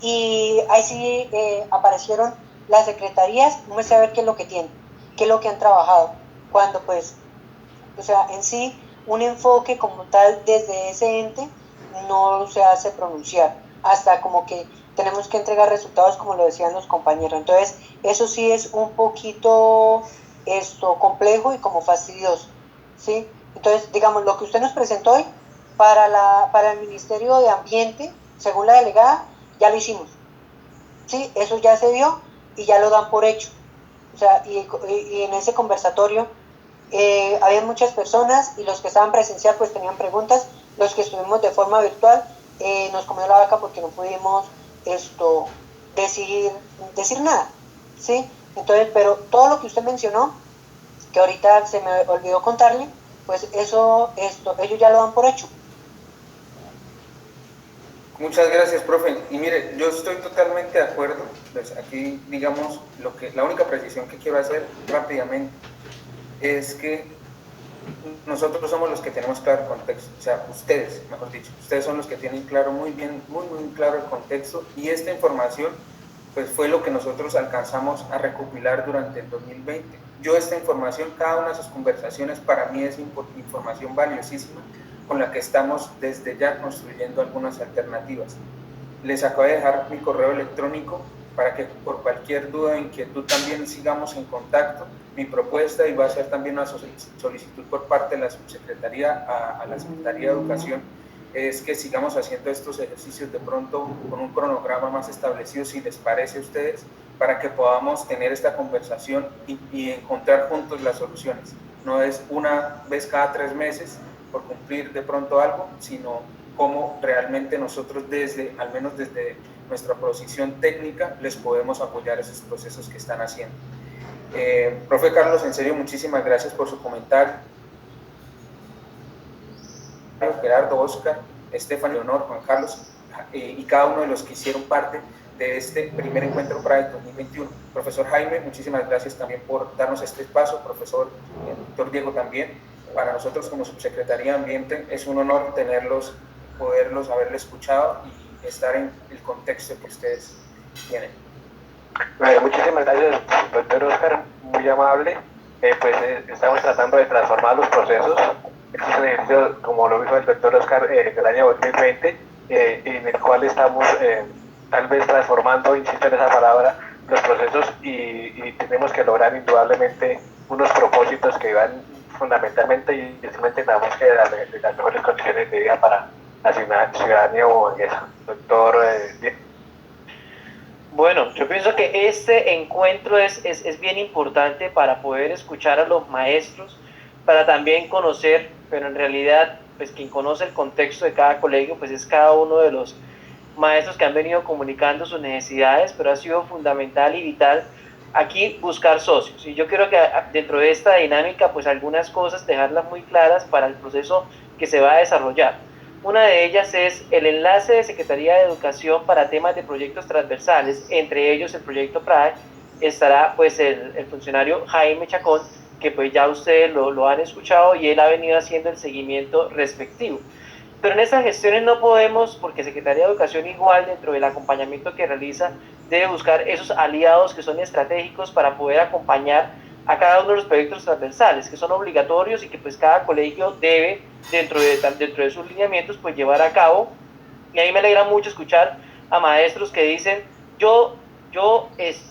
[SPEAKER 15] y ahí sí aparecieron las secretarías, muestra a ver qué es lo que tienen, qué es lo que han trabajado, cuando pues, o sea, en sí, un enfoque como tal desde ese ente no se hace pronunciar, hasta como que tenemos que entregar resultados como lo decían los compañeros. Entonces, eso sí es un poquito complejo y como fastidioso, ¿sí? Entonces, digamos, lo que usted nos presentó hoy para el Ministerio de Ambiente, según la delegada, ya lo hicimos, ¿sí? Eso ya se dio y ya lo dan por hecho. O sea, y en ese conversatorio había muchas personas y los que estaban presencial pues tenían preguntas, los que estuvimos de forma virtual nos comió la vaca porque no pudimos decir nada, ¿sí? Entonces, pero todo lo que usted mencionó, que ahorita se me olvidó contarle, pues ellos ya lo dan por hecho.
[SPEAKER 8] Muchas gracias, profe. Y mire, yo estoy totalmente de acuerdo. Pues aquí, digamos, la única precisión que quiero hacer rápidamente es que nosotros somos los que tenemos claro el contexto, o sea, ustedes, mejor dicho, ustedes son los que tienen claro muy claro el contexto, y esta información pues fue lo que nosotros alcanzamos a recopilar durante el 2020. Yo esta información, cada una de sus conversaciones para mí es información valiosísima con la que estamos desde ya construyendo algunas alternativas. Les acabo de dejar mi correo electrónico para que por cualquier duda o inquietud también sigamos en contacto. Mi propuesta, y va a ser también una solicitud por parte de la subsecretaría a la Secretaría de Educación, es que sigamos haciendo estos ejercicios de pronto con un cronograma más establecido, si les parece a ustedes, para que podamos tener esta conversación y encontrar juntos las soluciones. No es una vez cada 3 meses por cumplir de pronto algo, sino cómo realmente nosotros al menos desde nuestra posición técnica, les podemos apoyar esos procesos que están haciendo. Profe Carlos, en serio, muchísimas gracias por su comentario. Gerardo, Oscar, Estefan, Leonor, Juan Carlos y cada uno de los que hicieron parte de este primer encuentro Pride 2021. Profesor Jaime, muchísimas gracias también por darnos este espacio. Profesor doctor Diego también. Para nosotros como Subsecretaría de Ambiente es un honor poderlos haberle escuchado y estar en el contexto que ustedes tienen.
[SPEAKER 2] Bueno, muchísimas gracias, doctor Oscar, muy amable. Estamos tratando de transformar los procesos. Este es un ejercicio, como lo dijo el doctor Oscar, del año 2020, en el cual estamos tal vez transformando, insisto en esa palabra, los procesos y tenemos que lograr indudablemente unos propósitos que van fundamentalmente y simplemente en la búsqueda de las mejores condiciones de vida para la ciudadanía boloñesa. Doctor
[SPEAKER 15] Bueno, yo pienso que este encuentro es bien importante para poder escuchar a los maestros, para también conocer, pero en realidad, pues quien conoce el contexto de cada colegio, pues es cada uno de los maestros que han venido comunicando sus necesidades, pero ha sido fundamental y vital aquí buscar socios. Y yo creo que dentro de esta dinámica, pues algunas cosas dejarlas muy claras para el proceso que se va a desarrollar. Una de ellas es el enlace de Secretaría de Educación para temas de proyectos transversales, entre ellos el proyecto PRAE. Estará pues el funcionario Jaime Chacón, que pues ya ustedes lo han escuchado y él ha venido haciendo el seguimiento respectivo. Pero en estas gestiones no podemos, porque Secretaría de Educación igual dentro del acompañamiento que realiza, debe buscar esos aliados que son estratégicos para poder acompañar a cada uno de los proyectos transversales, que son obligatorios y que pues cada colegio debe, dentro de sus lineamientos, pues llevar a cabo. Y a mí me alegra mucho escuchar a maestros que dicen, yo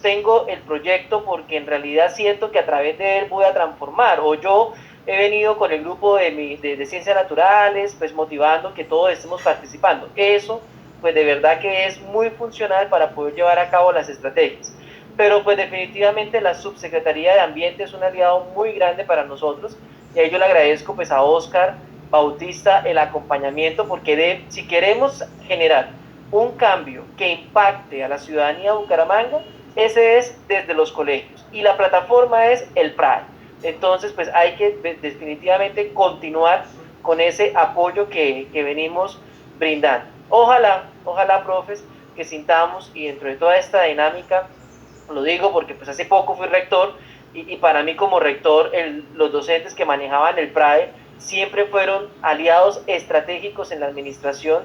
[SPEAKER 15] tengo el proyecto porque en realidad siento que a través de él voy a transformar, o yo he venido con el grupo de ciencias naturales, pues motivando que todos estemos participando. Eso, pues de verdad que es muy funcional para poder llevar a cabo las estrategias. Pero pues definitivamente la Subsecretaría de Ambiente es un aliado muy grande para nosotros, y ahí yo le agradezco pues a Oscar Bautista el acompañamiento, porque si queremos generar un cambio que impacte a la ciudadanía de Bucaramanga, ese es desde los colegios, y la plataforma es el PRAE. Entonces pues hay que definitivamente continuar con ese apoyo que venimos brindando. Ojalá, profes, que sintamos, y dentro de toda esta dinámica, lo digo porque pues hace poco fui rector, y para mí como rector los docentes que manejaban el PRAE siempre fueron aliados estratégicos en la administración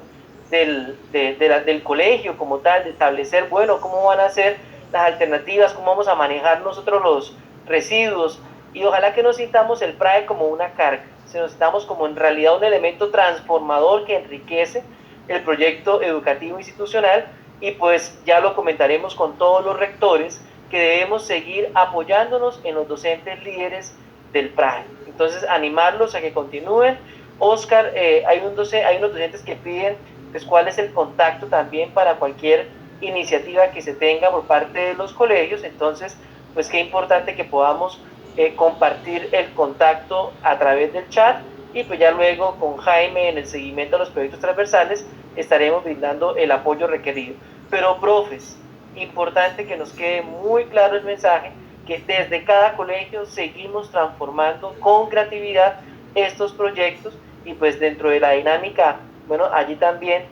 [SPEAKER 15] del colegio como tal, de establecer, bueno, cómo van a ser las alternativas, cómo vamos a manejar nosotros los residuos, y ojalá que no sintamos el PRAE como una carga, sino sintamos como en realidad un elemento transformador que enriquece el proyecto educativo institucional. Y pues ya lo comentaremos con todos los rectores, que debemos seguir apoyándonos en los docentes líderes del PRAE. Entonces animarlos a que continúen. Oscar, hay unos docentes que piden pues cuál es el contacto también para cualquier iniciativa que se tenga por parte de los colegios. Entonces pues qué importante que podamos compartir el contacto a través del chat, y pues ya luego con Jaime en el seguimiento a los proyectos transversales estaremos brindando el apoyo requerido. Pero profes, importante que nos quede muy claro el mensaje, que desde cada colegio seguimos transformando con creatividad estos proyectos, y pues dentro de la dinámica, bueno, allí también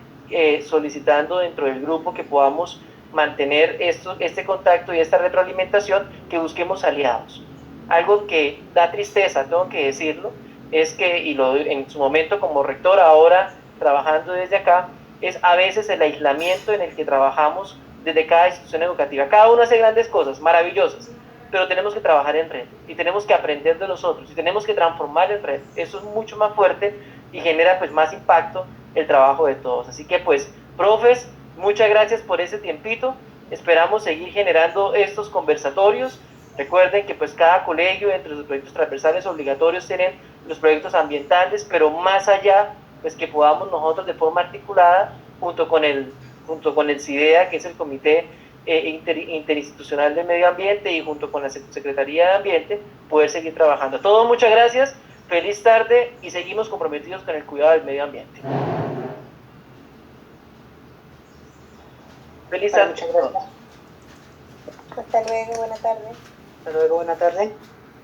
[SPEAKER 15] solicitando dentro del grupo que podamos mantener este contacto y esta retroalimentación, que busquemos aliados. Algo que da tristeza, tengo que decirlo, es que, en su momento como rector, ahora trabajando desde acá, es a veces el aislamiento en el que trabajamos desde cada institución educativa. Cada uno hace grandes cosas, maravillosas, pero tenemos que trabajar en red, y tenemos que aprender de los otros, y tenemos que transformar en red. Eso es mucho más fuerte y genera pues más impacto el trabajo de todos. Así que pues, profes, muchas gracias por ese tiempito. Esperamos seguir generando estos conversatorios. Recuerden que pues cada colegio, entre sus proyectos transversales obligatorios, tienen los proyectos ambientales, pero más allá, pues que podamos nosotros de forma articulada, junto con el CIDEA, que es el Comité Interinstitucional de Medio Ambiente, y junto con la Secretaría de Ambiente, poder seguir trabajando. Todo, muchas gracias, feliz tarde, y seguimos comprometidos con el cuidado del medio ambiente. Feliz tarde.
[SPEAKER 12] Muchas gracias. Hasta luego, buena tarde.
[SPEAKER 15] Hasta luego, buena tarde.